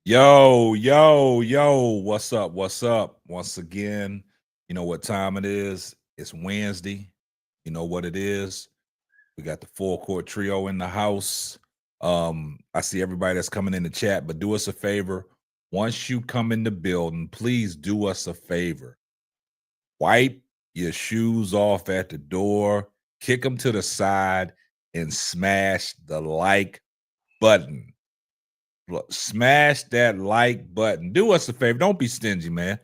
Yo, what's up? What's up? Once again, you know what time it is? It's Wednesday. You know what it is? We got the full court trio in the house. I see everybody that's coming in the chat, but do us a favor. Once you come in the building, please do us a favor. Wipe your shoes off at the door, kick them to the side, and smash the like button. Look, smash that like button. Do us a favor. Don't be stingy, man.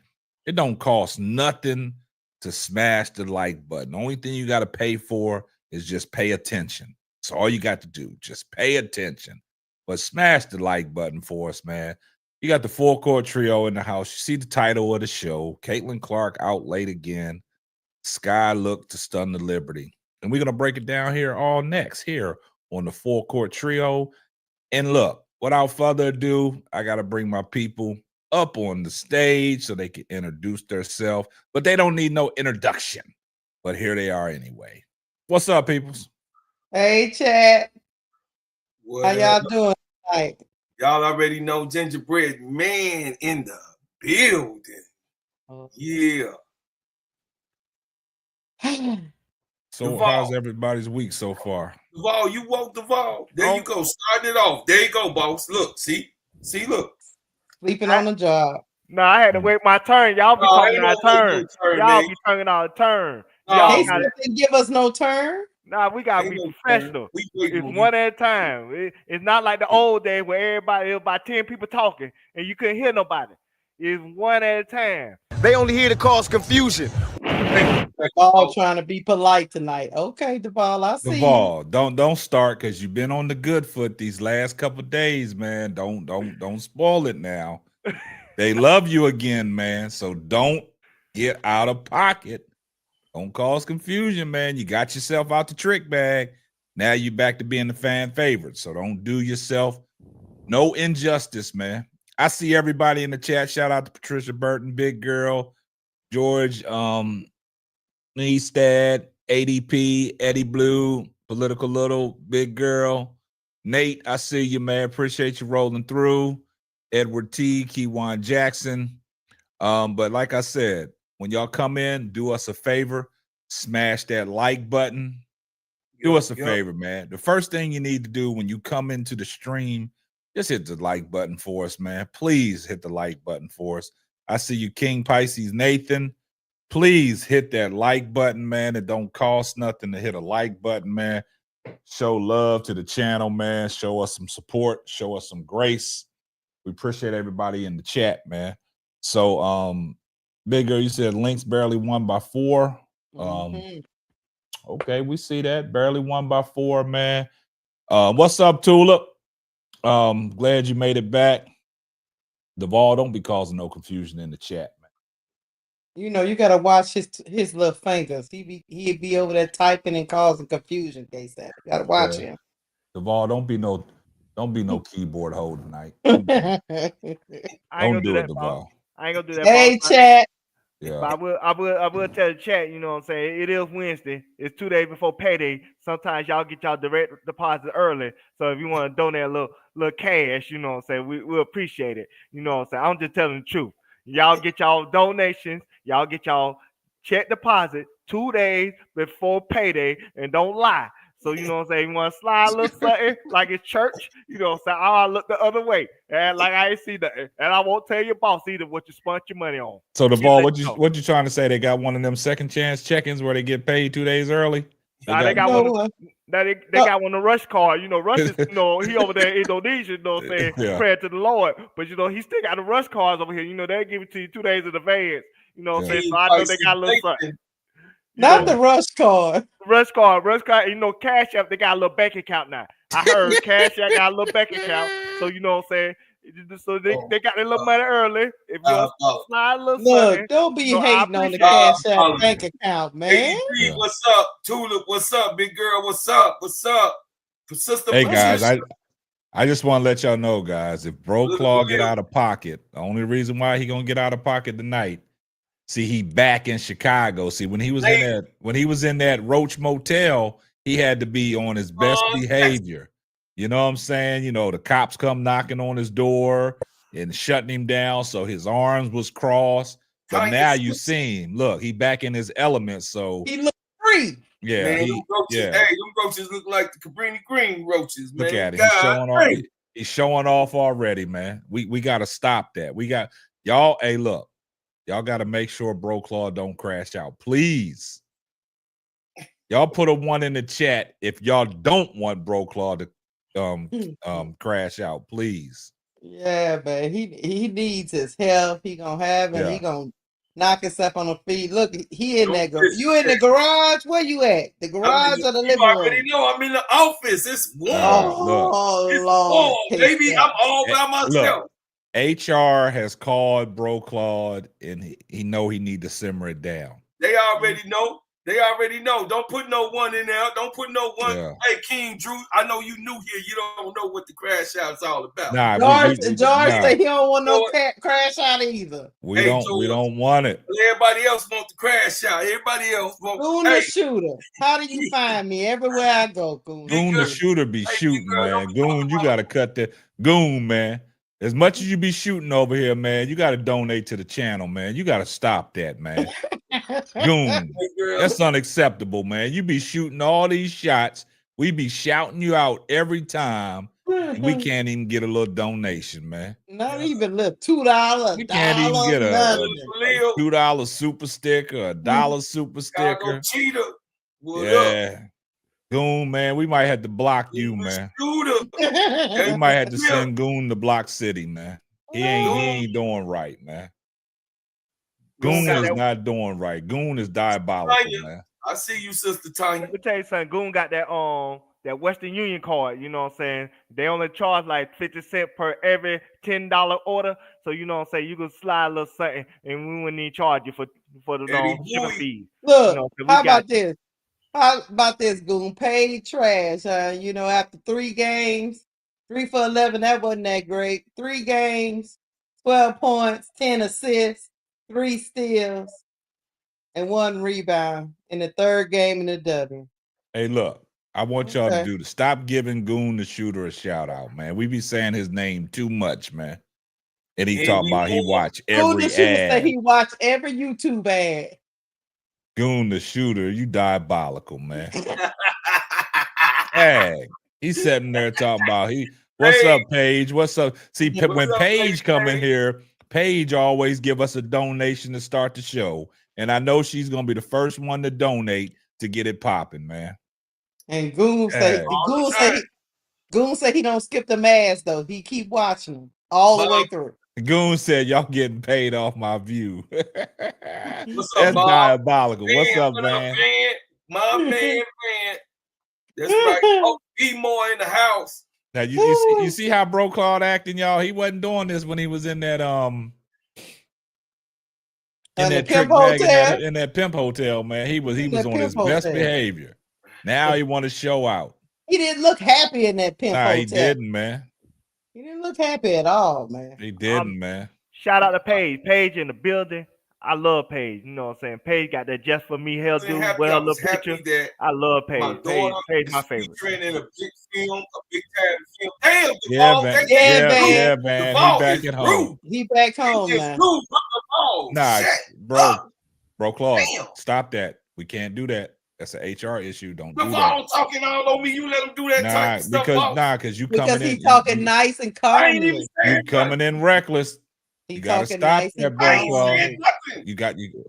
It don't cost nothing to smash the like button. The only thing you got to pay for is just pay attention. That's all you got to do. Just pay attention. But smash the like button for us, man. You got the full court trio in the house. You see the title of the show. Caitlyn Clark out late again. Sky look to stun the Liberty. And we're going to break it down here all next here on the full court trio. And look, without further ado, I got to bring my people up on the stage so they can introduce themselves, but they don't need no introduction. But here they are anyway. What's up, peoples? Hey, chat. How y'all doing tonight? Y'all already know Gingerbread Man in the building. Yeah. So Duval. How's everybody's week so far? Duval, you woke Duval. There you go. Starting it off. There you go, boss. Look, see, look. Sleeping on the job. No, I had to wait my turn. Y'all be talking out of turn. Y'all be talking out of turn. They didn't give us no turn. Nah, we gotta be professional. It's one at a time. It's not like the old days where it was about 10 people talking and you couldn't hear nobody. It's one at a time. They only here to cause confusion. All trying to be polite tonight. Okay, Duval, I see. Duval, don't start because you've been on the good foot these last couple of days, man. Don't spoil it now. They love you again, man. So don't get out of pocket. Don't cause confusion, man. You got yourself out the trick bag. Now you're back to being the fan favorite. So don't do yourself no injustice, man. I see everybody in the chat. Shout out to Patricia Burton, Big Girl, George, Neestad, ADP, Eddie Blue, Political Little, Big Girl, Nate. I see you, man. Appreciate you rolling through. Edward T, Keywan Jackson. But like I said, when y'all come in, do us a favor, smash that like button. Do us a favor, man. The first thing you need to do when you come into the stream, just hit the like button for us, man. Please hit the like button for us. I see you, King Pisces Nathan. Please hit that like button, man. It don't cost nothing to hit a like button, man. Show love to the channel, man. Show us some support. Show us some grace. We appreciate everybody in the chat, man. So, Big Girl, you said Lynx barely won by 4. Okay, we see that. Barely won by 4, man. What's up, Tulip? Glad you made it back. Duval, don't be causing no confusion in the chat, man. You know, you gotta watch his little fingers. He'd be over there typing and causing confusion, KSAP. You gotta watch him. Duval, don't be no keyboard hole tonight. Don't do it, Duval. I ain't gonna do that. Hey, chat. Yeah. But I will tell the chat, you know what I'm saying? It is Wednesday. It's 2 days before payday. Sometimes y'all get y'all direct deposit early. So if you want to donate a little cash, you know what I'm saying, we'll appreciate it. You know what I'm saying? I'm just telling the truth. Y'all get y'all donations, y'all get y'all check deposit 2 days before payday, and don't lie. So, you know what I'm saying? You want to slide a little something like it's church, you know what I'm saying? I'll look the other way. And like I ain't see that. And I won't tell your boss either what you spent your money on. So, Duval, what you trying to say? They got one of them second chance check-ins where they get paid 2 days early? They got one of the Rush card. You know, Rush is, you know, he over there in Indonesia, you know what I'm saying? Yeah. Prayer to the Lord. But, you know, he still got the Rush cards over here. You know, they give it to you 2 days in advance. You know what I'm saying? So I know they got a little something. Not the Rush card. Rush card. You know, Cash App, they got a little bank account now. I heard Cash App got a little bank account. So, you know what I'm saying? So they got their little money early. If you slide a little something. Don't be hating on the Cash App bank account, man. Hey, what's up? Tulip, what's up? Big Girl, what's up? What's up? Hey, guys, I just want to let y'all know, guys, if Bro Claude get out of pocket, the only reason why he going to get out of pocket tonight, see, he back in Chicago. See, when he was in that Roach Motel, he had to be on his best behavior. You know what I'm saying? You know, the cops come knocking on his door. and shutting him down, so his arms was crossed. But Tanya now you switch. see him. Look, he back in his element. So He looked free. yeah, Man, he them roaches, yeah. hey, them roaches look like the Cabrini Green roaches, man. Look at it. God He's showing off. dang. He's showing off already, man. We got to stop that. We got y'all. Hey, look, y'all got to make sure Bro Claude don't crash out, please. Y'all put a 1 in the chat if y'all don't want Bro Claude to crash out, please. Yeah, man. He needs his help. He gonna have and he gonna knock himself on the feet. Look, he in that. You in the garage? Where you at? The garage or the living You already room? know I'm in the office. It's warm. Oh, It's Lord, warm, baby. I'm all by myself. Look, HR has called Bro Claude, and he know he need to simmer it down. They already know. They already know. Don't put no 1 in there. Don't put no 1. Yeah. Hey, King Drew, I know you new here. You don't know what the crash out's all about. Nah, George said he don't want no crash out either. We don't want it. Everybody else want the crash out. Everybody else want. Goon the shooter. How do you find me everywhere I go, Goon? Goon the shooter be shooting, man. Goon, you got to cut the Goon, man. As much as you be shooting over here, man, you got to donate to the channel, man. You got to stop that, man. Goon, that's unacceptable, man. You be shooting all these shots. We be shouting you out every time. We can't even get a little donation, man. Not even little $2. We can't even get a $2 super sticker, a $1 super sticker. Cheater. Yeah. Goon, man, we might have to block you, man. We might have to send Goon to Block City, man. He ain't doing right, man. Goon is not doing right. Goon is diabolical, man. I see you, Sister Tanya. Let me tell you something. Goon got that Western Union card. You know what I'm saying? They only charge like 50 cents per every $10 order. So you know what I'm saying? You can slide a little something, and we wouldn't even charge you for the shipping fees. Look, you know, how about this? How about this, Goon? Paid trash. You know, after 3 games, 3 for 11, that wasn't that great. 3 games, 12 points, 10 assists, 3 steals, and 1 rebound in the 3rd game in the W. Hey, look, I want y'all to stop giving Goon the shooter a shout out, man. We be saying his name too much, man. And he talk about he watch every Goon the shooter ad. said he watched every YouTube ad. Goon the shooter, you diabolical, man. Hey, he's sitting there talking about what's up, Paige? What's up? See, when Paige come in here, Paige always give us a donation to start the show. And I know she's gonna be the first one to donate to get it popping, man. And Goon say he don't skip the mask though. He keep watching them all the way through. Goon said y'all getting paid off my view. What's That's up, diabolical. Man, what's up, what man? My man. That's right. Oh, be more in the house. Now you see how Bro Claude acting, y'all. He wasn't doing this when he was in that in that trick bag in that pimp hotel, man. He was on his best behavior. Now he want to show out. He didn't look happy in that pimp hotel. He didn't, man. He didn't look happy at all, man. He didn't, man. Shout out to Paige. Paige in the building. I love Paige. You know what I'm saying? Paige got that just for me hairdo with her little picture. I love Paige. Paige my favorite. In a big film, a big time film. Damn, yeah, man. He back at home. He back home, man. Nah, bro, Claude, stop that. We can't do that. That's an HR issue. Don't do that. Talking all on me. You let him do that type of stuff. Because you coming in. Because he's talking nice and calmly. You coming in reckless. You gotta stop nice that, bro.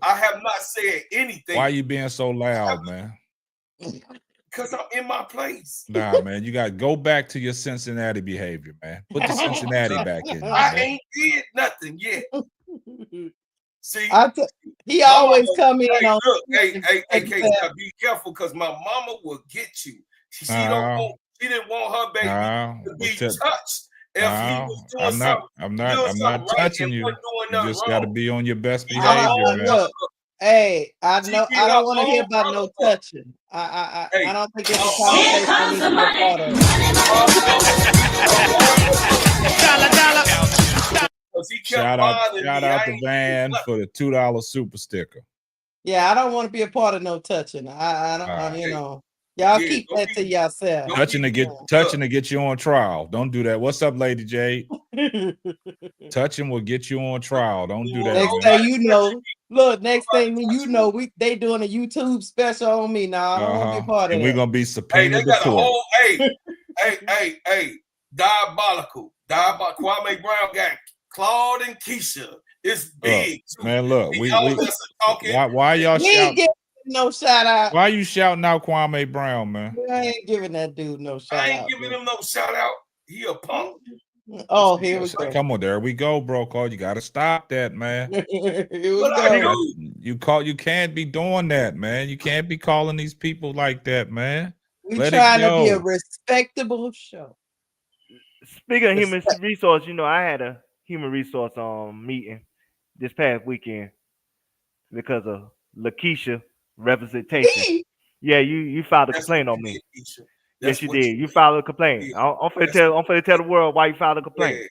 I have not said anything. Why are you being so loud, man? Because I'm in my place. Nah, man. You gotta go back to your Cincinnati behavior, man. Put the Cincinnati back in. I ain't did nothing yet. See, he always come in on. Look, hey, be careful because my mama will get you. She didn't want her baby to be touched. If he was doing I'm not touching you. You just got to be on your best behavior, man. Look, hey, I don't want to hear about no touching. I don't think it's a conversation I need to be a part of. Shout out to Van for the $2 super sticker. Yeah, I don't want to be a part of no touching. I don't, you know. Y'all keep that to yourself. Touching to get you on trial. Don't do that. What's up, Lady Jade? Touching will get you on trial. Don't do that. Next thing you know, look. Next thing you know, they doing a YouTube special on me now. I don't want to be part of and that. we're gonna be subpoenaed. Hey, they got a whole diabolical. Kwame Brown got Claude and Keisha. It's big, man. Look, why y'all we ain't giving no shout out. Why you shouting out Kwame Brown, man? I ain't giving that dude no shout out. I ain't giving him no shout out. He a punk. Oh, here we go. Come on, there we go, bro. Claude, you gotta stop that, man. Here we go. You can't be doing that, man. You can't be calling these people like that, man. We trying to be a respectable show. Speaking of human resource, I had a human resource meeting this past weekend because of Lakeisha representation. Yeah, you filed a complaint on me. Yes, you did. You filed a complaint. I'm finna tell the world why you filed a complaint. Yeah.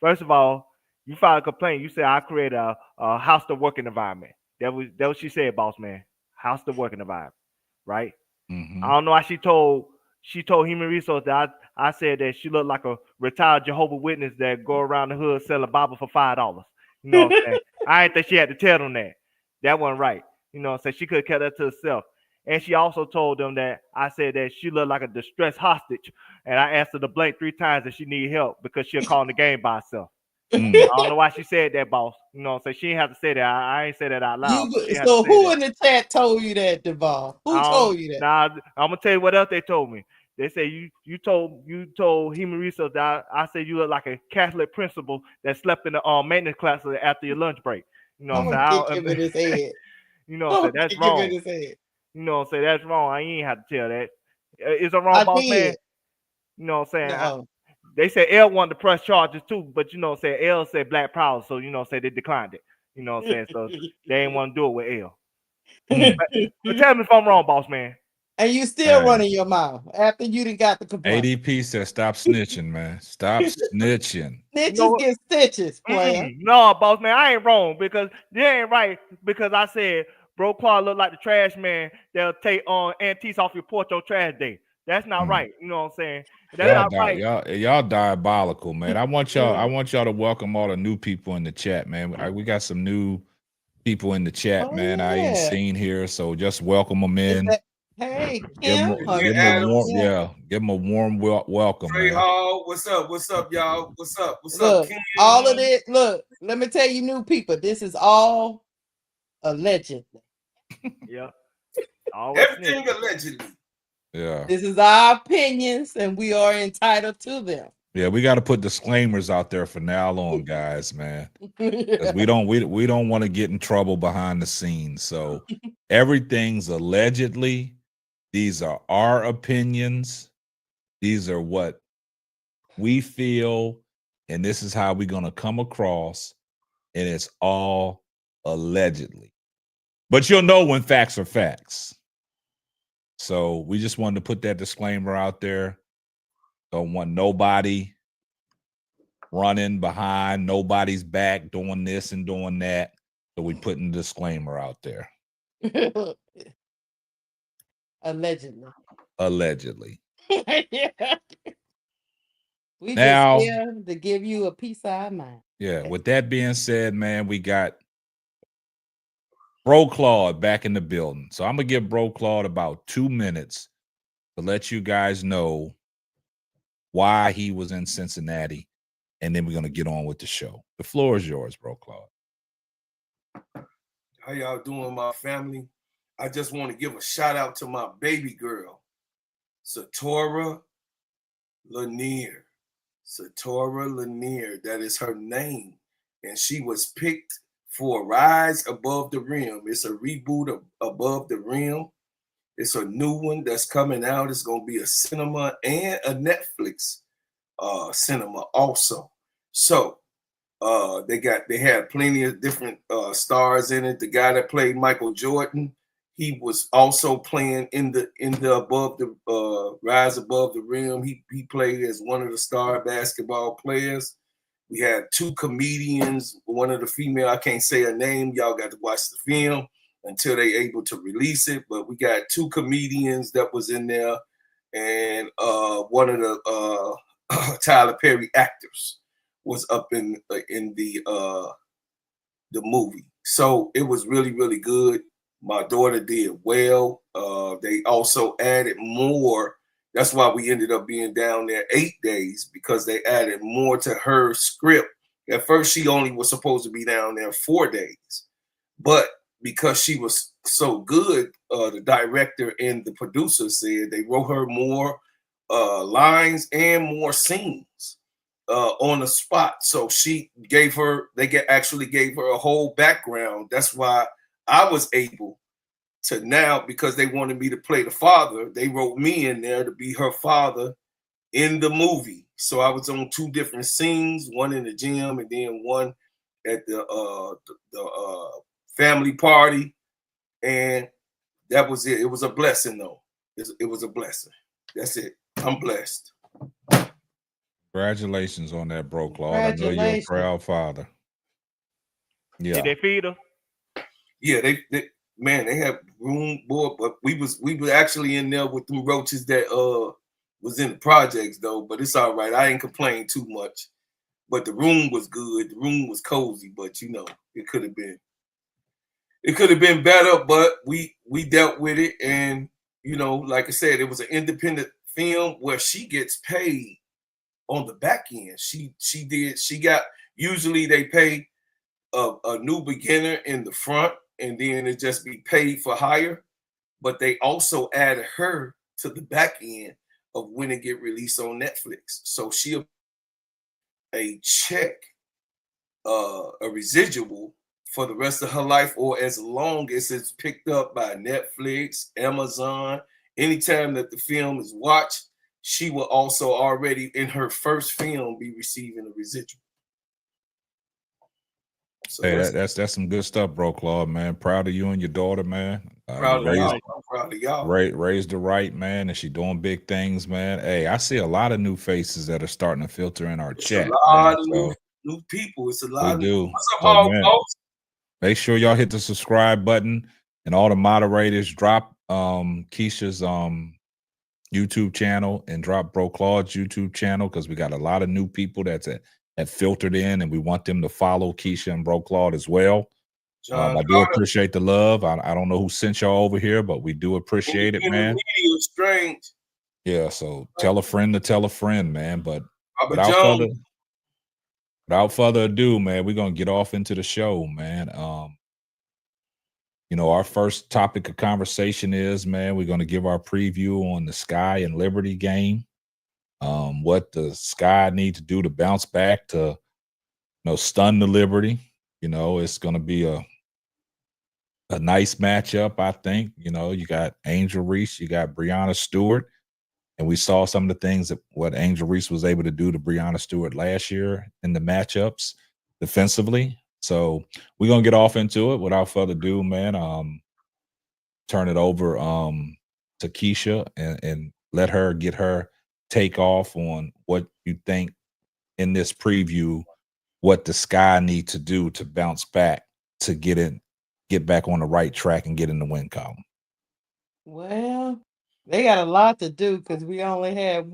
First of all, you filed a complaint. You said I created a hostile working environment. That was what she said, boss man. Hostile working environment, right? Mm-hmm. I don't know why she told Human Resource that I said that she looked like a retired Jehovah's Witness that go around the hood selling Bible for $5. You know what I'm saying? I didn't think she had to tell them that. That wasn't right. You know what I'm saying? She could have kept that to herself. And she also told them that I said that she looked like a distressed hostage. And I asked her to blink 3 times that she needed help because she'll call in the game by herself. I don't know why she said that, boss. You know what I'm saying? She didn't have to say that. I ain't say that out loud. So who in the chat told you that, Duval? Who told you that? Nah, I'm gonna tell you what else they told me. They say you told Human Resource that I said you look like a Catholic principal that slept in the maintenance class after your lunch break. You know what I'm saying? Give it his head. You know what I'm saying? That's wrong. Give it his head. You know what I'm saying? That's wrong. I ain't have to tell that. Is it wrong, boss man? You know what I'm saying? No. They said L wanted to press charges too, but you know what I'm saying? L said black power, so you know what I'm saying? They declined it. You know what I'm saying? So they ain't want to do it with L. But tell me if I'm wrong, boss man. And you still running your mouth after you done got the complaint. ADP said stop snitching, man. Stop snitching. Snitches get stitches, player. No, boss man, I ain't wrong because they ain't right because I said Bro Claude look like the trash man that'll take antiques off your porch on trash day. That's not right. You know what I'm saying? That's not right. Y'all diabolical, man. I want y'all to welcome all the new people in the chat, man. We got some new people in the chat, man. I ain't seen here, so just welcome them in. Hey, Kim, give them a warm welcome. Trey Hall, what's up? What's up, y'all? What's up? What's up, Kim? All of this, look, let me tell you, new people, this is all allegedly. Yeah. Everything allegedly. Yeah. This is our opinions, and we are entitled to them. Yeah, we got to put disclaimers out there for now on, guys, man. Because we don't want to get in trouble behind the scenes. So everything's allegedly. These are our opinions. These are what we feel, and this is how we're gonna come across. And it's all allegedly. But you'll know when facts are facts. So we just wanted to put that disclaimer out there. Don't want nobody running behind nobody's back, doing this and doing that. So we putting the disclaimer out there. Allegedly. We just here to give you a peace of mind. Yeah. With that being said, man, we got Bro Claude back in the building. So I'm gonna give Bro Claude about 2 minutes to let you guys know why he was in Cincinnati, and then we're gonna get on with the show. The floor is yours, Bro Claude. How y'all doing, my family? I just want to give a shout out to my baby girl, Satora Lanier. Satora Lanier, that is her name. And she was picked for Rise Above the Rim. It's a reboot of Above the Rim. It's a new one that's coming out. It's going to be a cinema and a Netflix cinema also. So they had plenty of different stars in it. The guy that played Michael Jordan, he was also playing in the Above the Rise Above the Rim. He played as one of the star basketball players. We had 2 comedians. One of the female, I can't say her name. Y'all got to watch the film. until they able to release it. But we got 2 comedians that was in there, and one of the Tyler Perry actors was up in the movie. So it was really, really good. My daughter did well. They also added more. That's why we ended up being down there 8 days, because they added more to her script. At first, she only was supposed to be down there 4 days. But because she was so good, the director and the producer said they wrote her more lines and more scenes on the spot. So actually gave her a whole background. That's why I was able to now, because they wanted me to play the father, they wrote me in there to be her father in the movie. So I was on 2 different scenes, one in the gym and then one at the family party. And that was it. It was a blessing, though. It was a blessing. That's it. I'm blessed. Congratulations on that, bro, Claude. I know you're a proud father. Yeah. Did they feed her? Yeah, they have room, boy, but we were actually in there with them roaches that was in the projects though, but it's all right. I ain't complaining too much. But the room was good. The room was cozy, but you know, it could have been better, but we dealt with it. And you know, like I said, it was an independent film where she gets paid on the back end. Usually they pay a new beginner in the front, and then it just be paid for hire. But they also added her to the back end of when it get released on Netflix. So she'll a check, a residual for the rest of her life, or as long as it's picked up by Netflix, Amazon. Anytime that the film is watched, she will also already in her first film be receiving a residual. So hey, that's some good stuff, bro, Claude, man. Proud of you and your daughter, man. Proud of y'all. I'm proud of y'all. Raised her right, man, and she doing big things, man. Hey, I see a lot of new faces that are starting to filter in our chat. A lot of new people. It's a lot. We do. What's up, Hog folks? Make sure y'all hit the subscribe button, and all the moderators drop Keisha's YouTube channel and drop Bro Claude's YouTube channel, because we got a lot of new people that filtered in, and we want them to follow Keisha and Bro Claude as well. I do appreciate the love. I don't know who sent y'all over here, but we do appreciate it, man. Strange. Yeah, so tell a friend to tell a friend, man. But without further ado, man, we're gonna get off into the show, man. You know, our first topic of conversation is, man, we're gonna give our preview on the Sky and Liberty game. What the Sky need to do to bounce back to, stun the Liberty. You know, it's gonna be a nice matchup, I think. You know, you got Angel Reese, you got Breanna Stewart, and we saw some of the things that what Angel Reese was able to do to Breanna Stewart last year in the matchups defensively. So we're gonna get off into it. Without further ado, man, turn it over to Keisha and let her get her take off on what you think in this preview, what the Sky need to do to bounce back to get back on the right track and get in the win column. Well, they got a lot to do because we've only had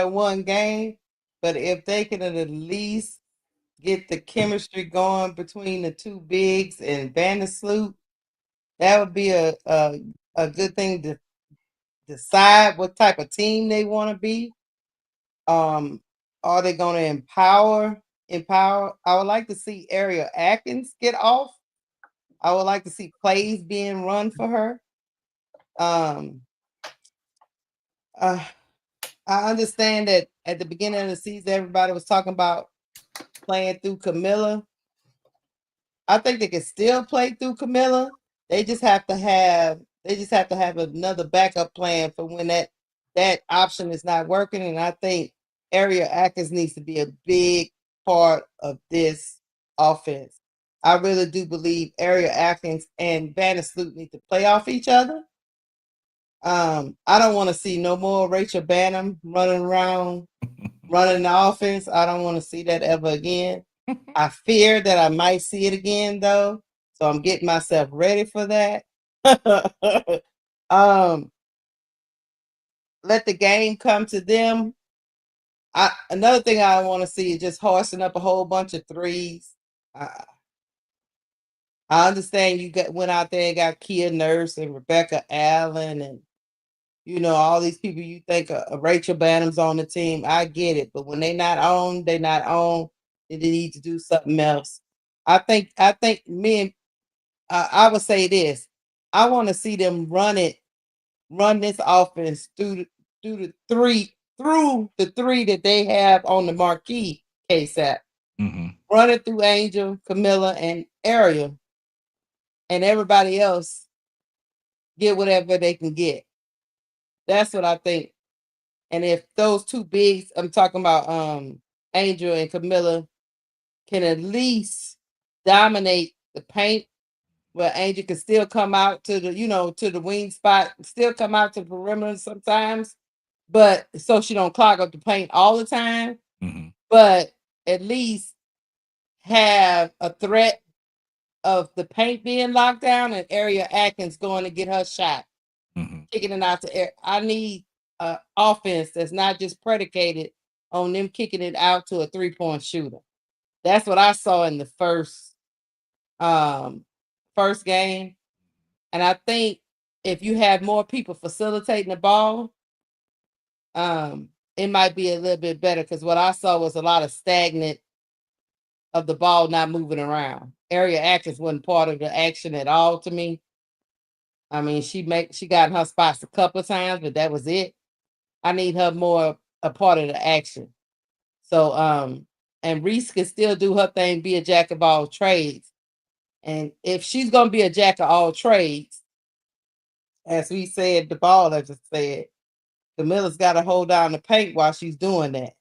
one game. But if they can at least get the chemistry going between the 2 bigs and Vandersloot, that would be a good thing to decide what type of team they want to be. Are they going to empower? I would like to see Ariel Atkins get off. I would like to see plays being run for her. I understand that at the beginning of the season, everybody was talking about playing through Camilla. I think they can still play through Camilla. They just have to have another backup plan for when that option is not working. And I think Ariel Atkins needs to be a big part of this offense. I really do believe Ariel Atkins and Vandersloot need to play off each other. I don't want to see no more Rachel Bannum running around, running the offense. I don't want to see that ever again. I fear that I might see it again, though, So I'm getting myself ready for that. Let the game come to them. Another thing I want to see is just hoisting up a whole bunch of threes. I understand you went out there and got Kia Nurse and Rebecca Allen and all these people you think Rachel Bannum's on the team. I get it, but when they're not on. They need to do something else. I think me and I would say this. I want to see them run this offense through the three that they have on the marquee KSAP. Mm-hmm. Run it through Angel, Camilla, and Ariel, and everybody else get whatever they can get. That's what I think. And if those two bigs, I'm talking about Angel and Camilla, can at least dominate the paint, where Angel can still come out to the wing spot, still come out to the perimeter sometimes, but so she don't clog up the paint all the time. Mm-hmm. But at least have a threat of the paint being locked down and Area Atkins going to get her shot, kicking it out to air. I need an offense that's not just predicated on them kicking it out to a 3-point shooter. That's what I saw in the first game. And I think if you have more people facilitating the ball, it might be a little bit better, because what I saw was a lot of stagnant of the ball not moving around. Area Atkins wasn't part of the action at all to me. I mean, she got in her spots a couple of times, but that was it. I need her more a part of the action. So, and Reese can still do her thing, be a jack of all trades. And if she's gonna be a jack of all trades, as we said, the ball, as I said, Camilla's got to hold down the paint while she's doing that.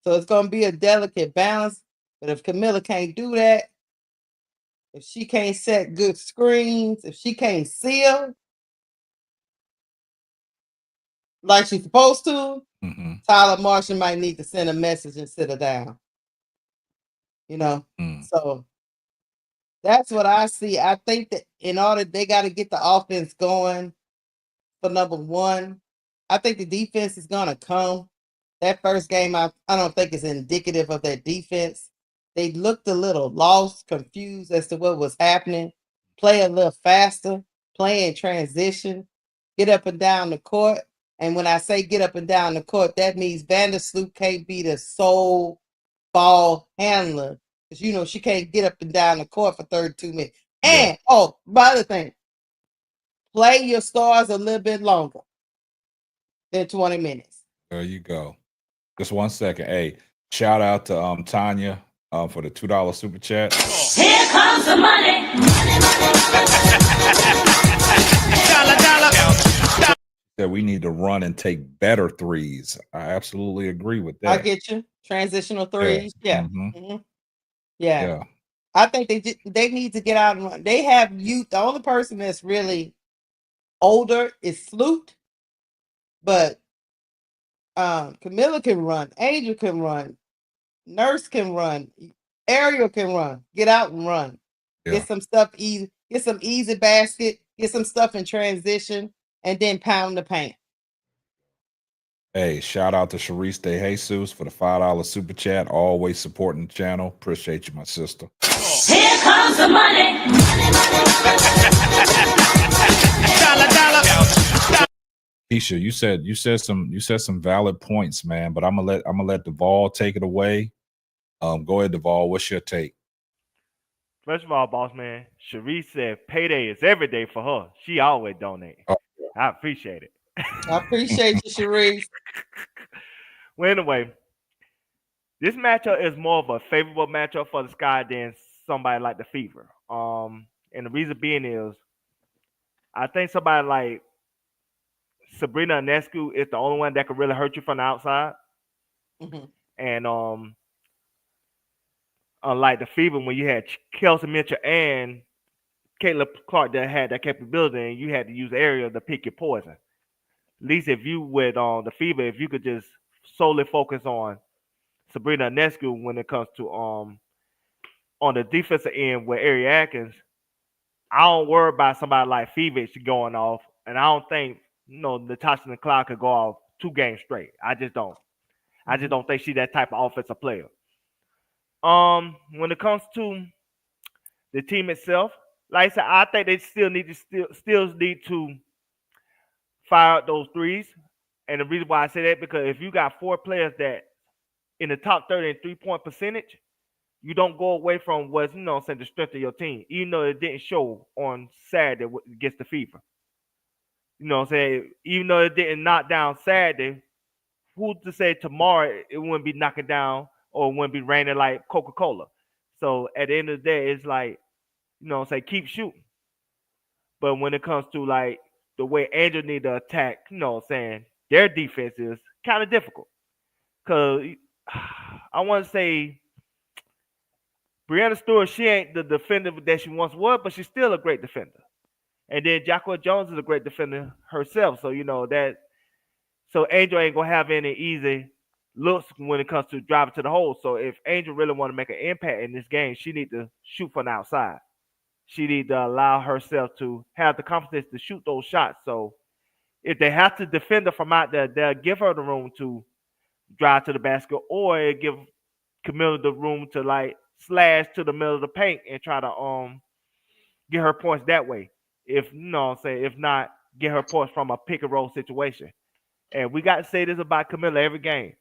So it's gonna be a delicate balance. But if Camilla can't do that, if she can't set good screens, if she can't seal like she's supposed to, Tyler Marshall might need to send a message and sit her down. So that's what I see. I think that in order, they got to get the offense going for number one. I think the defense is going to come. That first game, I don't think is indicative of that defense. They looked a little lost, confused as to what was happening. Play a little faster, play in transition, get up and down the court. And when I say get up and down the court, that means Vandersloot can't be the sole ball handler, because she can't get up and down the court for 32 minutes. And by the thing, play your stars a little bit longer than 20 minutes. There you go. Just 1 second. Hey, shout out to Tanya for the $2 super chat. Here comes the money. That we need to run and take better threes. I absolutely agree with that. I get you. Transitional threes. Yeah. Yeah. I think they need to get out and run. They have youth. The only person that's really older is Flute, but Camilla can run, Angel can run, Nurse can run, Ariel can run. Get out and run. Get some stuff easy. Get some easy basket. Get some stuff in transition, and then pound the paint. Hey, shout out to Sharice De Jesus for the $5 super chat. Always supporting the channel. Appreciate you, my sister. Here comes the money. Keisha, you said some valid points, man. But I'm gonna let Duvall take it away. Go ahead, Duvall. What's your take? First of all, boss man, Sharice said payday is every day for her. She always donate. Oh. I appreciate it. I appreciate you, Sharice. Well, anyway, this matchup is more of a favorable matchup for the Sky than somebody like the Fever. And the reason being is, I think somebody like Sabrina Ionescu is the only one that could really hurt you from the outside. And unlike the Fever, when you had Kelsey Mitchell and Caitlyn Clark that had that capability, and you had to use the area to pick your poison. At least if you with the Fever, if you could just solely focus on Sabrina Ionescu when it comes to on the defensive end with Area Atkins, I don't worry about somebody like Phoenix going off, and I don't think Natasha and Claude could go off 2 games straight. I just don't. I just don't think she's that type of offensive player. When it comes to the team itself, like I said, I think they still need to fire out those threes. And the reason why I say that, because if you got 4 players that in the top 30 in 3-point percentage, you don't go away from what's the strength of your team, even though it didn't show on Saturday against the Fever. Even though it didn't knock down Saturday, who's to say tomorrow it wouldn't be knocking down or it wouldn't be raining like Coca-Cola? So at the end of the day, it's like, keep shooting. But when it comes to like the way Angel need to attack, their defense is kind of difficult. Cause I want to say Breanna Stewart, she ain't the defender that she once was, but she's still a great defender. And then Jonquel Jones is a great defender herself. So so Angel ain't gonna have any easy looks when it comes to driving to the hole. So if Angel really want to make an impact in this game, she need to shoot from the outside. She need to allow herself to have the confidence to shoot those shots. So if they have to defend her from out there, they'll give her the room to drive to the basket, or give Camilla the room to like slash to the middle of the paint and try to get her points that way. If if not, get her points from a pick and roll situation. And we got to say this about Camilla every game: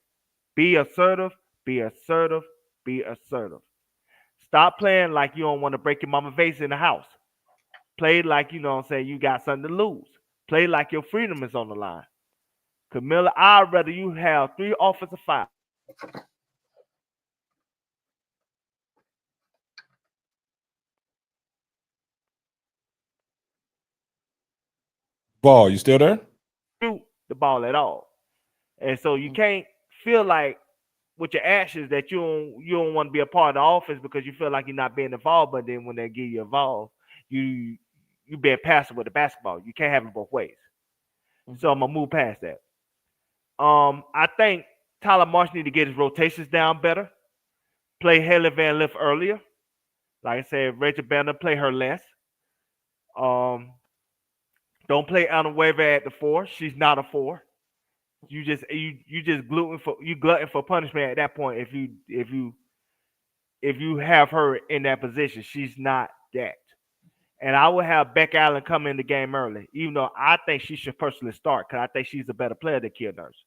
be assertive, be assertive, be assertive. Stop playing like you don't want to break your mama vase in the house. Play like you got something to lose. Play like your freedom is on the line. Camilla, I'd rather you have 3 offensive fouls. Ball, you still there? Shoot the ball at all. And so you can't feel like with your actions that you don't want to be a part of the offense because you feel like you're not being involved, but then when they get you involved, you being passive with the basketball. You can't have it both ways. So I'm gonna move past that. I think Tyler Marsh need to get his rotations down better. Play Haley Van Lith earlier. Like I said, Rachel Banner, play her less. Don't play Anna Weaver at the 4. She's not a 4. You just glutton for punishment at that point. If you have her in that position, she's not that. And I would have Beck Allen come in the game early, even though I think she should personally start because I think she's a better player than Kia Nurse.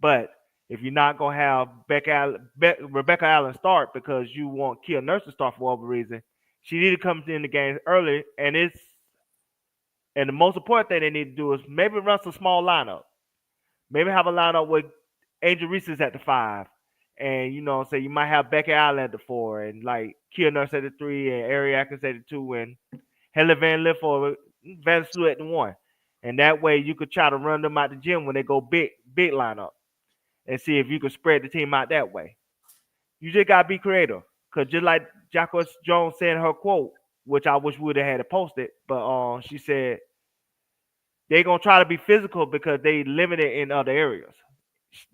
But if you're not gonna have Rebecca Allen start because you want Kia Nurse to start for whatever reason, she need to come in the game early. And the most important thing they need to do is maybe run some small lineup. Maybe have a lineup with Angel Reese at the 5, and you might have Becky Allen at the 4, and like Kia Nurse at the 3, and Ari Atkins at the 2, and Helen Van Lith or Van Sue at the 1. And that way you could try to run them out the gym when they go big lineup, and see if you can spread the team out that way. You just gotta be creative, cause just like Jacqueline Jones said in her quote, which I wish we would have had it posted, but she said they're gonna try to be physical because they limited in other areas.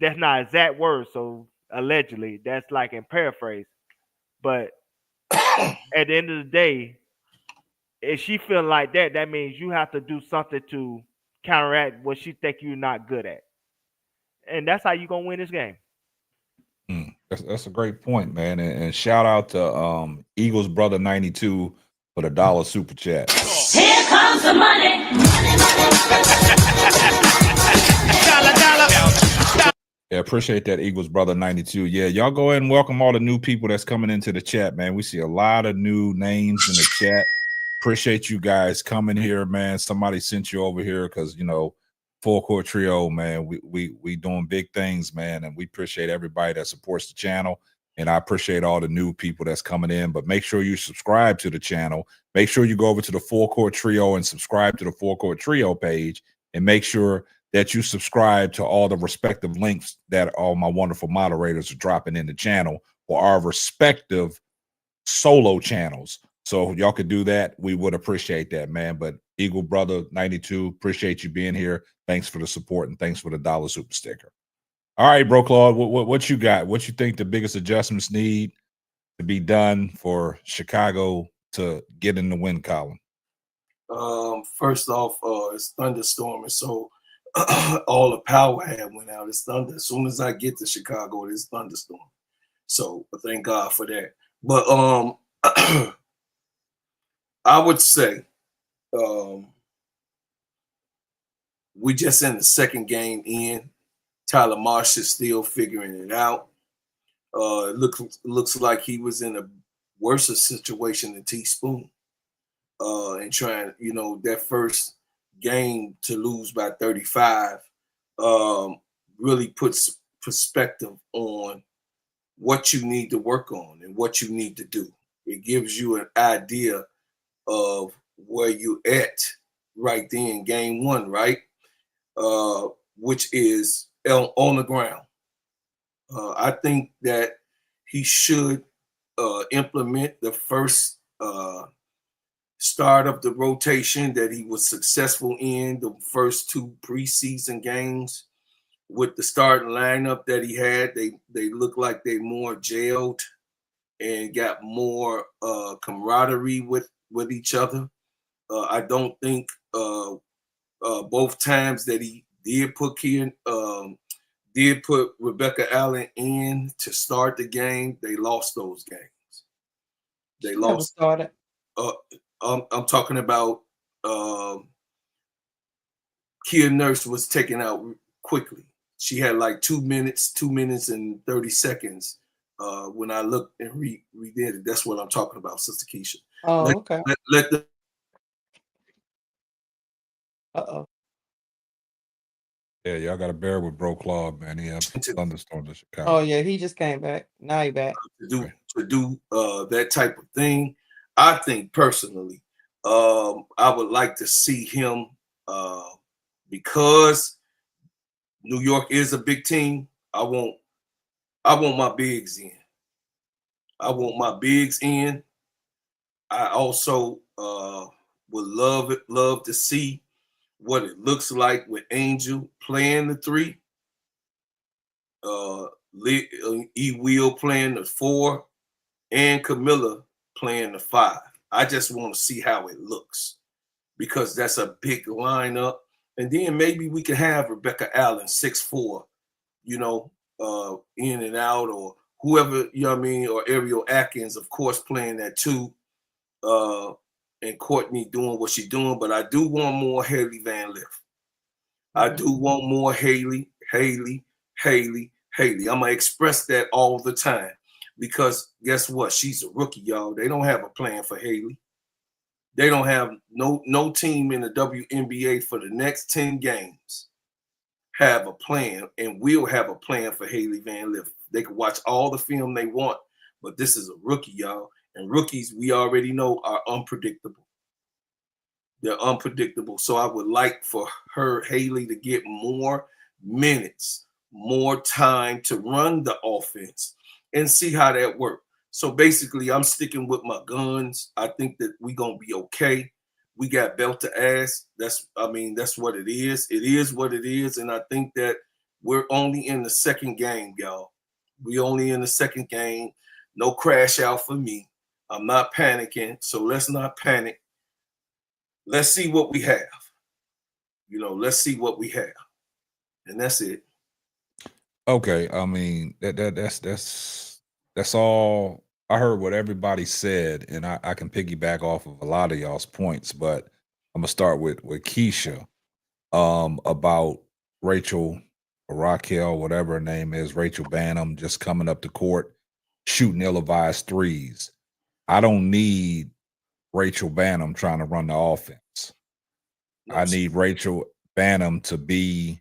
That's not exact words, so allegedly that's like in paraphrase. But at the end of the day, if she feel like that, that means you have to do something to counteract what she think you're not good at, and that's how you gonna win this game. That's a great point, man. And shout out to Eagles Brother 92 for the $1 super chat. Here comes the money. Yeah, appreciate that, Eagles Brother 92. Yeah, y'all go ahead and welcome all the new people that's coming into the chat, man. We see a lot of new names in the chat. Appreciate you guys coming here, man. Somebody sent you over here because Full Court Trio, man. We doing big things, man, and we appreciate everybody that supports the channel. And I appreciate all the new people that's coming in. But make sure you subscribe to the channel. Make sure you go over to the Full Court Trio and subscribe to the Full Court Trio page, and make sure that you subscribe to all the respective links that all my wonderful moderators are dropping in the channel for our respective solo channels. So if y'all could do that, we would appreciate that, man. But Eagle Brother 92, appreciate you being here. Thanks for the support, and thanks for the $1 super sticker. All right, bro, Claude, what you got? What you think the biggest adjustments need to be done for Chicago to get in the win column? First off, it's thunderstorming, so all the power had went out. It's thunder. As soon as I get to Chicago, it's thunderstorm. So thank God for that. But I would say we just in the second game in. Tyler Marsh is still figuring it out. It looks like he was in a worse situation than Teaspoon. And trying, that first game to lose by 35 really puts perspective on what you need to work on and what you need to do. It gives you an idea of where you at right then, game one, right? Which is on the ground. I think that he should implement the first start of the rotation that he was successful in the first two preseason games with the starting lineup that he had. They look like they more gelled and got more camaraderie with each other. I don't think both times that he did put Rebecca Allen in to start the game, they lost those games. They lost. Started. I'm talking about Kia Nurse was taken out quickly. She had like 2 minutes and 30 seconds. When I looked and redid it, that's what I'm talking about, Sister Keisha. Oh, okay. Let the Yeah, y'all got to bear with Bro Claude, man. He had thunderstorms in Chicago. Oh yeah, he just came back. Now he back. to do that type of thing. I think personally, I would like to see him because New York is a big team. I want my bigs in. I want my bigs in. I also would love to see what it looks like with Angel playing the 3, E-Will playing the 4, and Camilla playing the 5. I just want to see how it looks because that's a big lineup. And then maybe we can have Rebecca Allen, 6'4", in and out, or whoever, or Ariel Atkins, of course, playing that 2, and Courtney doing what she's doing. But I do want more Haley Van Lift. I do want more Haley. I'm going to express that all the time because guess what? She's a rookie, y'all. They don't have a plan for Haley. They don't have no team in the WNBA for the next 10 games have a plan, and we'll have a plan for Haley Van Lift. They can watch all the film they want, but this is a rookie, y'all. And rookies, we already know, are unpredictable. They're unpredictable. So I would like for Haley, to get more minutes, more time to run the offense and see how that works. So basically, I'm sticking with my guns. I think that we're going to be okay. We got belt to ass. That's what it is. It is what it is. And I think that we're only in the second game, y'all. We only in the second game. No crash out for me. I'm not panicking. So let's not panic. Let's see what we have. Let's see what we have. And that's it. Okay. I mean, that's all. I heard what everybody said, and I can piggyback off of a lot of y'all's points, but I'm gonna start with Keisha about Rachel or Raquel, whatever her name is, Rachel Banham, just coming up to court, shooting ill-advised threes. I don't need Rachel Banham trying to run the offense. I need Rachel Banham to be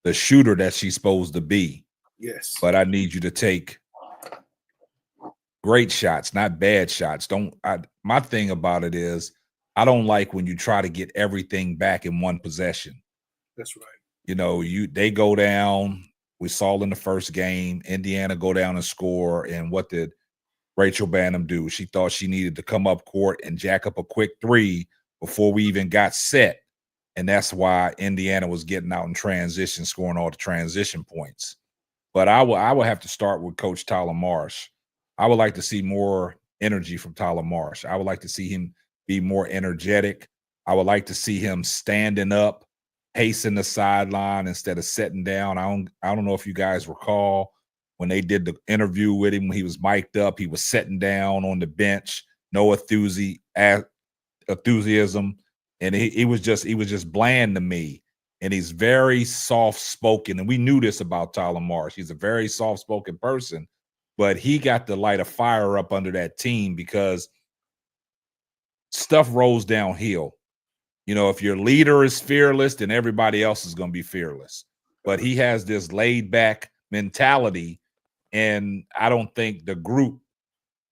the shooter that she's supposed to be. Yes. But I need you to take great shots, not bad shots. My thing about it is I don't like when you try to get everything back in one possession. That's right. They go down. We saw in the first game, Indiana go down and score. And what did Rachel Banham do? She thought she needed to come up court and jack up a quick 3 before we even got set. And that's why Indiana was getting out in transition, scoring all the transition points. But I will have to start with Coach Tyler Marsh. I would like to see more energy from Tyler Marsh. I would like to see him be more energetic. I would like to see him standing up, pacing the sideline instead of sitting down. I don't know if you guys recall when they did the interview with him, when he was mic'd up, he was sitting down on the bench, no enthusiasm, and he was just bland to me. And he's very soft-spoken, and we knew this about Tyler Marsh. He's a very soft-spoken person, but he got to light a fire up under that team because stuff rolls downhill. You know, if your leader is fearless, then everybody else is going to be fearless. But he has this laid-back mentality, and I don't think the group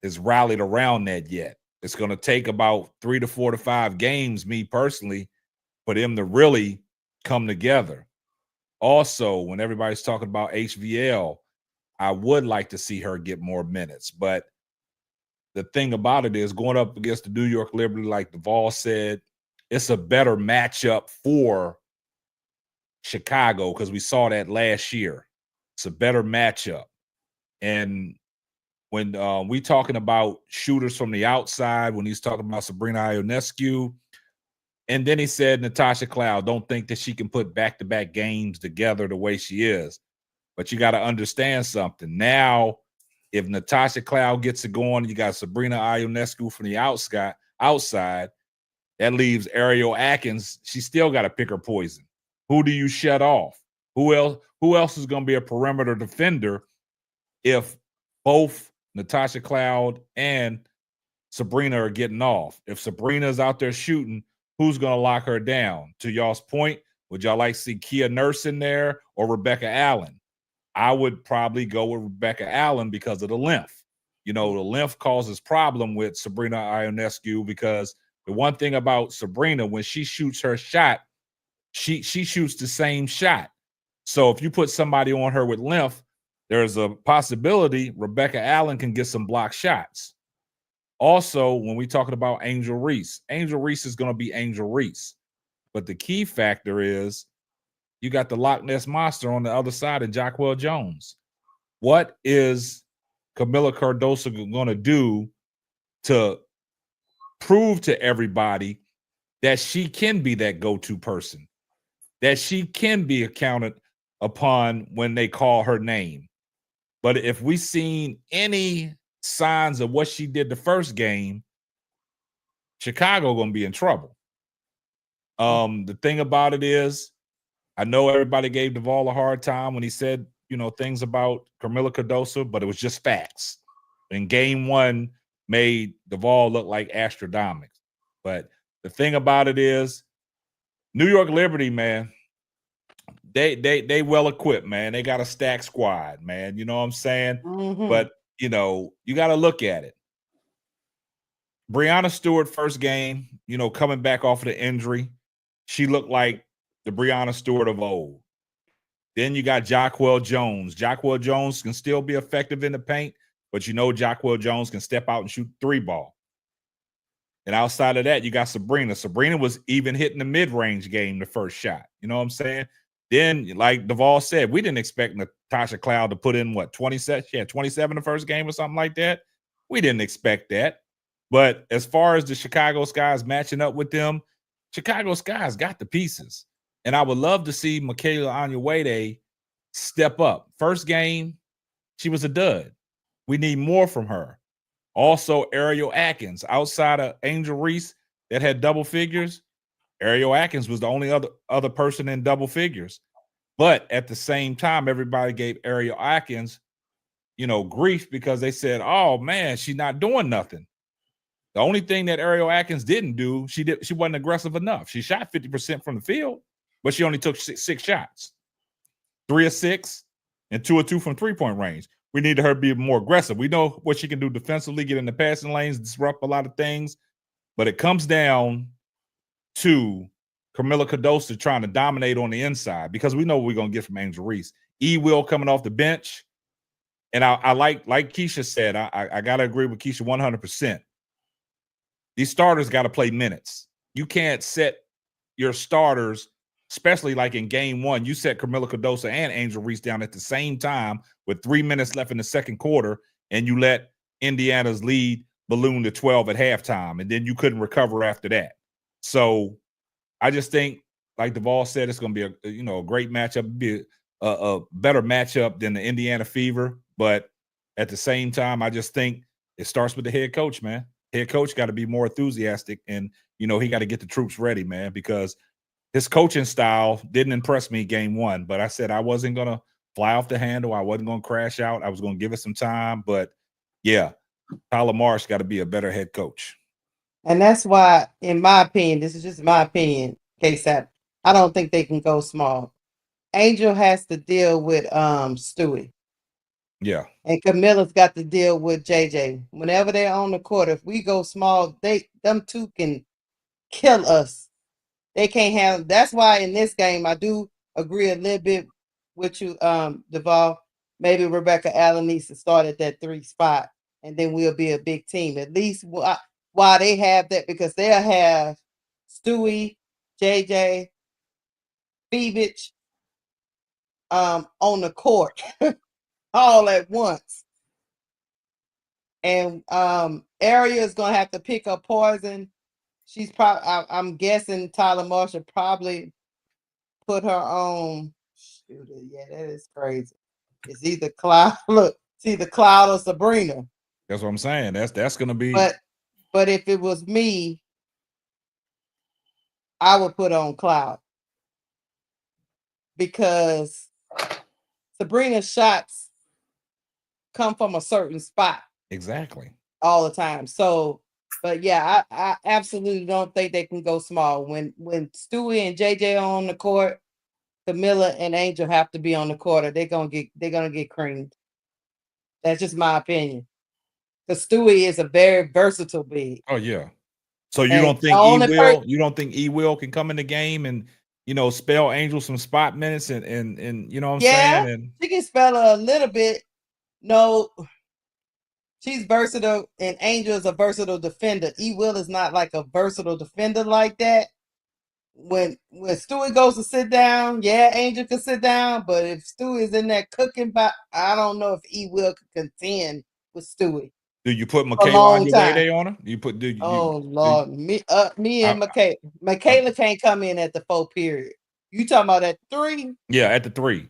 is rallied around that yet. It's going to take about 3 to 4 to 5 games, me personally, for them to really come together. Also, when everybody's talking about HVL, I would like to see her get more minutes. But the thing about it is, going up against the New York Liberty, like Duvall said, it's a better matchup for Chicago because we saw that last year. It's a better matchup. And when we talking about shooters from the outside, when he's talking about Sabrina Ionescu, and then he said Natasha Cloud, don't think that she can put back-to-back games together the way she is. But you got to understand something. Now, if Natasha Cloud gets it going, you got Sabrina Ionescu from the outside, that leaves Ariel Atkins. She still got to pick her poison. Who do you shut off? Who else is going to be a perimeter defender if both Natasha Cloud and Sabrina are getting off? If Sabrina's out there shooting, who's going to lock her down? To y'all's point, would y'all like to see Kia Nurse in there or Rebecca Allen? I would probably go with Rebecca Allen because of the length. You know, the length causes problem with Sabrina Ionescu because the one thing about Sabrina, when she shoots her shot, she shoots the same shot. So if you put somebody on her with length, there's a possibility Rebecca Allen can get some block shots. Also, when we're talking about Angel Reese is going to be Angel Reese. But the key factor is you got the Loch Ness Monster on the other side of Jonquel Jones. What is Camila Cardoso going to do to prove to everybody that she can be that go-to person, that she can be accounted upon when they call her name? But if we seen any signs of what she did the first game, Chicago going to be in trouble. The thing about it is, I know everybody gave Duvall a hard time when he said, you know, things about Camila Cardoso, but it was just facts. And game one made Duvall look like Astronomics. But the thing about it is, New York Liberty, man, they well equipped, man. They got a stacked squad, man. You know what I'm saying? Mhm. But you know, you got to look at it. Breanna Stewart, first game, you know, coming back off of the injury, she looked like the Breanna Stewart of old. Then you got Jonquel Jones. Jonquel Jones can still be effective in the paint, but you know Jonquel Jones can step out and shoot 3-ball. And outside of that, you got Sabrina. Sabrina was even hitting the mid-range game the first shot. You know what I'm saying? Then, like Duvall said, we didn't expect Natasha Cloud to put in, 27? She had 27 the first game or something like that. We didn't expect that. But as far as the Chicago Sky's matching up with them, Chicago Sky's got the pieces. And I would love to see Michaela Onyeawede step up. First game, she was a dud. We need more from her. Also, Ariel Atkins, outside of Angel Reese that had double figures, Ariel Atkins was the only other person in double figures. But at the same time, everybody gave Ariel Atkins, you know, grief because they said, oh, man, she's not doing nothing. The only thing that Ariel Atkins didn't do, she wasn't aggressive enough. She shot 50% from the field, but she only took six shots, 3 of 6, and 2 of 2 from three-point range. We need her to be more aggressive. We know what she can do defensively, get in the passing lanes, disrupt a lot of things, but it comes down to Camila Cardoso trying to dominate on the inside because we know what we're going to get from Angel Reese. Will coming off the bench, and I like Keisha said, I got to agree with Keisha 100%. These starters got to play minutes. You can't set your starters, especially like in game one, you set Camila Cardoso and Angel Reese down at the same time with 3 minutes left in the second quarter, and you let Indiana's lead balloon to 12 at halftime, and then you couldn't recover after that. So I just think, like Duvall said, it's going to be a great matchup, be a better matchup than the Indiana Fever. But at the same time, I just think it starts with the head coach, man. Head coach got to be more enthusiastic, and he got to get the troops ready, man, because his coaching style didn't impress me game one. But I said I wasn't going to fly off the handle. I wasn't going to crash out. I was going to give it some time. But yeah, Tyler Marsh got to be a better head coach. And that's why, in my opinion, this is just my opinion, KSAP, I don't think they can go small. Angel has to deal with Stewie. Yeah. And Camilla's got to deal with JJ. Whenever they're on the court, if we go small, them two can kill us. They can't have. That's why in this game, I do agree a little bit with you, Duvall. Maybe Rebecca Allen needs to start at that 3 spot, and then we'll be a big team. At least while they have that, because they'll have Stewie, JJ, Phoebich on the court all at once. And Area is gonna have to pick up poison. She's probably, I'm guessing Tyler Marshall probably put her on. Shoot, yeah, that is crazy. It's either Cloud. Look, it's either Cloud or Sabrina. That's what I'm saying. That's gonna be. But if it was me, I would put on Cloud because Sabrina's shots come from a certain spot. Exactly. All the time. So, but yeah, I absolutely don't think they can go small. When Stewie and JJ are on the court, Camilla and Angel have to be on the court, or they're gonna get creamed. That's just my opinion. Because Stewie is a very versatile big. Oh yeah. So you don't think you don't think E Will can come in the game and spell Angel some spot minutes and you know what I'm saying? And she can spell a little bit. No, she's versatile, and Angel is a versatile defender. E Will is not like a versatile defender like that. When Stewie goes to sit down, yeah, Angel can sit down, but if Stewie is in that cooking box, I don't know if E Will can contend with Stewie. Do you put Michaela Onyeweide on her? You put Lord, me and Michaela can't come in at the 4 period. You talking about at 3? Yeah, at the 3.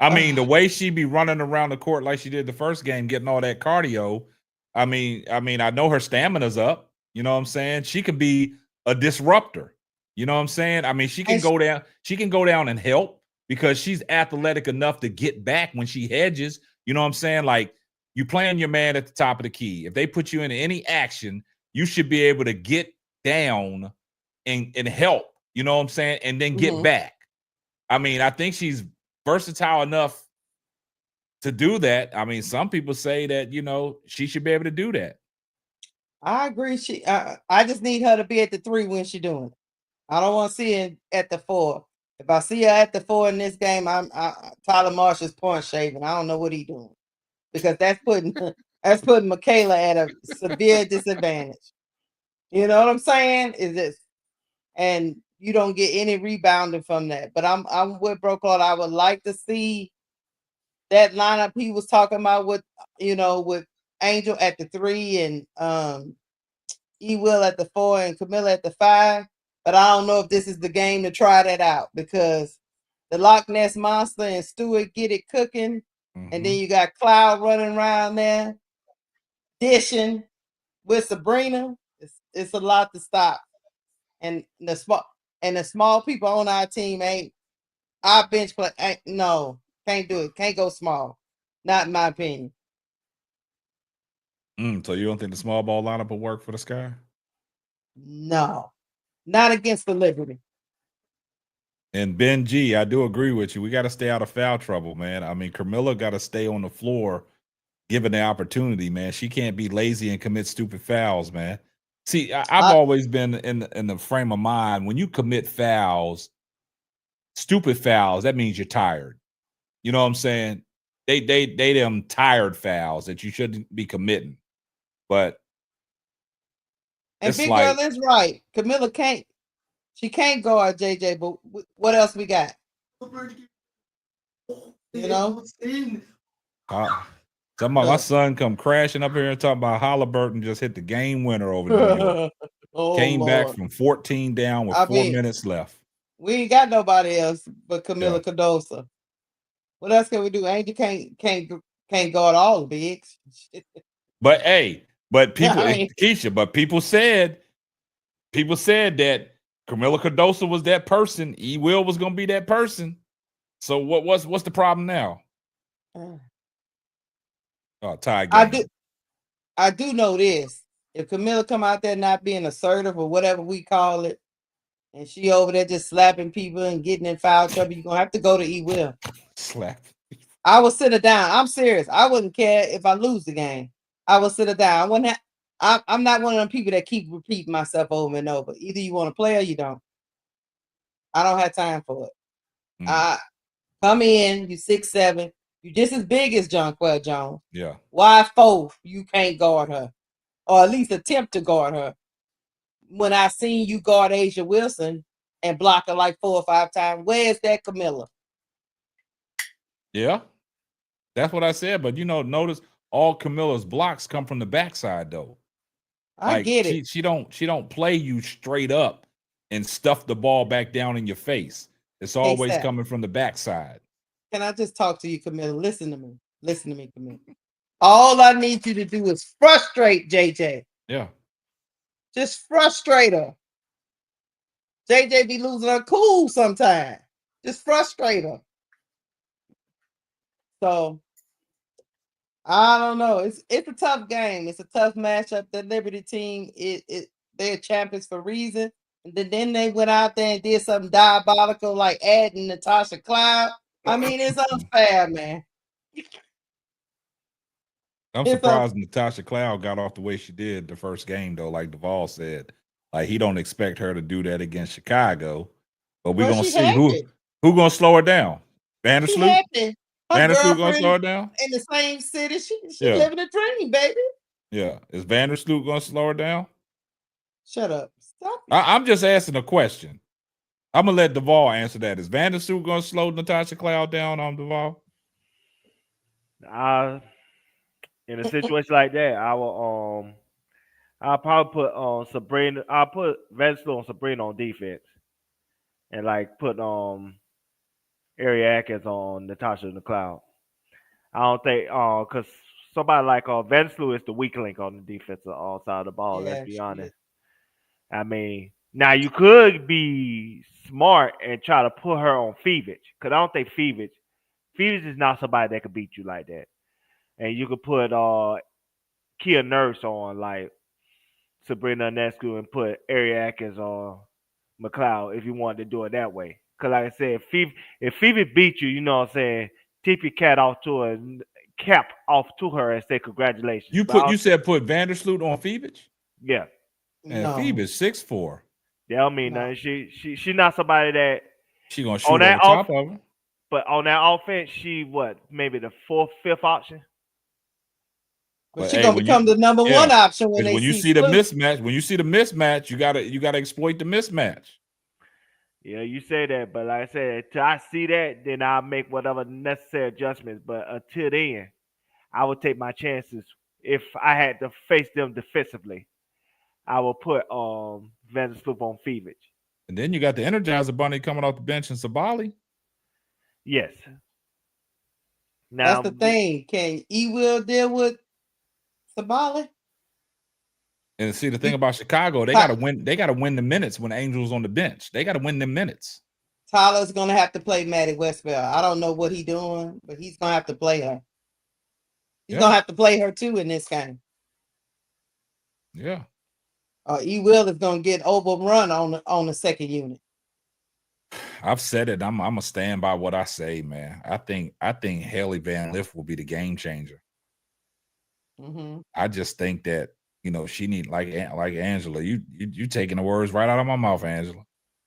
I mean, the way she be running around the court like she did the first game, getting all that cardio. I mean, I know her stamina's up. You know what I'm saying? She could be a disruptor. You know what I'm saying? I mean, she can go down. She can go down and help because she's athletic enough to get back when she hedges. You know what I'm saying? Like, you playing your man at the top of the key. If they put you in any action, you should be able to get down and help. You know what I'm saying? And then get back. I mean, I think she's versatile enough to do that. I mean, some people say that, she should be able to do that. I agree. I just need her to be at the 3 when she's doing it. I don't want to see her at the 4. If I see her at the 4 in this game, Tyler Marshall's point shaving. I don't know what he's doing because that's putting Michaela at a severe disadvantage. You know what I'm saying? Is this, and you don't get any rebounding from that. But I'm with Bro Claude. I would like to see that lineup he was talking about with Angel at the 3 and E Will at the 4 and Camilla at the 5. But I don't know if this is the game to try that out because the Loch Ness Monster and Stewart get it cooking. And then you got Cloud running around there dishing with Sabrina. It's a lot to stop. And the small people on our team ain't our bench play. No, can't do it. Can't go small. Not in my opinion. So you don't think the small ball lineup will work for the Sky? No, not against the Liberty. And Ben G, I do agree with you. We got to stay out of foul trouble, man. I mean, Camilla got to stay on the floor, given the opportunity, man. She can't be lazy and commit stupid fouls, man. See, I've always been in the frame of mind when you commit fouls, stupid fouls. That means you're tired. You know what I'm saying? They them tired fouls that you shouldn't be committing. But and Big Girl is right. Camilla can't. She can't guard JJ. But what else we got? You know. Talking about my son come crashing up here and talking about Halliburton just hit the game winner over New York. Oh, Came back Lord. from 14 down with I 4 mean, minutes left. we ain't got nobody else but Camila Yeah. Cardoso. What else can we do? Angel can't guard all the bigs. But hey, but people, I mean, Keisha, but people said that Camila Cardoso was that person. E. Will was gonna be that person. So what's the problem now? Oh, tie game. I do know this. If Camila come out there not being assertive or whatever we call it, and she over there just slapping people and getting in foul trouble, you're gonna have to go to E. Will. Slap. I will sit her down. I'm serious. I wouldn't care if I lose the game. I will sit her down. I wouldn't I'm not one of them people that keep repeating myself over and over. Either you want to play or you don't. I don't have time for it. Come in, you 6'7", you just as big as Jonquel Jones. Yeah. Why 4? You can't guard her, or at least attempt to guard her. When I seen you guard Asia Wilson and block her like 4 or 5 times, where's that Camila? Yeah. That's what I said. But notice all Camilla's blocks come from the backside though. I get it. She don't play you straight up and stuff the ball back down in your face. It's always coming from the backside. Can I just talk to you, Camila? Listen to me. Listen to me, Camila. All I need you to do is frustrate JJ. Yeah. Just frustrate her. JJ be losing her cool sometimes. Just frustrate her. So I don't know. It's a tough game. It's a tough matchup. The Liberty team, they're champions for a reason. And then they went out there and did something diabolical, like adding Natasha Cloud. I mean, it's unfair, man. I'm surprised Natasha Cloud got off the way she did the first game, though. Like Duvall said, like he don't expect her to do that against Chicago. But we're gonna see who gonna slow her down. Vandersloot? Vandersloot gonna slow her down? In the same city. She living a dream, baby. Yeah. Is Vandersloot gonna slow her down? Shut up. Stop. I'm just asking a question. I'm gonna let Duvall answer that. Is Vandersloot gonna slow Natasha Cloud down on Duvall? In a situation like that, I'll probably put Sabrina. I'll put Vandersloot on Sabrina on defense, and like put Ari Atkins on Natasha in the Cloud. I don't think because somebody like Vandersloot is the weak link on the defensive side of the ball. Let's be honest. I mean, now you could be smart and try to put her on Fevich, because I don't think Fevich is not somebody that could beat you like that. And you could put Kia Nurse on like Sabrina Ionescu and put Ari Atkins on McLeod if you wanted to do it that way. Because like I said, if Fevich beat you, you know what I'm saying, tip your cap off to her and say congratulations. You said put Vandersloot on Fevich? Yeah. And Fevich 6'4". That don't mean nothing. She not somebody that she gonna shoot on the top of her. But on that offense, she maybe the 4th, 5th option. But she's gonna become the number 1 option when you see the mismatch. When you see the mismatch, you gotta exploit the mismatch. Yeah, you say that, but like I said, till I see that, then I'll make whatever necessary adjustments. But until then, I would take my chances. If I had to face them defensively, I will put Vandersloot on Fevich. And then you got the Energizer Bunny coming off the bench in Sabali. Yes. Now, that's the thing. Can E-Will deal with Sabali? And see, the thing about Chicago, they gotta win. They gotta win the minutes when Angel's on the bench. They gotta win the minutes. Tyler's gonna have to play Maddie Westbell. I don't know what he's doing, but he's gonna have to play her. He's gonna have to play her too in this game. Yeah. E-Will is gonna get overrun on the second unit. I've said it. I'm gonna stand by what I say, man. I think Haley Van Lith will be the game changer. I just think that she need like Angela. You taking the words right out of my mouth, Angela.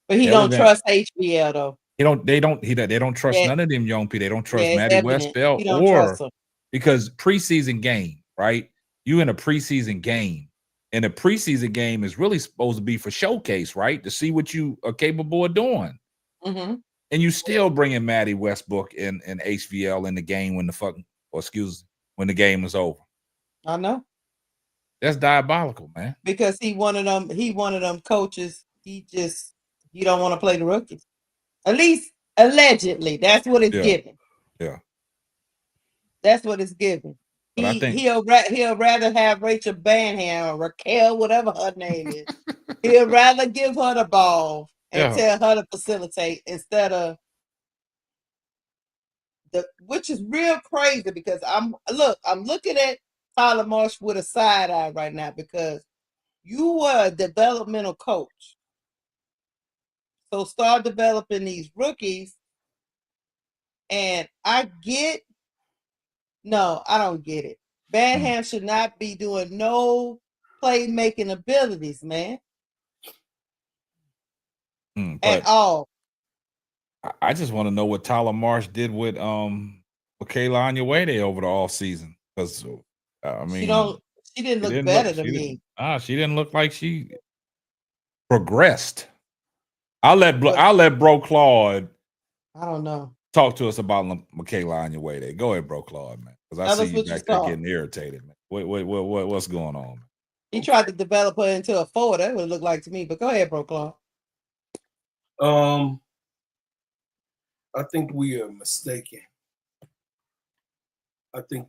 But he don't trust HBL though. They don't trust none of them young people. They don't trust Maddie Westbell or because preseason game, right? You in a preseason game. And a preseason game is really supposed to be for showcase, right? To see what you are capable of doing. And you still bringing Maddie Westbrook and HVL in the game when the game is over. I know. That's diabolical, man. Because he one of them coaches. He don't want to play the rookies. At least allegedly, that's what it's Yeah. given. Yeah. That's what it's given. But I think He'll rather have Rachel Banham or Raquel, whatever her name is. He'll rather give her the ball and tell her to facilitate instead of which is real crazy because I'm looking at Tyler Marsh with a side eye right now because you were a developmental coach. So start developing these rookies. And I don't get it. Banham should not be doing no playmaking abilities, man. At all. I just want to know what Tyler Marsh did with Kayla Onyewede over the off season. Because I mean she didn't look better to me. She didn't look like she progressed. I'll let Bro Claude. I don't know. Talk to us about Kayla Onyewede. Go ahead, Bro Claude, man. Because I see you back there getting irritated, man. What's going on? He tried to develop her into a forward. That would look like to me. But go ahead, Bro Claude. I think we are mistaken. I think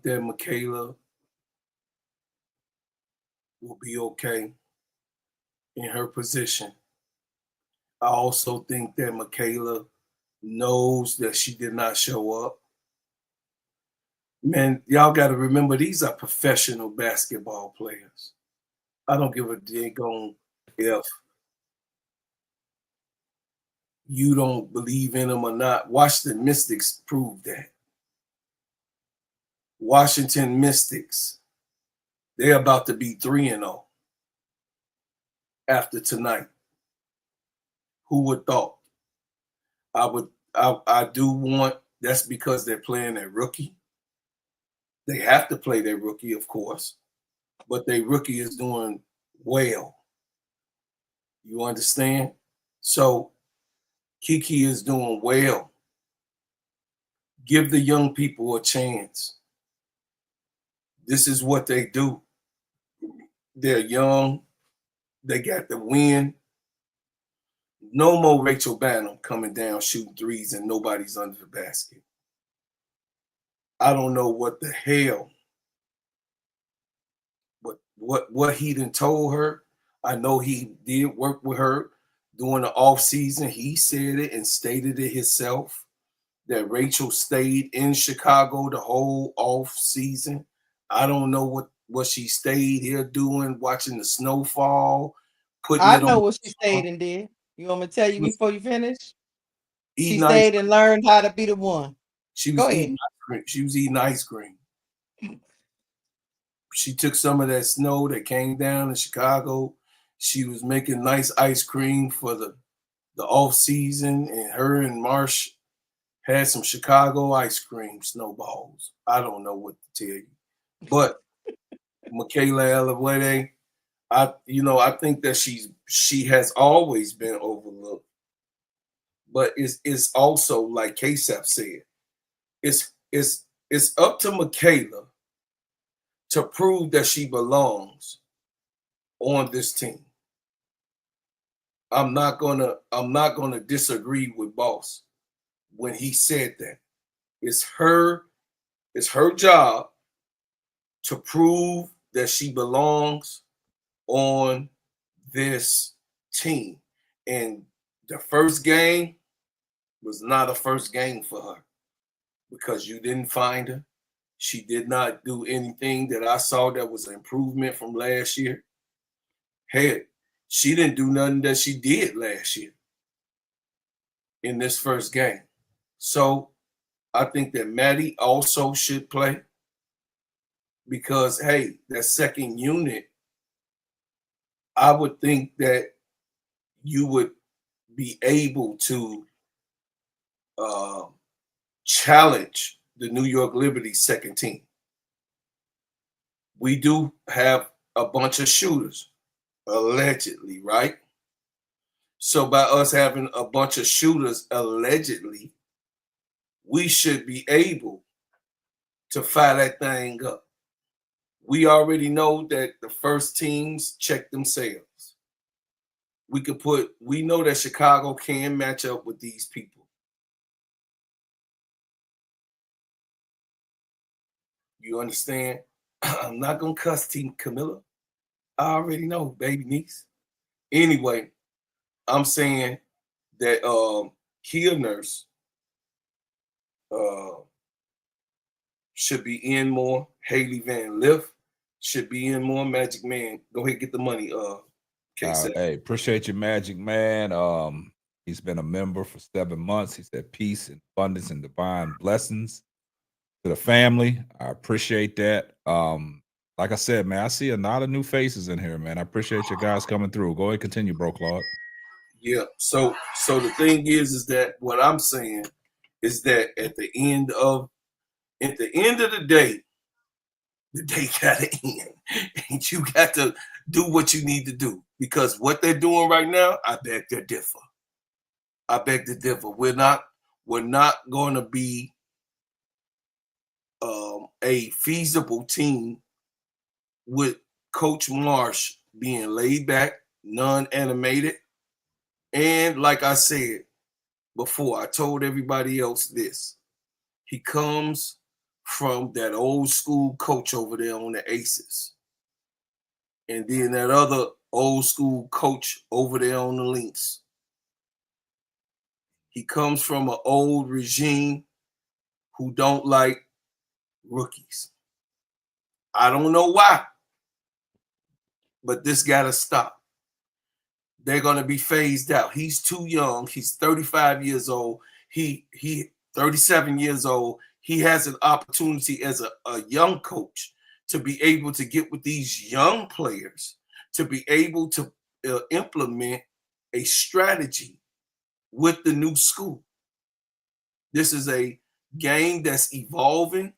that Michaela will be okay in her position. I also think that Michaela knows that she did not show up. Man, y'all got to remember, these are professional basketball players. I don't give a daggone if you don't believe in them or not. Washington Mystics proved that. Washington Mystics, they're about to be 3-0 after tonight. Who would thought? I do want, that's because they're playing their rookie. They have to play their rookie, of course, but their rookie is doing well. You understand? So Kiki is doing well. Give the young people a chance. This is what they do. They're young. They got the win. No more Rachel Banham coming down shooting threes and nobody's under the basket. I don't know what the hell, but what he done told her. I know he did work with her during the off season. He said it and stated it himself that Rachel stayed in Chicago the whole off season. I don't know what she stayed here doing, watching the snowfall. I know what she stayed and did. You want me to tell you before you finish? She stayed and learned how to be the one. She was eating ice cream. She was eating ice cream. She took some of that snow that came down in Chicago. She was making nice ice cream for the off season, and her and Marsh had some Chicago ice cream snowballs. I don't know what to tell you, but Michaela Onyewede, I think that she has always been overlooked, but it's also like KSAP said, it's up to Michaela to prove that she belongs on this team. I'm not gonna disagree with Boss when he said that. It's her job to prove that she belongs on this team. And the first game was not a first game for her because you didn't find her. She did not do anything that I saw that was an improvement from last year. Heck, she didn't do nothing that she did last year in this first game. So I think that Maddie also should play because, hey, that second unit, I would think that you would be able to challenge the New York Liberty second team. We do have a bunch of shooters, allegedly, right? So by us having a bunch of shooters, allegedly, we should be able to fire that thing up. We already know that the first teams check themselves. We know that Chicago can match up with these people. You understand? I'm not gonna cuss Team Camilla. I already know, baby niece. Anyway, I'm saying that Kia Nurse should be in more. Haley Van Lift should be in more. Magic Man, go ahead, get the money. Hey, appreciate you, Magic Man. He's been a member for 7 months. He said peace and abundance and divine blessings to the family. I appreciate that. Like I said, man, I see a lot of new faces in here, man. I appreciate you guys coming through. Go ahead, continue, bro, Claude. Yeah. So the thing is that what I'm saying is that at the end of the day gotta end. And you got to do what you need to do. Because what they're doing right now, I beg to differ. We're not going to be a feasible team with Coach Marsh being laid back, non-animated. And like I said before, I told everybody else this. He comes from that old school coach over there on the Aces. And then that other old school coach over there on the Lynx. He comes from an old regime who don't like rookies. I don't know why, but this got to stop. They're going to be phased out. He's too young. He's 35 years old. He 37 years old. He has an opportunity as a young coach to be able to get with these young players, to be able to implement a strategy with the new school. This is a game that's evolving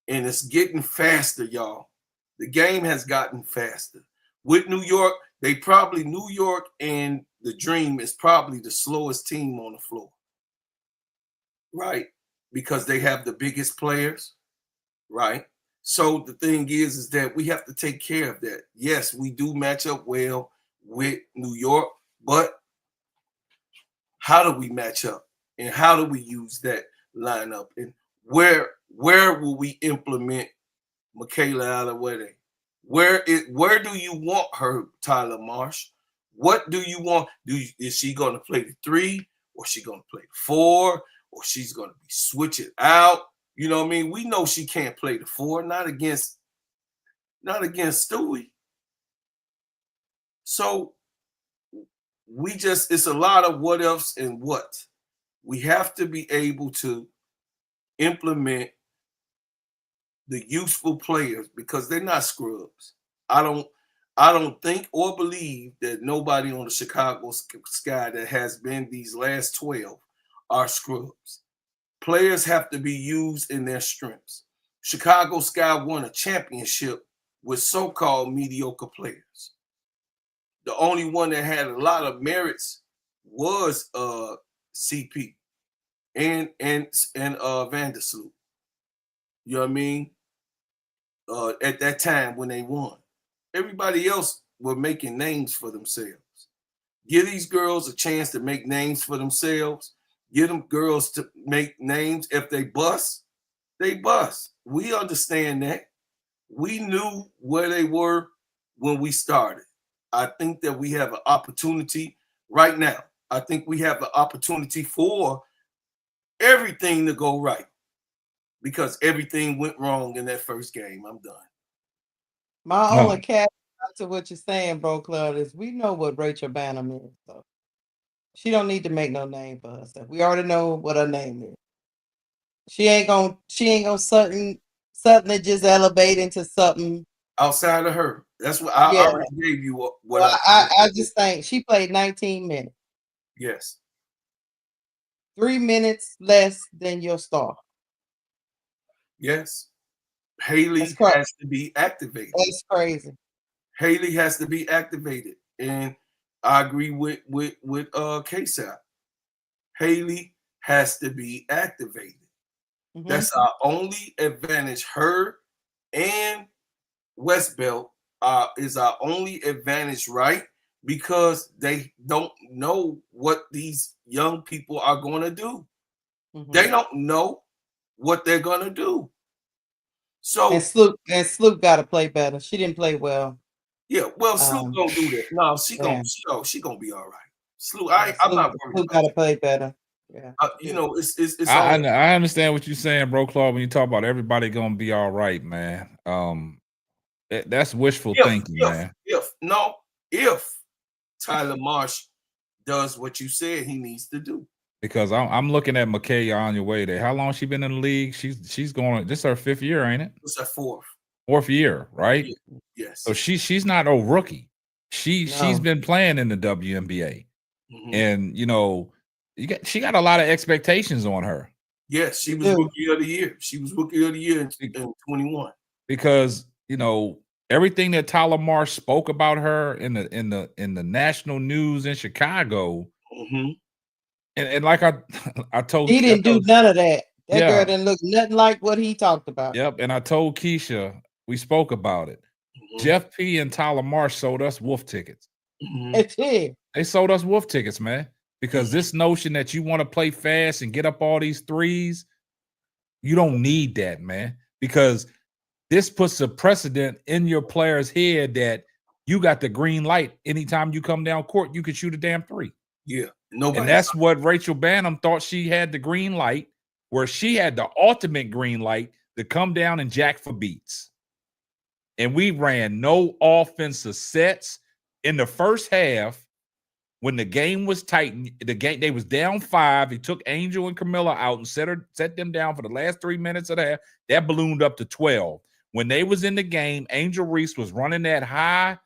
and it's getting faster, y'all. The game has gotten faster. With New York, New York and the Dream is probably the slowest team on the floor, right? Because they have the biggest players, right? So the thing is that we have to take care of that. Yes, we do match up well with New York, but how do we match up? And how do we use that lineup? And where will we implement Michaela Alouette? Where do you want her, Tyler Marsh? What do you want? Is she going to play the 3, or is she going to play the 4, or she's going to be switch it out? You know what I mean? We know she can't play the 4, not against Stewie. So it's a lot of what ifs and what. We have to be able to implement the useful players because they're not scrubs. I don't think or believe that nobody on the Chicago Sky that has been these last 12 are scrubs. Players have to be used in their strengths. Chicago Sky won a championship with so-called mediocre players. The only one that had a lot of merits was CP and Vandersloot. You know what I mean? At that time when they won. Everybody else were making names for themselves. Give these girls a chance to make names for themselves. Give them girls to make names. If they bust, they bust. We understand that. We knew where they were when we started. I think that we have an opportunity right now. I think we have the opportunity for everything to go right because everything went wrong in that first game. I'm done. My only caveat to what you're saying, bro, Claude, is we know what Rachel Banham is. So she don't need to make no name for herself. We already know what her name is. She ain't gonna something that just elevate into something outside of her. That's what I already gave you. I just think she played 19 minutes. Yes. 3 minutes less than your star. Yes. Haley has to be activated. That's crazy. Haley has to be activated. And I agree with KSAP. Haley has to be activated. That's our only advantage. Her and West Belt is our only advantage, right? Because they don't know what these young people are going to do. They don't know what they're going to do. So And Sloop got to play better. She didn't play well. Yeah, well, Sloop don't do that. No, she gonna be all right. Sloop, I'm not worried. Sloop got to play better. Yeah, you know, it's I understand what you're saying, bro, Claude. When you talk about everybody gonna be all right, man. That's wishful thinking, man. If Tyler Marsh does what you said he needs to do. Because I'm looking at Makaya on your way there. How long she been in the league? She's going. This is her 5th year, ain't it? It's her 4th. 4th year, right? Yeah. Yes. So she's not a rookie. She's been playing in the WNBA, and you know, she got a lot of expectations on her. Yes, she was rookie of the year. She was rookie of the year in 21. Because you know everything that Tyler Marsh spoke about her in the national news in Chicago. And like I told, he didn't do none of that. That girl Yeah. didn't look nothing like what he talked about. Yep, and I told Keisha, we spoke about it. Jeff P and Tyler Marsh sold us wolf tickets. They sold us wolf tickets, man. Because this notion that you want to play fast and get up all these threes, you don't need that, man. Because this puts a precedent in your player's head that you got the green light. Anytime you come down court, you can shoot a damn three. Yeah. And that's what Rachel Banham thought. She had the green light, where she had the ultimate green light to come down and jack for beats. And we ran no offensive sets in the first half. When the game was tight, they was down 5. He took Angel and Camilla out and set them down for the last 3 minutes of the half. That ballooned up to 12. When they was in the game, Angel Reese was running that high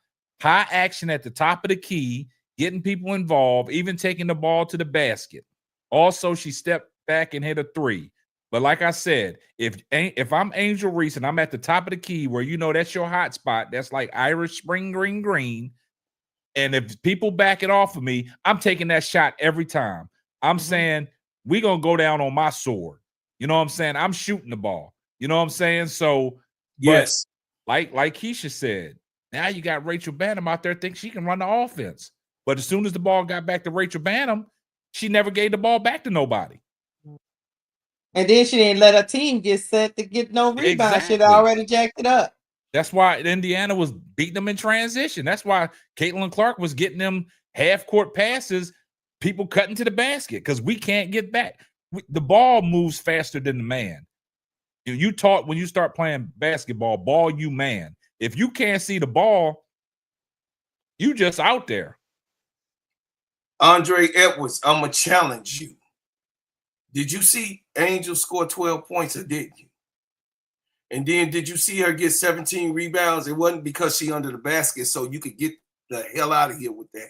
action at the top of the key, getting people involved, even taking the ball to the basket. Also, she stepped back and hit a 3. But like I said, if I'm Angel Reese and I'm at the top of the key where you know that's your hot spot, that's like Irish spring green. And if people back it off of me, I'm taking that shot every time. I'm saying we're going to go down on my sword. You know what I'm saying? I'm shooting the ball. You know what I'm saying? So, yes. Like Keisha said, now you got Rachel Banham out there thinking she can run the offense. But as soon as the ball got back to Rachel Banham, she never gave the ball back to nobody. And then she didn't let her team get set to get no rebound. Exactly. She'd already jacked it up. That's why Indiana was beating them in transition. That's why Caitlyn Clark was getting them half-court passes, people cutting to the basket, because we can't get back. The ball moves faster than the man. You taught when you start playing basketball, ball you man. If you can't see the ball, you just out there. Andre Edwards, I'm going to challenge you. Did you see Angel score 12 points or didn't you? And then did you see her get 17 rebounds? It wasn't because she under the basket, so you could get the hell out of here with that.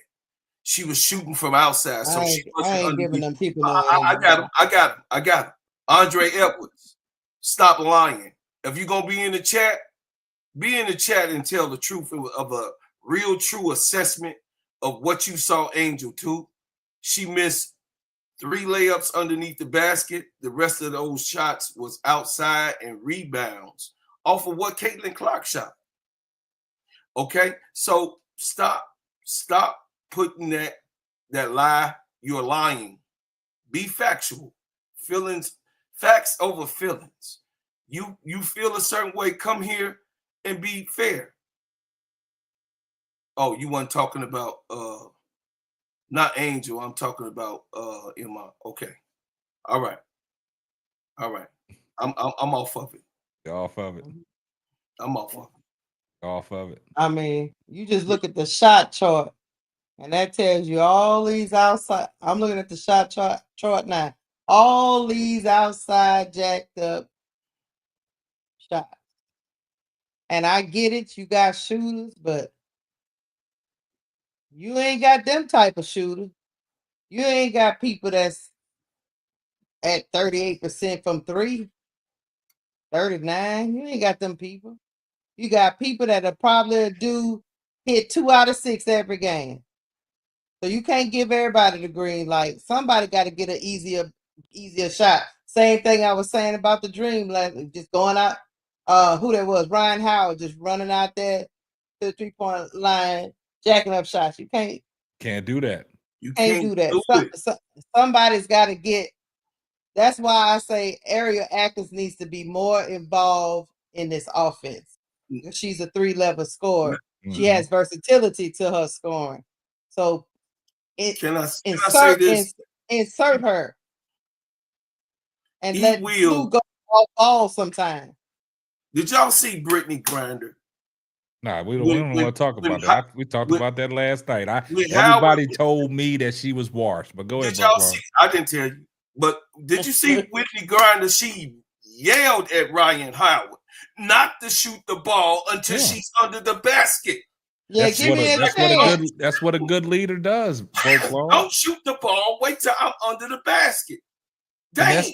She was shooting from outside, so she wasn't I ain't underneath. giving them people no I got him. Andre Edwards, stop lying. If you're gonna be in the chat and tell the truth of a real true assessment of what you saw Angel do. She missed 3 layups underneath the basket. The rest of those shots was outside and rebounds off of what Caitlyn Clark shot. Okay, so stop putting that lie. You're lying. Be factual. Facts over feelings. You feel a certain way, come here and be fair. Oh, you weren't talking about not Angel. I'm talking about Emma. Okay. All right. I'm off of it. You're off of it. I'm off of it. Off of it. I mean, you just look at the shot chart, and that tells you all these outside. I'm looking at the shot chart now. All these outside jacked up shots. And I get it, you got shooters, but you ain't got them type of shooters. You ain't got people that's at 38% from 3, 39. You ain't got them people. You got people that are probably hit 2 out of 6 every game. So you can't give everybody the green light. Somebody got to get an easier shot. Same thing I was saying about the dream, like just going out. Who that was? Ryan Howard just running out there to the 3-point line, jacking up shots. You Can't do that. You can't can't do that. do it. Somebody's got to get. That's why I say Ariel Atkins needs to be more involved in this offense. She's a 3-level scorer. She has versatility to her scoring. So Can I say this? Insert her. And He let will. Stu go off ball sometime. Did y'all see Brittany Grinder? Nah, we don't want to talk about that. We talked about that last night. Everybody told me that she was washed, but go ahead. Did y'all see? I didn't tell you, but did you see Whitney Grinder? She yelled at Ryan Howard not to shoot the ball until she's under the basket. Yeah, that's what a good leader does. Don't shoot the ball. Wait till I'm under the basket. Dang.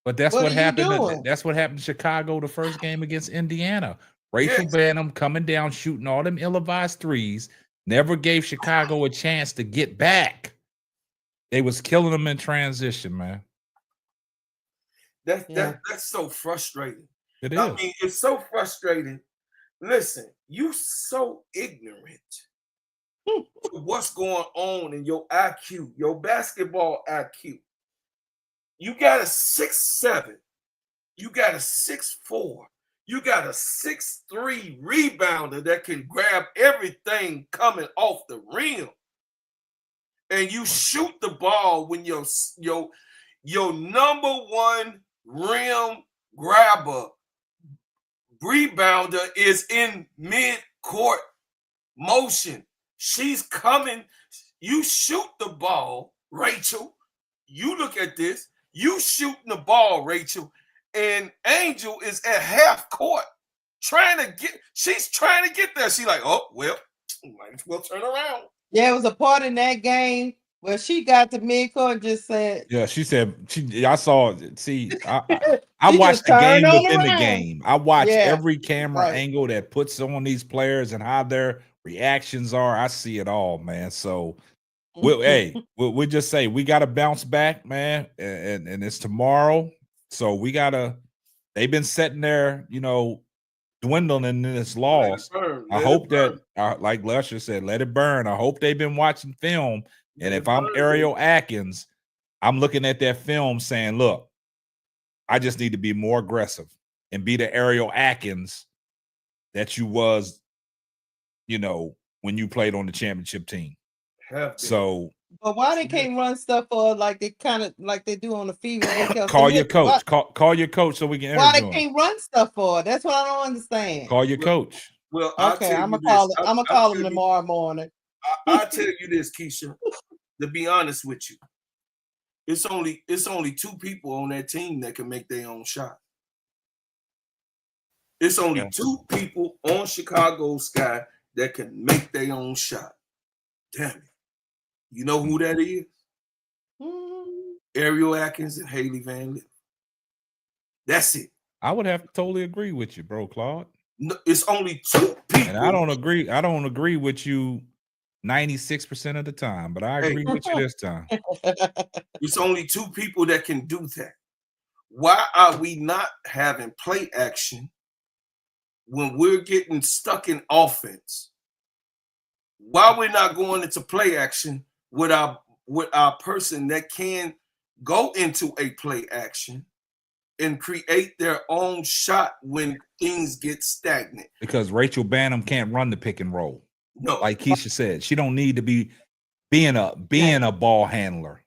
But that's what happened. That's what happened in Chicago the first game against Indiana. Rachel Banham coming down, shooting all them ill-advised threes, never gave Chicago a chance to get back. They was killing them in transition, man. That's so frustrating. It is. I mean, it's so frustrating. Listen, you so ignorant to what's going on in your IQ, your basketball IQ. You got a 6'7", you got a 6'4", you got a 6'3" rebounder that can grab everything coming off the rim, and you shoot the ball when your number one rim grabber rebounder is in mid-court motion. She's coming. You shoot the ball, Rachel. You look at this. You shooting the ball, Rachel, and Angel is at half court she's trying to get there. She's like, oh, well, might as well turn around. Yeah, it was a part in that game where she got to midcourt and just said. Yeah, she said, I saw it. See, I watched the game within the game. I watched every camera angle that puts on these players and how their reactions are. I see it all, man. So we'll just say we got to bounce back, man, and it's tomorrow. So they've been sitting there, dwindling in this loss. I hope that, like Lusher said, let it burn. I hope they've been watching film. And if I'm Ariel Atkins, I'm looking at that film saying, look, I just need to be more aggressive and be the Ariel Atkins that you was, when you played on the championship team. So, but why they can't run stuff for like they do on the field? Call your coach. Call your coach so we can. Why they can't run stuff for? That's what I don't understand. Call your coach. Well, okay, I'm gonna call him tomorrow morning. I'll tell you this, Keisha. To be honest with you, it's only two people on that team that can make their own shot. It's only two people on Chicago Sky that can make their own shot. Damn it. You know who that is? Ariel Atkins and Haley Van Lith. That's it. I would have to totally agree with you, bro, Claude. No, it's only two people. And I don't agree with you 96% of the time, but I agree with you this time. It's only two people that can do that. Why are we not having play action when we're getting stuck in offense? Why we're not going into play action with our person that can go into a play action and create their own shot when things get stagnant? Because Rachel Banham can't run the pick and roll. No, like Keisha said, she don't need to be being a ball handler.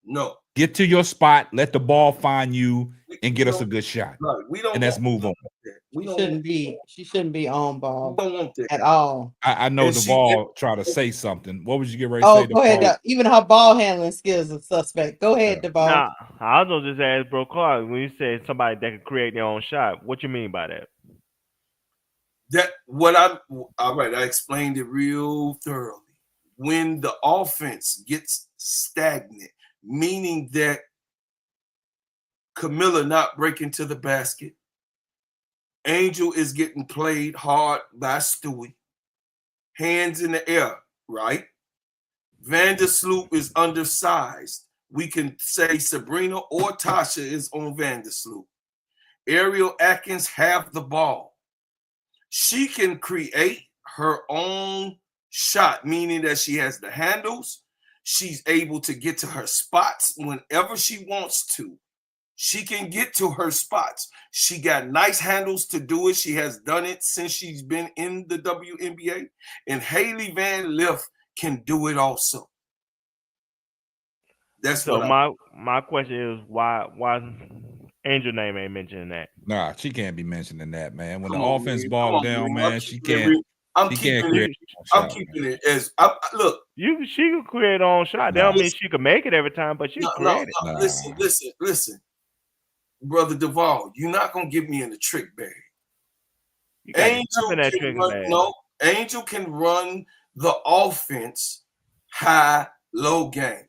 No, get to your spot, let the ball find you, and get us a good shot. Right. We don't. And let's move on. She shouldn't be on ball. We don't want that at all. I know Duvall tried to say something. What would you get ready to say? Go ahead. Even her ball handling skills are suspect. Go ahead, Duvall. Nah, I was gonna just ask Bro Clark, when you said somebody that can create their own shot, what you mean by that? I explained it real thoroughly. When the offense gets stagnant, meaning that Camilla not breaking to the basket, Angel is getting played hard by Stewart, hands in the air, right? Vandersloot is undersized. we can say Sabrina or Tasha is on Vandersloot. Ariel Atkins have the ball. She can create her own shot, meaning that she has the handles. She's able to get to her spots whenever she wants to. She can get to her spots. She got nice handles to do it. She has done it since she's been in the WNBA. And Hailey Van Lith can do it also. That's So what my question is why Angel name ain't mentioning that? Nah, she can't be mentioning that, man. When the Come on, offense man. bogged Come on, down, man. man, she can't. I'm She keeping can't create. it. her I'm own shot, keeping man. it as look. She can create her own shot. That Nah. don't mean she can make it every time, but she can create it. Nah. Listen, Brother Duvall, you're not gonna get me in the trick bag. You got yourself in that trick bag. No, Angel can run the offense high-low game.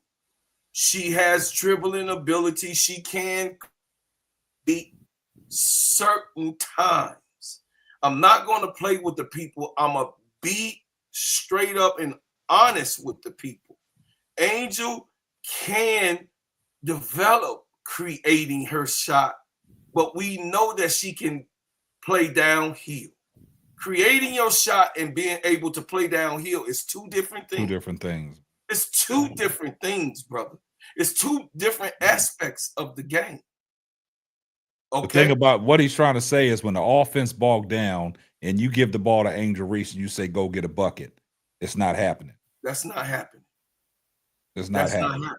She has dribbling ability. She can beat certain times. I'm not going to play with the people. I'm going to be straight up and honest with the people. Angel can develop creating her shot, but we know that she can play downhill. Creating your shot and being able to play downhill is two different things. Two different things. It's two different things, brother. It's two different aspects of the game. Okay. The thing about what he's trying to say is when the offense bogged down and you give the ball to Angel Reese and you say, go get a bucket, it's not happening. That's not happening. It's not happening. Not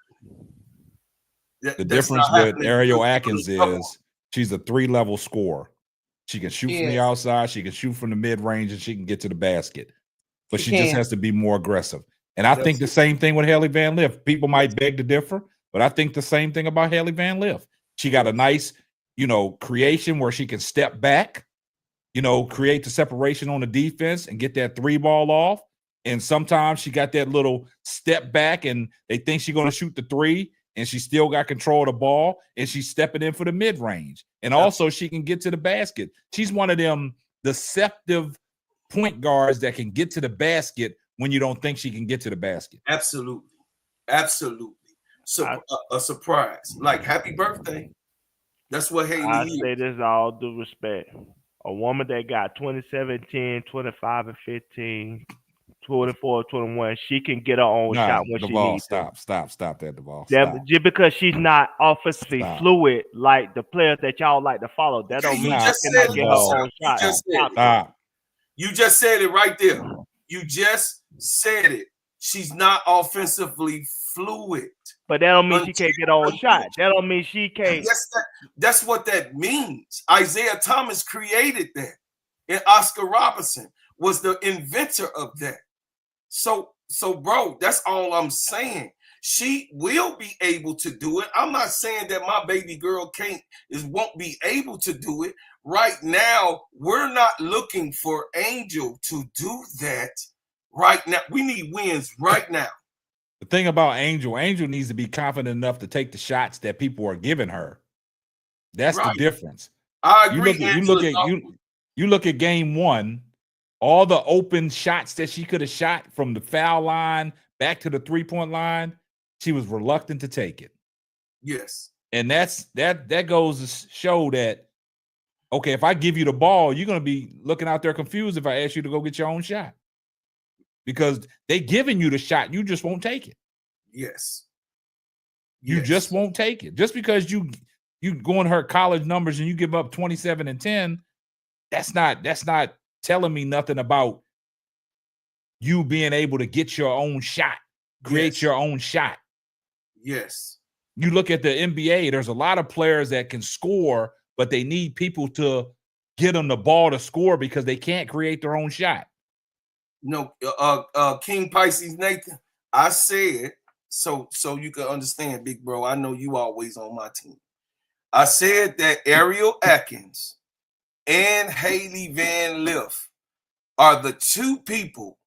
happening. The difference with Ariel Atkins is she's a 3-level scorer. She can shoot from the outside, she can shoot from the mid-range, and she can get to the basket. But she just has to be more aggressive. And I think the same thing with Hailey Van Lith. People might beg to differ, but I think the same thing about Hailey Van Lith. She got a nice, creation where she can step back, create the separation on the defense and get that 3 ball off. And sometimes she got that little step back and they think she's going to shoot the 3 and she still got control of the ball and she's stepping in for the mid-range. And also she can get to the basket. She's one of them deceptive point guards that can get to the basket when you don't think she can get to the basket. Absolutely. So a surprise. Like happy birthday. That's what Hailey I is. say this all due respect. A woman that got 27, 10, 25, and 15, 24, 21, she can get her own shot when she needs to. Stop that, Duvall. Just because she's not offensively fluid like the players that y'all like to follow, that don't mean she cannot get her own shot. You just said it right there. You just said it. She's not offensively fluid. But that don't mean she can't get her own shot. That don't mean she can't. That's what that means. Isaiah Thomas created that. And Oscar Robertson was the inventor of that. So bro, that's all I'm saying. She will be able to do it. I'm not saying that my baby girl won't be able to do it. Right now, we're not looking for Angel to do that right now. We need wins right now. The thing about Angel needs to be confident enough to take the shots that people are giving her. That's the difference. I agree. You look at game 1, all the open shots that she could have shot from the foul line back to the 3-point line, she was reluctant to take it. Yes. And that goes to show that, okay, if I give you the ball, you're going to be looking out there confused if I ask you to go get your own shot. Because they giving you the shot, you just won't take it. Yes. You just won't take it. Just because you go and hurt college numbers and you give up 27 and 10, that's not telling me nothing about you being able to get your own shot, create your own shot. Yes. You look at the NBA, there's a lot of players that can score, but they need people to get them the ball to score because they can't create their own shot. No, King Pisces Nathan, I said, so you can understand, big bro, I know you always on my team. I said that Ariel Atkins and Hailey Van Lith are the 2 people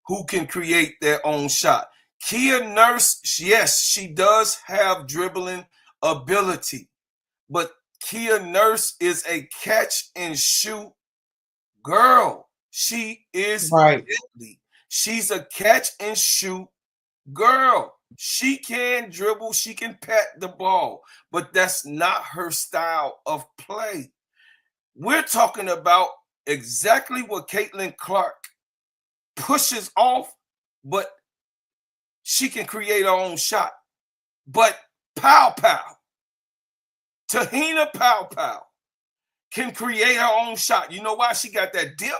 who can create their own shot. Kia Nurse, yes, she does have dribbling ability, but Kia Nurse is a catch and shoot girl. She is deadly. She's a catch and shoot Girl, she can dribble, she can pat the ball, but that's not her style of play. We're talking about exactly what Caitlyn Clark pushes off, but she can create her own shot. But Pow Tahina Pow can create her own shot. You know why? She got that dip,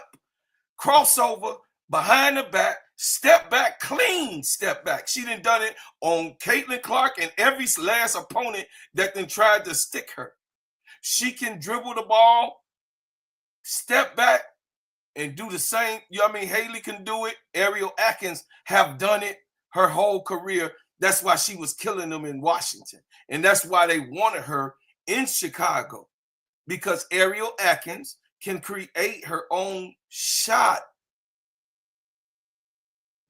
crossover, behind the back, step back, clean step back. She done it on Caitlyn Clark and every last opponent that then tried to stick her. She can dribble the ball, step back, and do the same. You know what I mean? Haley can do it. Ariel Atkins have done it her whole career. That's why she was killing them in Washington. And that's why they wanted her in Chicago, because Ariel Atkins can create her own shot.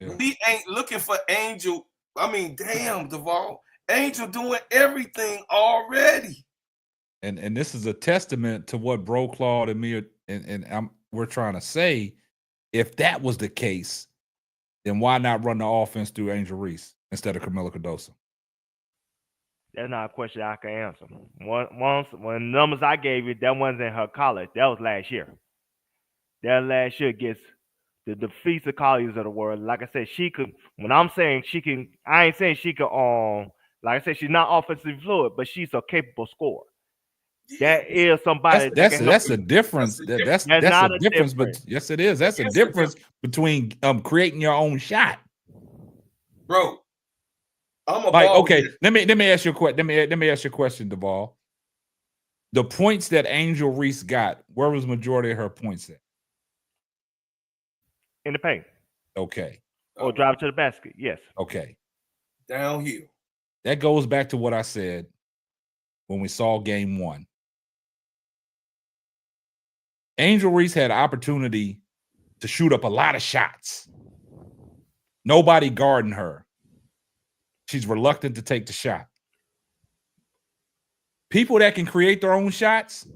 Yeah. We ain't looking for Angel. I mean, damn, Duvall. Angel doing everything already. And this is a testament to what Bro Claude and me we're trying to say. If that was the case, then why not run the offense through Angel Reese instead of Camila Cardoso? That's not a question I can answer. When numbers I gave you, that wasn't in her college. That was last year. That last year gets the defeats of colleges of the world. Like I said, she could. When I'm saying she can, I ain't saying she could. Like I said, she's not offensively fluid, but she's a capable scorer. That is somebody. That's a difference. That's not a difference. But yes, it is. That's a difference between creating your own shot, bro. Okay. Let me ask you a question. Let me ask you a question, Duvall. The points that Angel Reese got, where was the majority of her points at? In the paint. Okay. Or drive to the basket. Yes. Okay. Downhill. That goes back to what I said when we saw game one. Angel Reese had an opportunity to shoot up a lot of shots. Nobody guarding her. She's reluctant to take the shot. People that can create their own shots,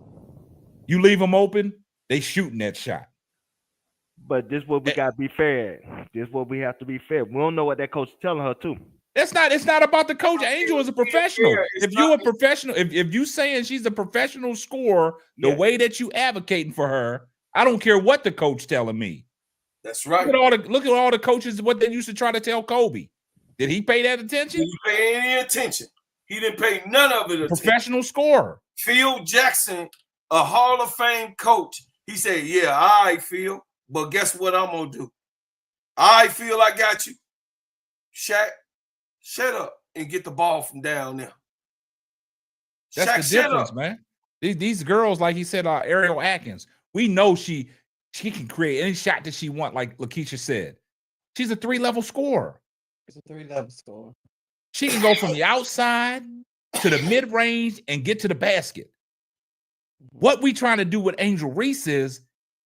you leave them open, they shooting that shot. But this is what we got to be fair. This is what we have to be fair. We don't know what that coach is telling her too. It's not about the coach. Angel is a professional. If you're a professional, if you saying she's a professional scorer, the way that you advocating for her, I don't care what the coach telling me. That's right. Look at all the coaches, what they used to try to tell Kobe. Did he pay that attention? Did he pay any attention? He didn't pay none of it attention. Professional scorer. Phil Jackson, a Hall of Fame coach, he said, yeah, all right, Phil, but guess what I'm going to do? All right, Phil, I got you. Shaq, shut up and get the ball from down there. That's the difference, man. These girls, like he said, Ariel Atkins, we know she can create any shot that she wants, like Lakeisha said. She's a 3-level scorer. She's a 3-level scorer. She can go from the outside to the mid-range and get to the basket. What we trying to do with Angel Reese is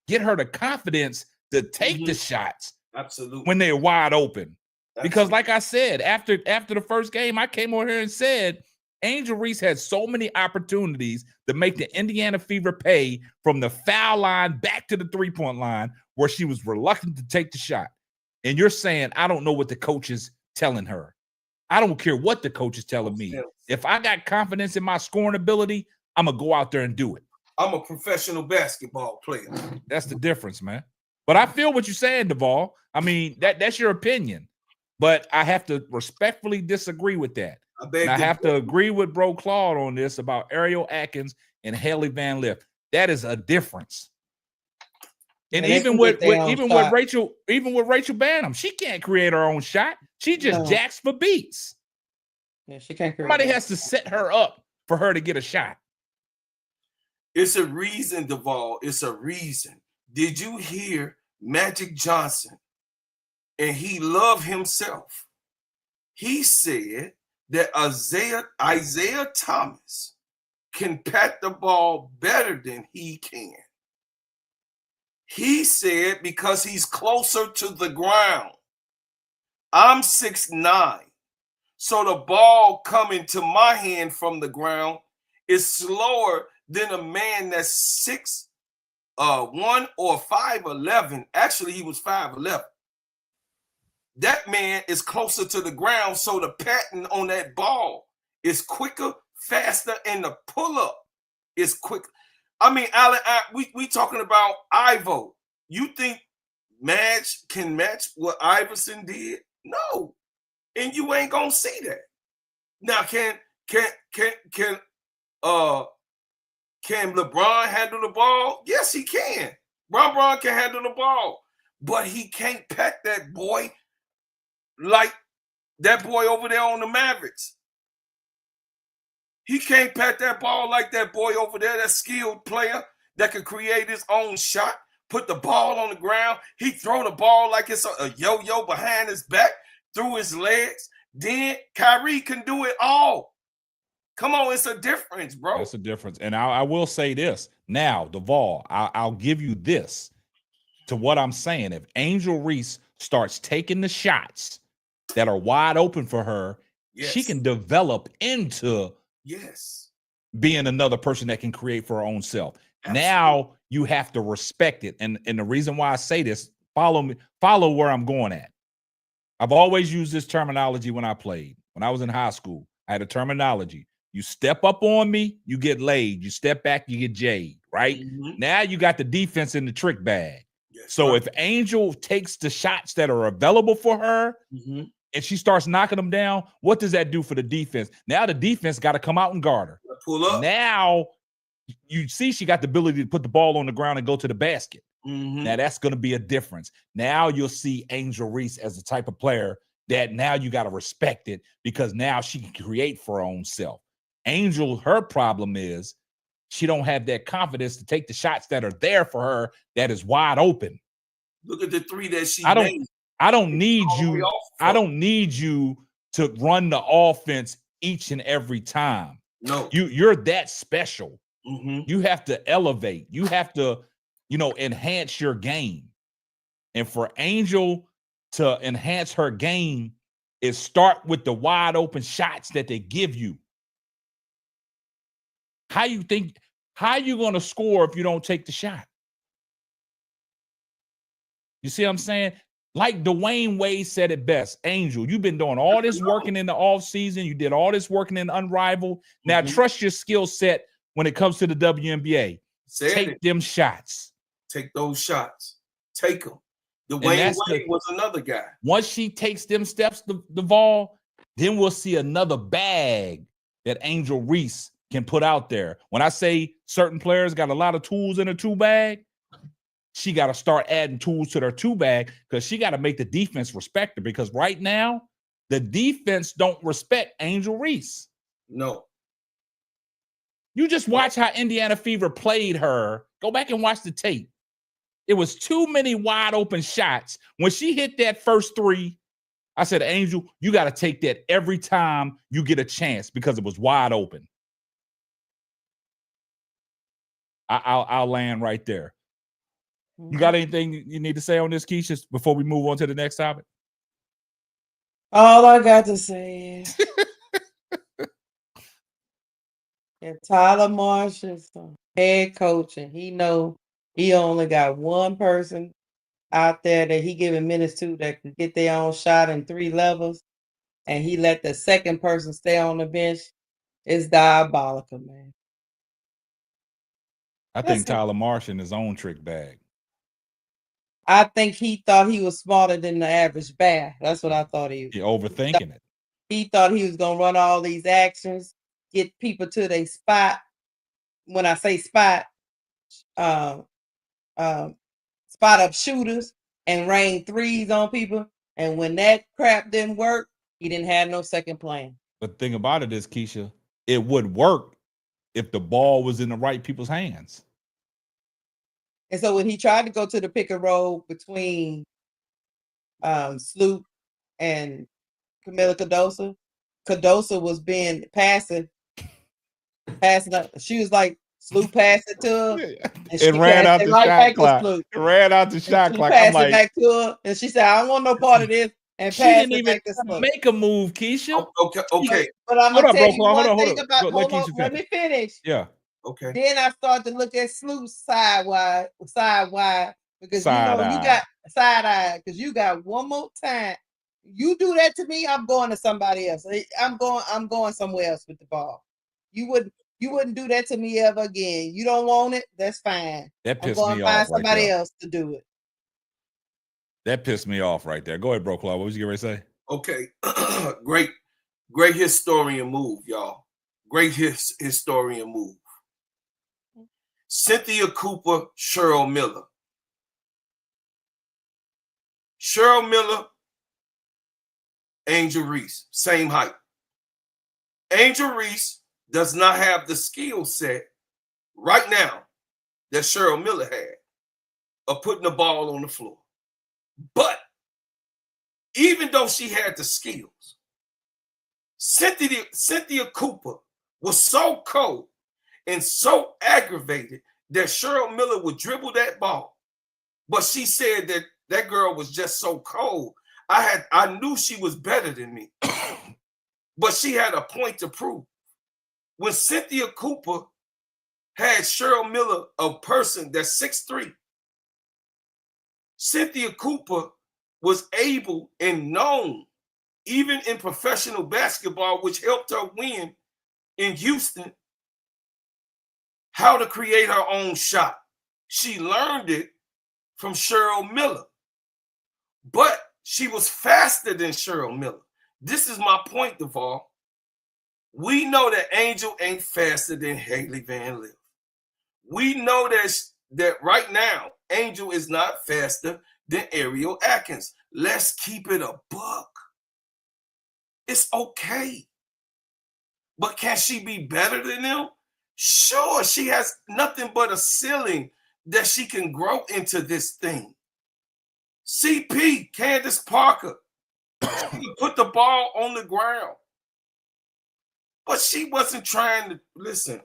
get her the confidence to take the shots. Absolutely. When they're wide open. Absolutely. Because like I said, after the first game, I came over here and said Angel Reese had so many opportunities to make the Indiana Fever pay from the foul line back to the three-point line where she was reluctant to take the shot. And you're saying, I don't know what the coach is telling her. I don't care what the coach is telling me. If I got confidence in my scoring ability, I'm going to go out there and do it. I'm a professional basketball player. That's the difference, man. But I feel what you're saying, Duvall. I mean, that's your opinion. But I have to respectfully disagree with that. I have to agree with Bro Claude on this about Ariel Atkins and Haley Van Lith. That is a difference. And even with Rachel Banham, she can't create her own shot. She just jacks for beats. Yeah, she can't create. Somebody has to set her up for her to get a shot. It's a reason, Duvall. It's a reason. Did you hear Magic Johnson? And he loved himself. He said that Isaiah Thomas can pat the ball better than he can. He said because he's closer to the ground. I'm 6'9", so the ball coming to my hand from the ground is slower than a man that's 6'1" or 5'11". Actually, he was 5'11". that man is closer to the ground, so the pattern on that ball is quicker, faster, and the pull-up is quick. I mean, Allen, we talking about Ivo. You think Madge can match what Iverson did? No, and you ain't gonna see that. Now, can LeBron handle the ball? Yes, he can. LeBron can handle the ball, but he can't pack that boy like that boy over there on the Mavericks. He can't pack that ball like that boy over there, that skilled player that can create his own shot, put the ball on the ground. He throw the ball like it's a yo-yo behind his back, through his legs. Then Kyrie can do it all. Come on, it's a difference, bro. That's a difference. And I will say this. Now, Duvall, I'll give you this to what I'm saying. If Angel Reese starts taking the shots that are wide open for her, she can develop into being another person that can create for her own self. Absolutely. Now you have to respect it. And the reason why I say this, follow where I'm going at. I've always used this terminology when I played. When I was in high school, I had a terminology. You step up on me, you get laid. You step back, you get jade, right? Mm-hmm. Now you got the defense in the trick bag. Yes, so if Angel takes the shots that are available for her and she starts knocking them down, what does that do for the defense? Now the defense got to come out and guard her. Pull up. Now you see she got the ability to put the ball on the ground and go to the basket. Mm-hmm. Now that's going to be a difference. Now you'll see Angel Reese as the type of player that now you got to respect it because now she can create for her own self. Angel, her problem is she don't have that confidence to take the shots that are there for her that is wide open. Look at the three that she made. I don't need you. I don't need you to run the offense each and every time. No. You're that special. Mm-hmm. You have to elevate. You have to, enhance your game. And for Angel to enhance her game is start with the wide open shots that they give you. How you going to score if you don't take the shot? You see what I'm saying? Like Dwayne Wade said it best. Angel, you've been doing all this working in the offseason. You did all this working in Unrivaled. Now trust your skill set when it comes to the WNBA. Take them shots. Take those shots. Take them. Dwayne Wade was another guy. Once she takes them steps, the ball, then we'll see another bag that Angel Reese can put out there. When I say certain players got a lot of tools in a two bag, she got to start adding tools to their two bag because she got to make the defense respect her. Because right now, the defense don't respect Angel Reese. No. You just watch how Indiana Fever played her. Go back and watch the tape. It was too many wide open shots. When she hit that first three, I said, Angel, you got to take that every time you get a chance because it was wide open. I'll land right there. You got anything you need to say on this, Keisha, before we move on to the next topic? All I got to say is if Tyler Marsh is head coach and he know he only got one person out there that he giving minutes to that can get their own shot in 3 levels, and he let the second person stay on the bench, it's diabolical, man. I think Tyler Marsh in his own trick bag. I think he thought he was smarter than the average bear. That's what I thought he was. You're overthinking it. He thought he was going to run all these actions, get people to their spot. When I say spot, spot up shooters and rain threes on people. And when that crap didn't work, he didn't have no second plan. But the thing about it is, Keisha, it would work if the ball was in the right people's hands. And so when he tried to go to the pick and roll between Sloop and Camila Cardoso was being passing up. She was like, Sloop passed it to her. And it ran out the shot clock. It ran out the shot clock. Passed it back to her, and she said, I don't want no part of this. And she didn't even make a move, Keisha. Okay. But I'm going to tell you one thing about, hold on, let me finish. Yeah. Okay. Then I started to look at Sloop's side wide, because you got side eye, because you got one more time You do that to me, I'm going to somebody else. I'm going somewhere else with the ball. You wouldn't do that to me ever again. You don't want it, that's fine. That I'm pissed going me to find off right somebody there. else to do it. That pissed me off right there. Go ahead, bro, Claude. What was you going to say? Okay, great historian move, y'all. Great historian move. Cynthia Cooper, Cheryl Miller. Cheryl Miller, Angel Reese, same height. Angel Reese does not have the skill set right now that Cheryl Miller had of putting the ball on the floor. But even though she had the skills, Cynthia Cooper was so cold and so aggravated that Cheryl Miller would dribble that ball. But she said that that girl was just so cold. I knew she was better than me. But she had a point to prove. When Cynthia Cooper had Cheryl Miller, a person that's 6'3", Cynthia Cooper was able and known, even in professional basketball, which helped her win in Houston, how to create her own shot. She learned it from Cheryl Miller. But she was faster than Cheryl Miller. This is my point, Duval. We know that Angel ain't faster than Haley Van Lith. We know that right now, Angel is not faster than Ariel Atkins. Let's keep it a buck. It's okay. But can she be better than them? Sure, she has nothing but a ceiling that she can grow into this thing. CP, Candace Parker, she put the ball on the ground. But she wasn't trying to listen.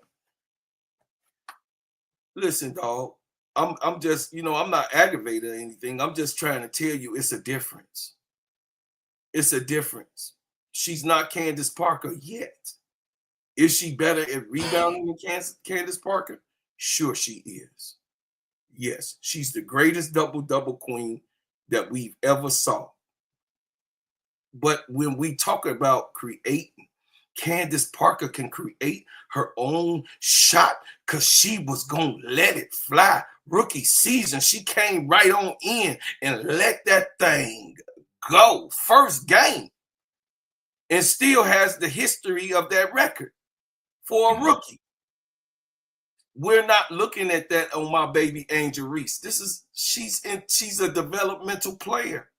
Listen, dog. I'm just, I'm not aggravated or anything. I'm just trying to tell you it's a difference. It's a difference. She's not Candace Parker yet. Is she better at rebounding than Candace Parker? Sure she is. Yes, she's the greatest double-double queen that we've ever saw. But when we talk about creating, Candace Parker can create her own shot because she was going to let it fly. Rookie season, she came right on in and let that thing go. First game. And still has the history of that record for a rookie. We're not looking at that on my baby Angel Reese. She's a developmental player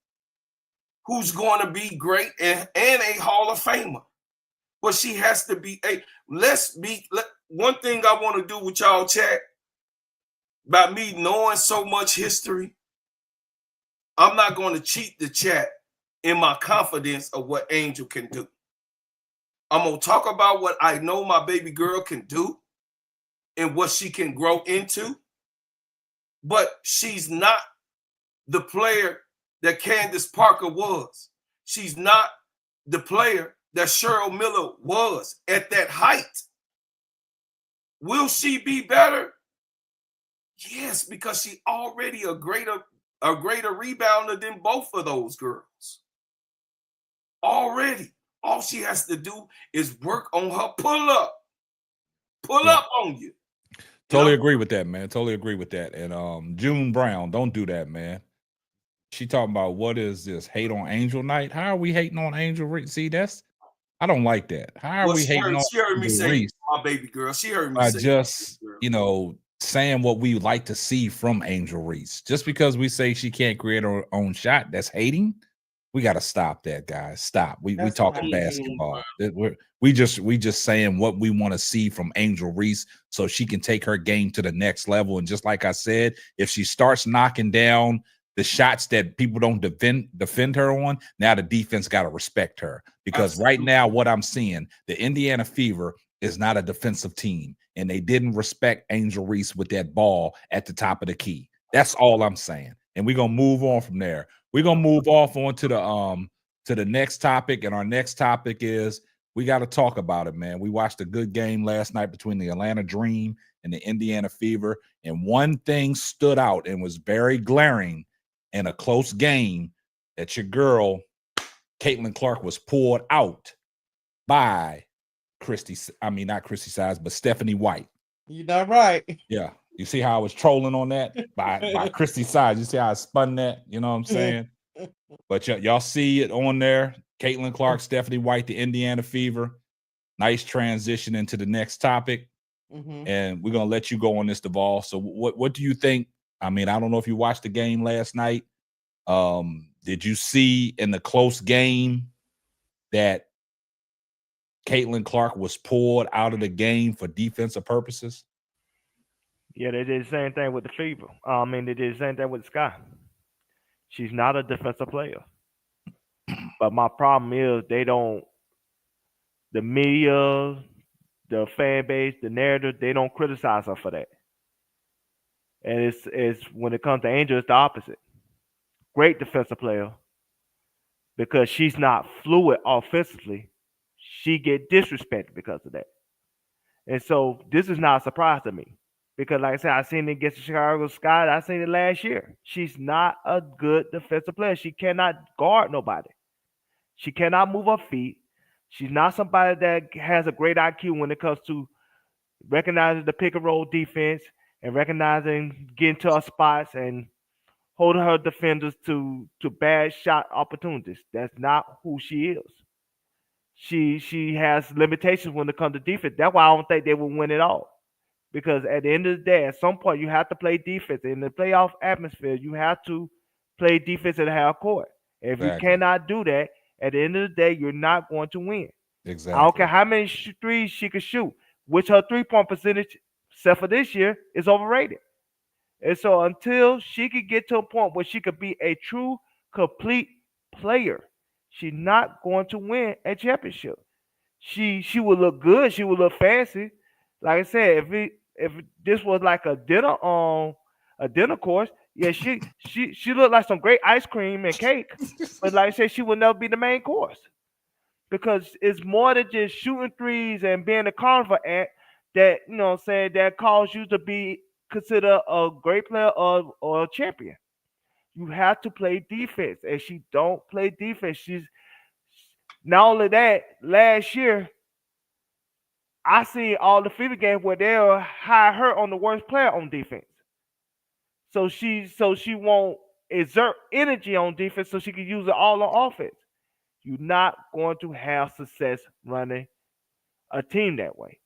who's going to be great and a Hall of Famer. But she has to be one thing I want to do with y'all, chat, about me knowing so much history. I'm not going to cheat the chat in my confidence of what Angel can do. I'm going to talk about what I know my baby girl can do and what she can grow into. But she's not the player that Candace Parker was. She's not the player that Cheryl Miller was at that height. Will she be better? Yes, because she already a greater rebounder than both of those girls. Already. All she has to do is work on her pull-up. Pull up on you. Totally agree with that, man. Totally agree with that. And June Brown, don't do that, man. She talking about what is this? Hate on Angel Night? How are we hating on Angel Reese? See, I don't like that. How are we hating on she heard me Angel say Reese? My baby girl. She heard me By say just, saying what we would like to see from Angel Reese. Just because we say she can't create her own shot, that's hating. We got to stop that, guys. Stop. We talking basketball. We just saying what we want to see from Angel Reese so she can take her game to the next level. And just like I said, if she starts knocking down the shots that people don't defend her on, now the defense got to respect her. Because right now, what I'm seeing, the Indiana Fever is not a defensive team, and they didn't respect Angel Reese with that ball at the top of the key. That's all I'm saying. And we're gonna move on from there. We're gonna move off on to the next topic, and our next topic is we got to talk about it, man. We watched a good game last night between the Atlanta Dream and the Indiana Fever, and one thing stood out and was very glaring in a close game that your girl Caitlyn Clark was pulled out by not Christy Size, but Stephanie White. You know, right? Yeah. You see how I was trolling on that by Christy Size. You see how I spun that? You know what I'm saying? But y'all see it on there. Caitlyn Clark, Stephanie White, the Indiana Fever. Nice transition into the next topic. Mm-hmm. And we're going to let you go on this, Duvall. So what do you think? I mean, I don't know if you watched the game last night. Did you see in the close game that Caitlyn Clark was pulled out of the game for defensive purposes? Yeah, they did the same thing with the Fever. They did the same thing with the Sky. She's not a defensive player. But my problem is the media, the fan base, the narrative, they don't criticize her for that. And it's when it comes to Angel, it's the opposite. Great defensive player. Because she's not fluid offensively, she get disrespected because of that. And so this is not a surprise to me. Because like I said, I seen it against the Chicago Sky. I seen it last year. She's not a good defensive player. She cannot guard nobody. She cannot move her feet. She's not somebody that has a great IQ when it comes to recognizing the pick and roll defense and recognizing getting to her spots and holding her defenders to bad shot opportunities. That's not who she is. She has limitations when it comes to defense. That's why I don't think they will win it all. Because at the end of the day, at some point, you have to play defense. In the playoff atmosphere, you have to play defense at half court. If you cannot do that, at the end of the day, you're not going to win. Exactly. I don't care how many threes she can shoot, which her three-point percentage, except for this year, is overrated. And so until she could get to a point where she could be a true, complete player, she's not going to win a championship. She will look good. She will look fancy. Like I said, if this was like a dinner course, yeah, she looked like some great ice cream and cake. But like I said, she will never be the main course. Because it's more than just shooting threes and being a carnival act that, you know what I'm saying, that calls you to be considered a great player or a champion. You have to play defense, and she don't play defense. She's not only that. Last year, I see all the Fever games where they'll hire her on the worst player on defense. So she won't exert energy on defense, so she can use it all on offense. You're not going to have success running a team that way.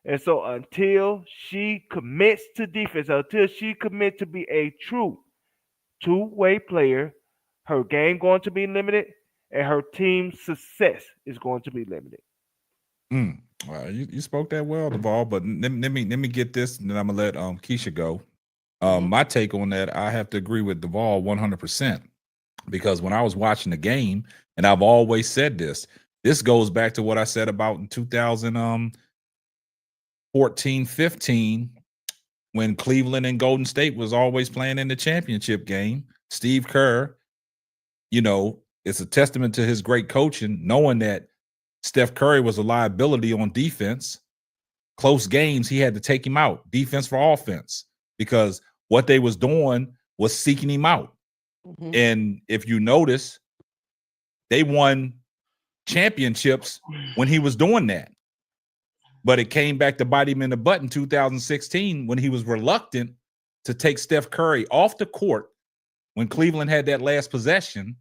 And so until she commits to defense, until she commits to be a true two-way player, her game going to be limited, and her team's success is going to be limited. Well, you spoke that well, Duvall, but let me get this, and then I'm gonna let Keisha go. My take on that, I have to agree with Duvall 100%, because when I was watching the game, and I've always said this goes back to what I said about in 2014-15, when Cleveland and Golden State was always playing in the championship game. Steve Kerr, it's a testament to his great coaching, knowing that Steph Curry was a liability on defense. Close games, he had to take him out, defense for offense, because what they was doing was seeking him out. And if you notice, they won championships when he was doing that. But it came back to bite him in the butt in 2016 when he was reluctant to take Steph Curry off the court when Cleveland had that last possession.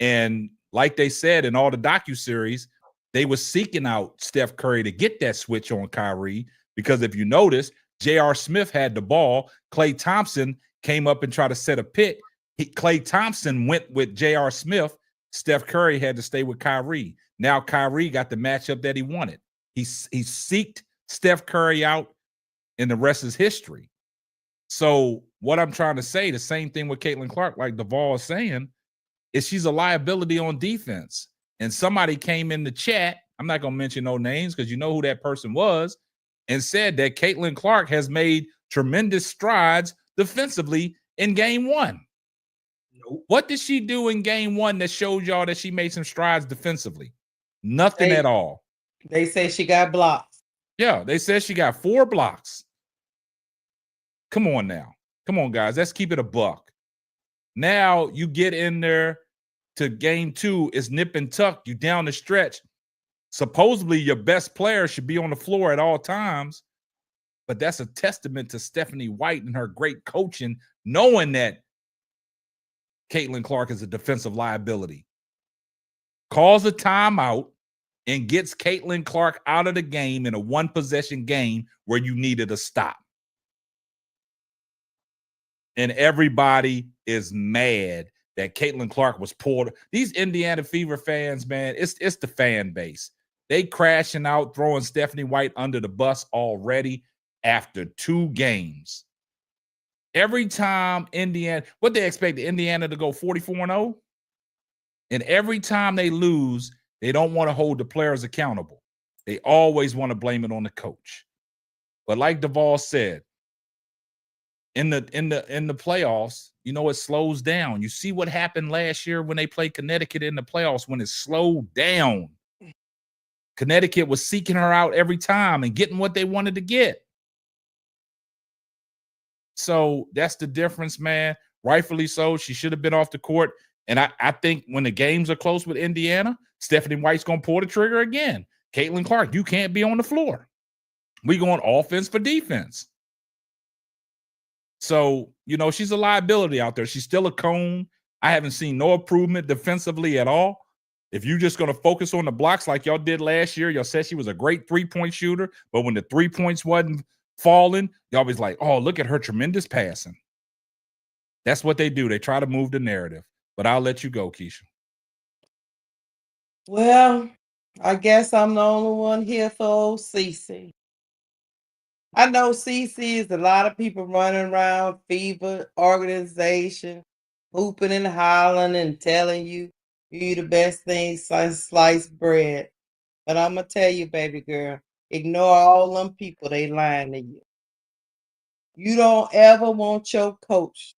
And like they said in all the docuseries, they were seeking out Steph Curry to get that switch on Kyrie, because if you notice, J.R. Smith had the ball. Klay Thompson came up and tried to set a pick. Klay Thompson went with J.R. Smith. Steph Curry had to stay with Kyrie. Now Kyrie got the matchup that he wanted. He seeked Steph Curry out, and the rest is history. So what I'm trying to say, the same thing with Caitlyn Clark, like Duvall is saying, is she's a liability on defense. And somebody came in the chat, I'm not going to mention no names because you know who that person was, and said that Caitlyn Clark has made tremendous strides defensively in game one. Nope. What did she do in game one that showed y'all that she made some strides defensively? Nothing at all. They say she got blocks. Yeah, they said she got 4 blocks. Come on now. Come on, guys. Let's keep it a buck. Now you get in there to game 2 is nip and tuck. You down the stretch. Supposedly your best player should be on the floor at all times, but that's a testament to Stephanie White and her great coaching, knowing that Caitlyn Clark is a defensive liability. Calls a timeout and gets Caitlyn Clark out of the game in a one-possession game where you needed a stop. And everybody is mad that Caitlyn Clark was pulled. These Indiana Fever fans, man, it's the fan base. They crashing out, throwing Stephanie White under the bus already after 2 games. Every time Indiana, what they expect Indiana to go 44-0? And every time they lose, they don't want to hold the players accountable. They always want to blame it on the coach. But like Duvall said, in the playoffs, you know, it slows down. You see what happened last year when they played Connecticut in the playoffs, when it slowed down. Connecticut was seeking her out every time and getting what they wanted to get. So that's the difference, man. Rightfully so. She should have been off the court. And I think when the games are close with Indiana, Stephanie White's going to pull the trigger again. Caitlyn Clark, you can't be on the floor. We going offense for defense. So, you know, she's a liability out there. She's still a cone. I haven't seen no improvement defensively at all. If you're just going to focus on the blocks like y'all did last year, y'all said she was a great 3-point shooter, but when the 3 points wasn't falling, y'all was like, oh, look at her tremendous passing. That's what they do. They try to move the narrative. But I'll let you go, Keisha. Well, I guess I'm the only one here for old Cece. I know Cece is a lot of people running around Fever organization, hooping and hollering and telling you the best thing since sliced bread. But I'm going to tell you, baby girl, ignore all them people. They lying to you. You don't ever want your coach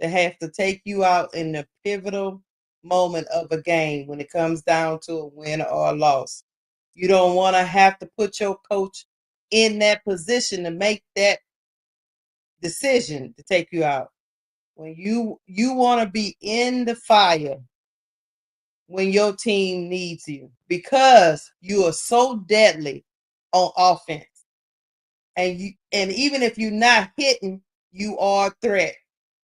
to have to take you out in the pivotal moment of a game when it comes down to a win or a loss. You don't want to have to put your coach in that position to make that decision to take you out. When you want to be in the fire when your team needs you, because you are so deadly on offense. And even if you're not hitting, you are a threat.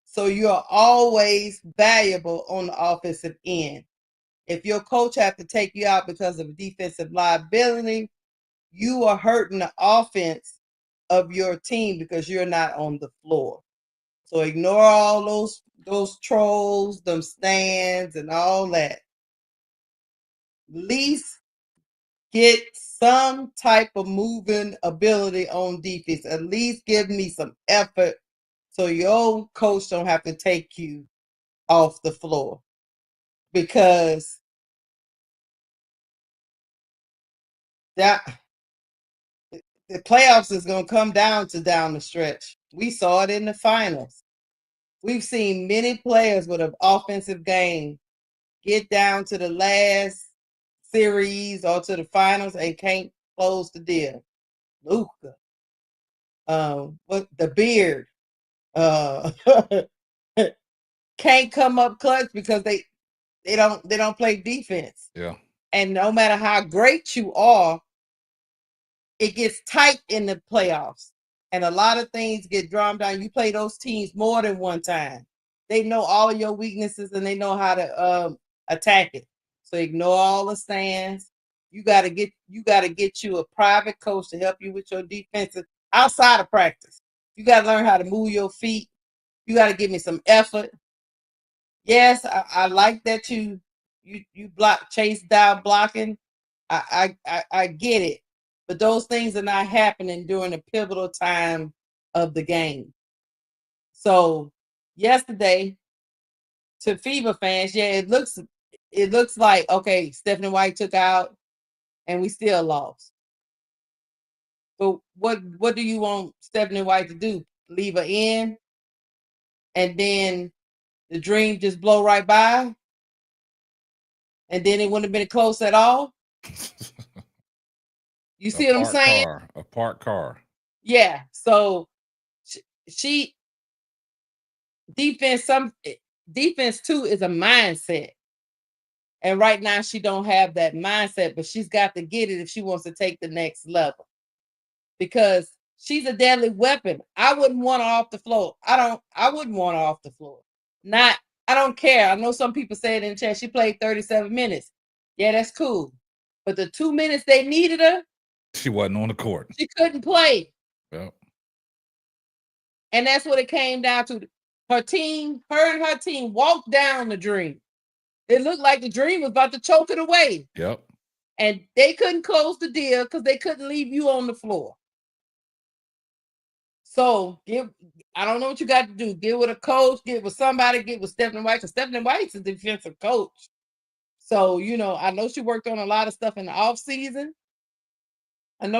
So you're always valuable on the offensive end. If your coach have to take you out because of defensive liability, you are hurting the offense of your team because you're not on the floor. So ignore all those trolls, them stands, and all that. At least get some type of moving ability on defense. At least give me some effort so your coach don't have to take you off the floor. Because that the playoffs is going to come down the stretch. We saw it in the finals. We've seen many players with an offensive game get down to the last series or to the finals and can't close the deal. Luka, what the beard, can't come up clutch because they don't play defense. Yeah. And no matter how great you are, it gets tight in the playoffs. And a lot of things get drawn down. You play those teams more than one time. They know all of your weaknesses and they know how to attack it. So ignore all the stands. You gotta get you a private coach to help you with your defensive outside of practice. You gotta learn how to move your feet. You gotta give me some effort. Yes, I like that you block chase down blocking. I get it. But those things are not happening during the pivotal time of the game. So yesterday, to Fever fans, yeah, it looks like, okay, Stephanie White took out and we still lost. But what do you want Stephanie White to do? Leave her in and then the dream just blow right by? And then it wouldn't have been close at all? You see what I'm saying? A parked car. Yeah. So she defense too is a mindset. And right now she don't have that mindset, but she's got to get it if she wants to take the next level. Because she's a deadly weapon. I wouldn't want her off the floor. I wouldn't want her off the floor. I don't care. I know some people say it in the chat. She played 37 minutes. Yeah, that's cool. But the 2 minutes they needed her, she wasn't on the court. She couldn't play. Yep. And that's what it came down to. Her and her team walked down the dream. It looked like the dream was about to choke it away. Yep. And they couldn't close the deal because they couldn't leave you on the floor. So I don't know what you got to do. Get with a coach, get with somebody, get with Stephanie White, because Stephanie White's a defensive coach. So, I know she worked on a lot of stuff in the off season. but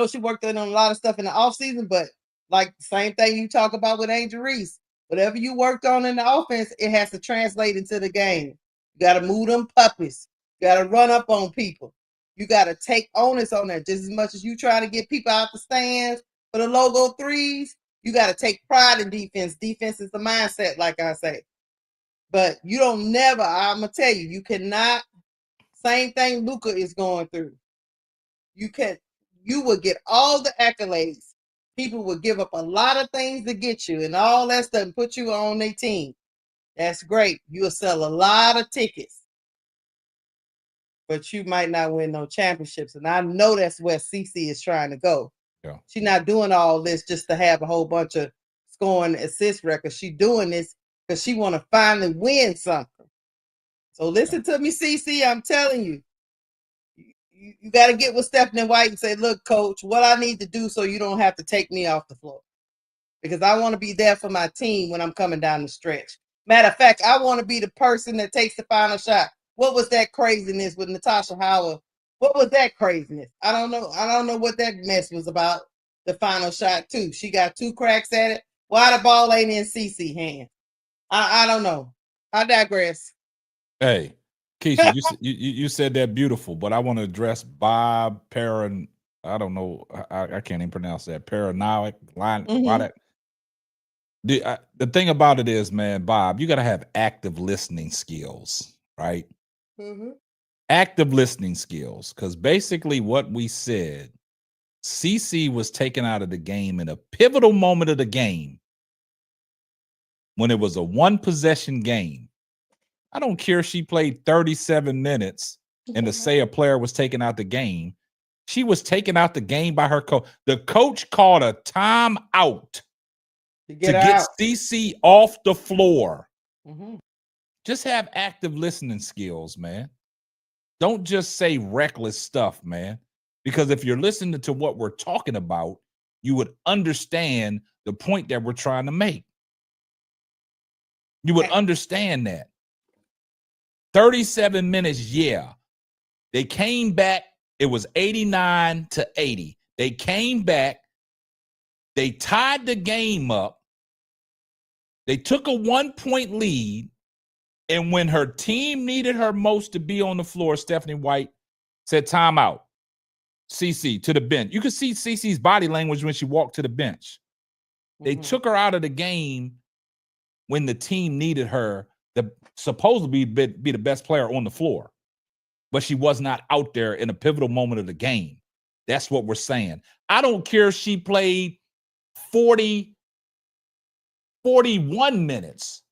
like the same thing you talk about with Angel Reese, whatever you worked on in the offense, it has to translate into the game. You got to move them puppies. You got to run up on people. You got to take onus on that just as much as you try to get people out the stands for the logo threes. You got to take pride in defense. Defense is the mindset, like I say. But you don't never, I'm going to tell you, you cannot, same thing Luka is going through. You will get all the accolades. People will give up a lot of things to get you and all that stuff and put you on their team. That's great. You'll sell a lot of tickets. But you might not win no championships. And I know that's where CC is trying to go. Yeah. She's not doing all this just to have a whole bunch of scoring assist records. She's doing this because she want to finally win something. So listen to me, CC. I'm telling you. You got to get with Stephanie White and say, look, coach, what I need to do so you don't have to take me off the floor. Because I want to be there for my team when I'm coming down the stretch. Matter of fact, I want to be the person that takes the final shot. What was that craziness with Natasha Howard? What was that craziness? I don't know. I don't know what that mess was about. The final shot, too. She got 2 cracks at it. Why the ball ain't in CC hand? I don't know. I digress. Hey, Keisha, you said that beautiful, but I want to address Bob I don't know. I can't even pronounce that. Paranoid line. The thing about it is, man, Bob, you got to have active listening skills, right? Mm-hmm. Active listening skills, because basically what we said, CC was taken out of the game in a pivotal moment of the game when it was a 1-possession game. I don't care if she played 37 minutes and to say a player was taken out the game. She was taken out the game by her coach. The coach called a timeout to get CC off the floor. Mm-hmm. Just have active listening skills, man. Don't just say reckless stuff, man. Because if you're listening to what we're talking about, you would understand the point that we're trying to make. You would understand that. 37 minutes, yeah. They came back. It was 89-80. They came back. They tied the game up. They took a 1-point lead. And when her team needed her most to be on the floor, Stephanie White said, timeout. CC to the bench. You could see CC's body language when she walked to the bench. They took her out of the game when the team needed her to supposedly be the best player on the floor. But she was not out there in a pivotal moment of the game. That's what we're saying. I don't care if she played 41 minutes.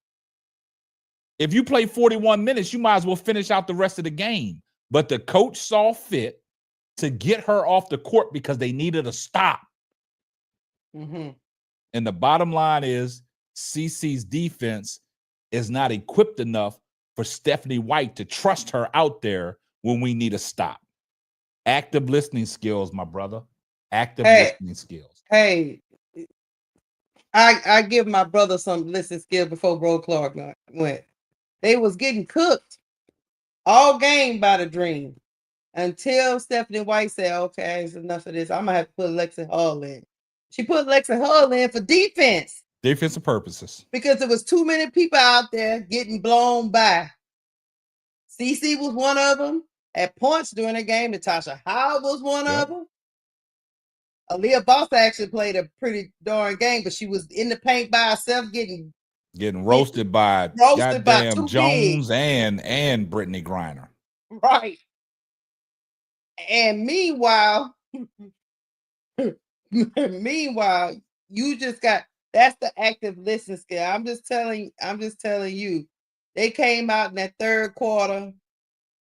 If you play 41 minutes, you might as well finish out the rest of the game. But the coach saw fit to get her off the court because they needed a stop. Mm-hmm. And the bottom line is CC's defense is not equipped enough for Stephanie White to trust her out there when we need a stop. Active listening skills, my brother. Active listening skills. Hey, I give my brother some listening skills before Bro Clark went. They was getting cooked all game by the Dream until Stephanie White said, okay, it's enough of this. I'm going to have to put Alexa Hall in. She put Alexa Hall in for defense. Defensive purposes. Because there was too many people out there getting blown by. CC was one of them. At points during the game, Natasha Howard was one of them. Aaliyah Boss actually played a pretty darn game, but she was in the paint by herself getting roasted by goddamn Jones and Brittany Griner. Right. And meanwhile, you just got that's the active listening skill. I'm just telling you, they came out in that third quarter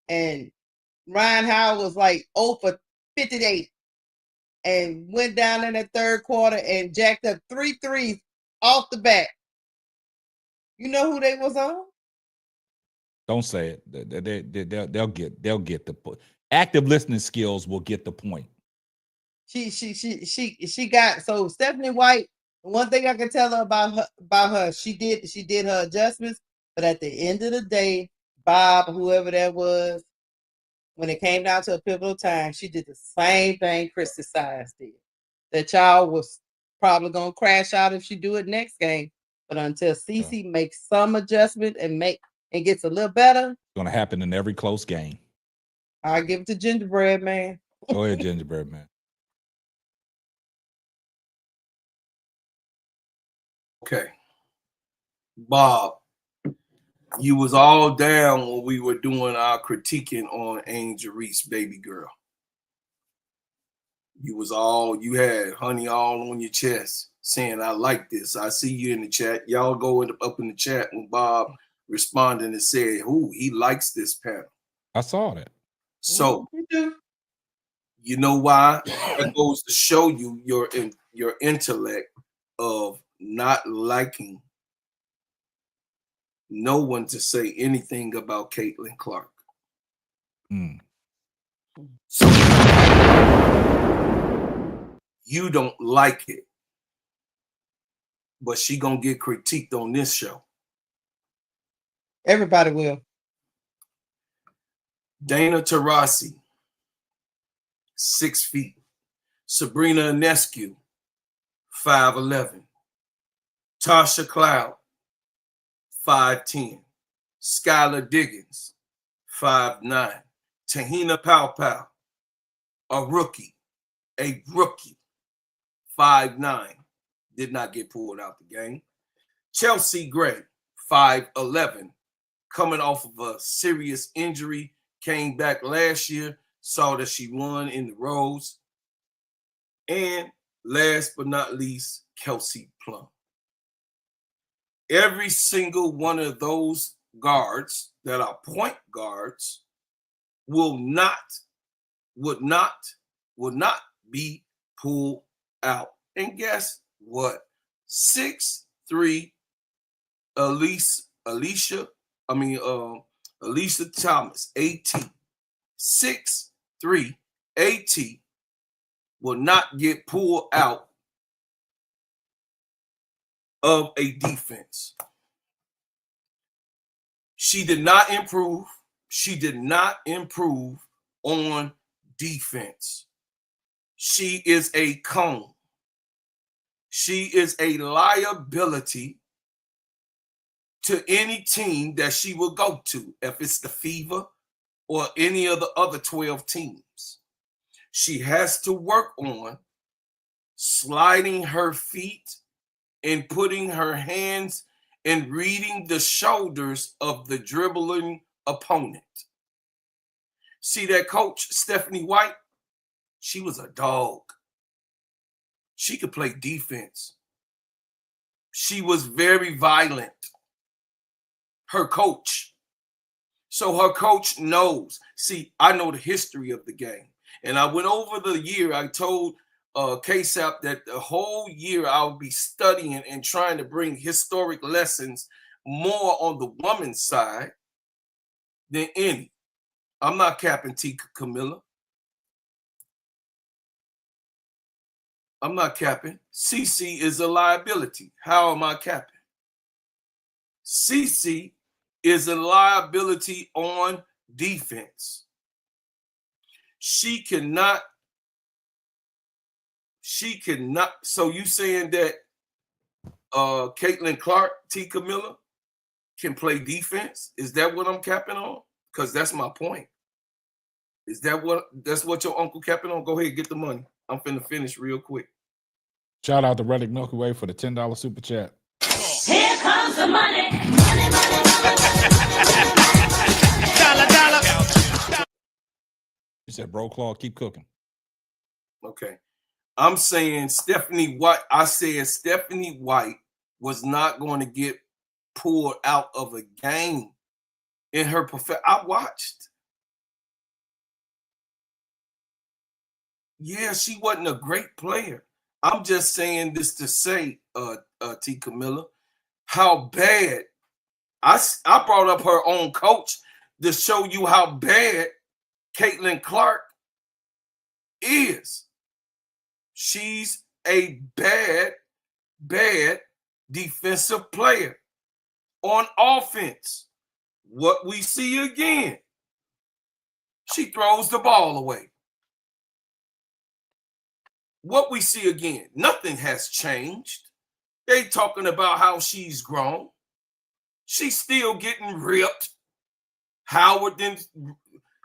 and Ryan Howard was like 0 for 58 and went down in that third quarter and jacked up 3 threes off the bat. You know who they was on? Don't say it. They'll get the point. Active listening skills will get the point. She got so Stephanie White. One thing I can tell her about her, she did her adjustments, but at the end of the day, Bob, whoever that was, when it came down to a pivotal time, she did the same thing Christy Sides did. That y'all was probably gonna crash out if she do it next game. But until Cece makes some adjustment and gets a little better, it's gonna happen in every close game. I'll give it to Gingerbread Man. Go ahead, Gingerbread Man. Okay. Bob, you was all down when we were doing our critiquing on Angel Reese, baby girl. You had honey all on your chest saying, I like this. I see you in the chat. Y'all go up in the chat when Bob responded and said, he likes this panel. I saw that. So, you know why? That goes to show you your intellect of not liking no one to say anything about Caitlyn Clark. So you don't like it, but she gonna get critiqued on this show. Everybody will. Dana Taurasi, 6 feet. Sabrina Ionescu, 5'11". Tasha Cloud, 5'10". Skylar Diggins, 5'9". Tahina Pow, a rookie, 5'9", did not get pulled out the game. Chelsea Gray, 5'11", coming off of a serious injury, came back last year, saw that she won in the Rose. And last but not least, Kelsey Plum. Every single one of those guards that are point guards would not be pulled out. And guess what? 6'3" Alicia Thomas, AT. 6'3" AT will not get pulled out of a defense. She did not improve. She did not improve on defense. She is a cone. She is a liability to any team that she will go to, if it's the Fever or any of the other 12 teams. She has to work on sliding her feet and putting her hands and reading the shoulders of the dribbling opponent. See that coach, Stephanie White? She was a dog. She could play defense. She was very violent. Her coach. So her coach knows. See, I know the history of the game. And I went over the year. I told KSAP that the whole year I'll be studying and trying to bring historic lessons more on the woman's side than any. I'm not capping T. Camilla. I'm not capping. CC is a liability. How am I capping? CC is a liability on defense. She cannot. So you saying that Caitlyn Clark, T. Camilla, can play defense? Is that what I'm capping on? Because that's my point. That's what your uncle capping on? Go ahead, get the money. I'm finna finish real quick. Shout out to Reddick Milky Way for the $10 super chat. Here comes the money. You said, bro, Claude, keep cooking. Okay. I'm saying Stephanie White. I said Stephanie White was not going to get pulled out of a game in her I watched. Yeah, she wasn't a great player. I'm just saying this to say, T. Camilla, how bad. I brought up her own coach to show you how bad Caitlyn Clark is. She's a bad defensive player. On offense, what we see again, she throws the ball away. What we see again, nothing has changed. They talking about how she's grown. She's still getting ripped. Howard didn't.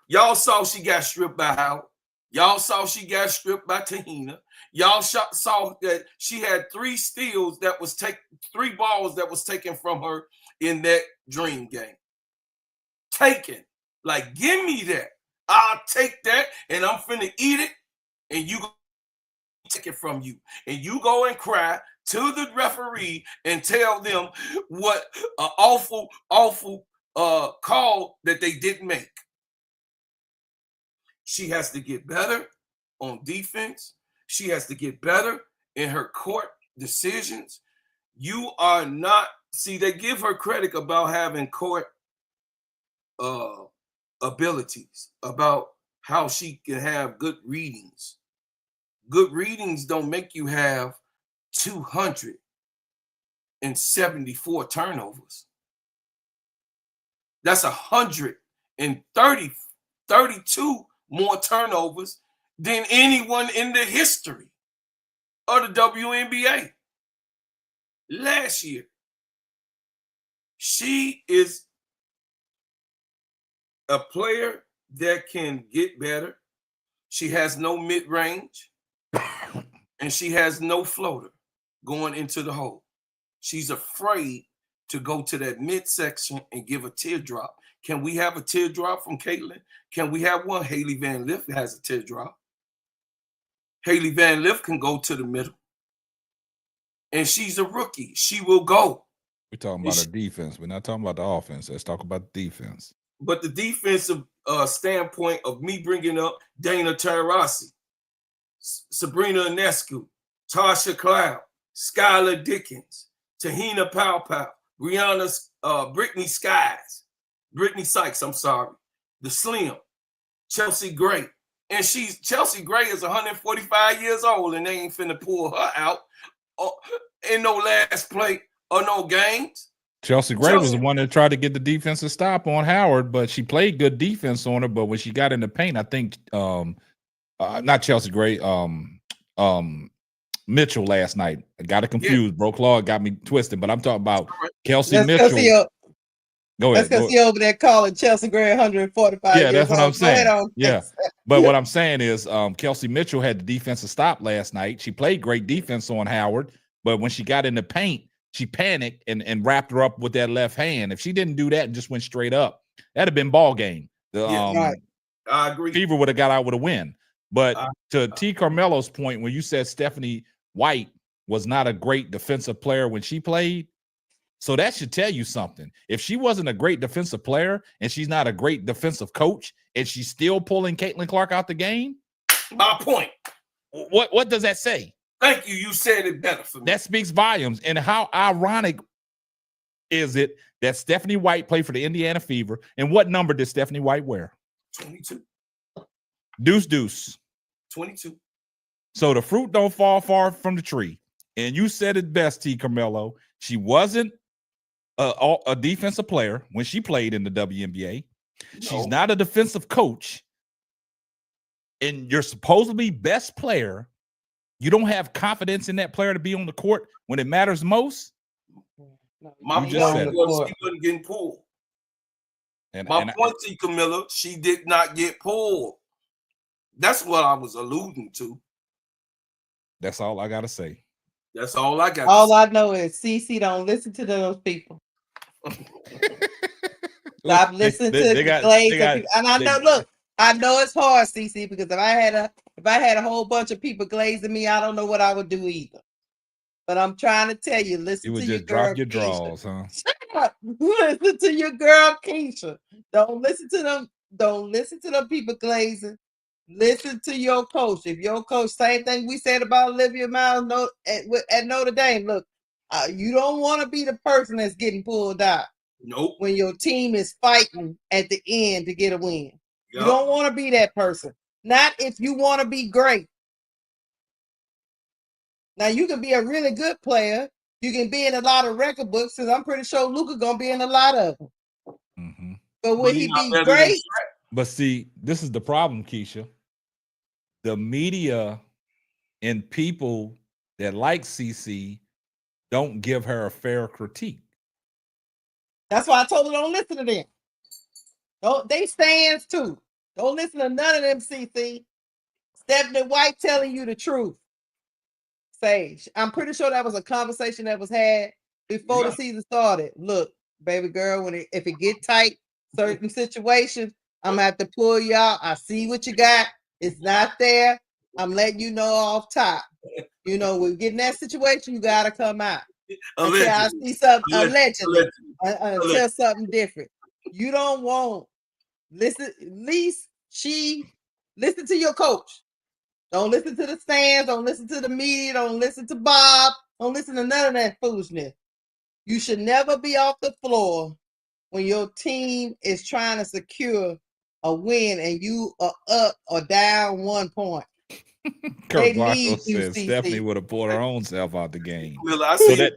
Y'all saw she got stripped by Howard. Y'all saw she got stripped by Tahina. Y'all saw that she had 3 steals that was 3 balls that was taken from her in that dream game. Taken. Like, give me that. I'll take that and I'm finna eat it and you go take it from you. And you go and cry to the referee and tell them what an awful call that they didn't make. She has to get better on defense. She has to get better in her court decisions. You are not, see, they give her credit about having court abilities, about how she can have good readings. Good readings don't make you have 274 turnovers. That's 132 more turnovers than anyone in the history of the WNBA. Last year, she is a player that can get better. She has no mid-range, and she has no floater going into the hole. She's afraid to go to that midsection and give a teardrop. Can we have a teardrop from Caitlyn? Can we have one? Haley Van Lith has a teardrop. Haley Van Lith can go to the middle. And she's a rookie. She will go. We're talking about the defense. We're not talking about the offense. Let's talk about the defense. But the defensive standpoint of me bringing up Dana Taurasi, Sabrina Ionescu, Tasha Cloud, Skylar Dickens, Tahina Powpow, Brittany Sykes, I'm sorry, the Slim, Chelsea Gray. And Chelsea Gray is 145 years old and they ain't finna pull her out in no last play or no games. Chelsea Gray was the one that tried to get the defensive stop on Howard, but she played good defense on her. But when she got in the paint, I think not Chelsea Gray, Mitchell last night. I got it confused. Yeah. Bro, Claude got me twisted, but I'm talking about Kelsey Mitchell. Go ahead. That's because he over there calling Chelsea Gray 145 years that's what old. I'm saying. Yeah. But what I'm saying is Kelsey Mitchell had the defensive stop last night. She played great defense on Howard, but when she got in the paint, she panicked and wrapped her up with that left hand. If she didn't do that and just went straight up, that'd have been ball game. I agree. Fever would have got out with a win. But to T. Carmelo's point, when you said Stephanie White was not a great defensive player when she played, so that should tell you something. If she wasn't a great defensive player and she's not a great defensive coach and she's still pulling Caitlyn Clark out the game, my point. What does that say? Thank you. You said it better for me. That speaks volumes. And how ironic is it that Stephanie White played for the Indiana Fever? And what number did Stephanie White wear? 22. Deuce. 22. So the fruit don't fall far from the tree. And you said it best, T. Carmelo. She wasn't a defensive player when she played in the WNBA. No. She's not a defensive coach. And your supposedly best player, you don't have confidence in that player to be on the court when it matters most. My point was she wasn't getting pulled. My point, T. Camilla, she did not get pulled. That's what I was alluding to. That's all I gotta say. That's all I got. All I know is CC don't listen to those people. Stop listening to the Glaze. And I know, look, I know it's hard, CC, because if I had a whole bunch of people glazing me, I don't know what I would do either. But I'm trying to tell you, You listen would to your just girl drop your Keisha. draws, huh? Shut up. Listen to your girl Keisha. Don't listen to them. Don't listen to them people glazing. Listen to your coach. If your coach, same thing we said about Olivia Miles at Notre Dame. Look, you don't want to be the person that's getting pulled out. Nope. When your team is fighting at the end to get a win. Yep. You don't want to be that person. Not if you want to be great. Now you can be a really good player. You can be in a lot of record books, because I'm pretty sure Luka gonna be in a lot of them. Mm-hmm. But will he he not be better than great? Shaq. But see, this is the problem, Keisha. The media and people that like CC don't give her a fair critique. That's why I told her don't listen to them. Don't they stands too. Don't listen to none of them, CC. Stephanie White telling you the truth. Sage, I'm pretty sure that was a conversation that was had before the season started. Look, baby girl, if it get tight, certain situations, I'm gonna have to pull you out. I see what you got. It's not there. I'm letting you know off top. You know, we get in that situation, you gotta come out. Until I see something allegedly. Until something different. You don't want listen. At least listen to your coach. Don't listen to the stands. Don't listen to the media. Don't listen to Bob. Don't listen to none of that foolishness. You should never be off the floor when your team is trying to secure a win and you are up or down 1 point. They Kurt Blanco need you, said CC. Stephanie would have pulled her own self out the game. Well, I So see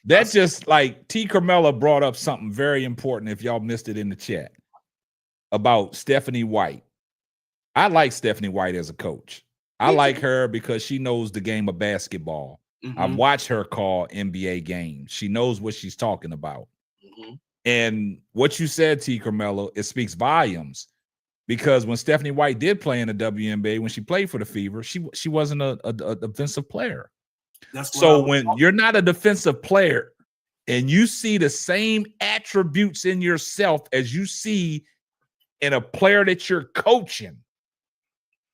that just like T. Carmella brought up something very important. If y'all missed it in the chat about Stephanie White, I like Stephanie White as a coach. I like her because she knows the game of basketball. Mm-hmm. I've watched her call NBA games. She knows what she's talking about. Mm-hmm. And what you said, T. Carmelo, it speaks volumes. Because when Stephanie White did play in the WNBA, when she played for the Fever, she wasn't a defensive player. So when you're not a defensive player and you see the same attributes in yourself as you see in a player that you're coaching,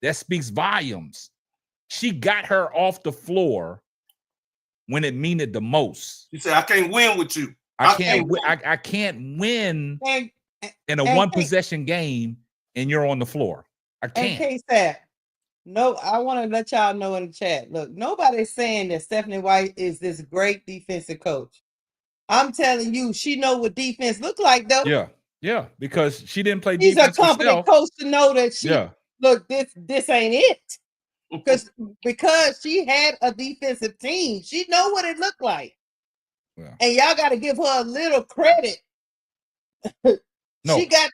that speaks volumes. She got her off the floor when it meaned the most. You say, I can't win with you. I can't win in a one possession game and you're on the floor. I can't. And K-Stat, no, I want to let y'all know in the chat. Look, nobody's saying that Stephanie White is this great defensive coach. I'm telling you, she know what defense look like, though. Yeah, because she didn't play She's defense a competent coach to know that look, this ain't it. Because she had a defensive team. She know what it looked like. Yeah. And y'all got to give her a little credit. No, she got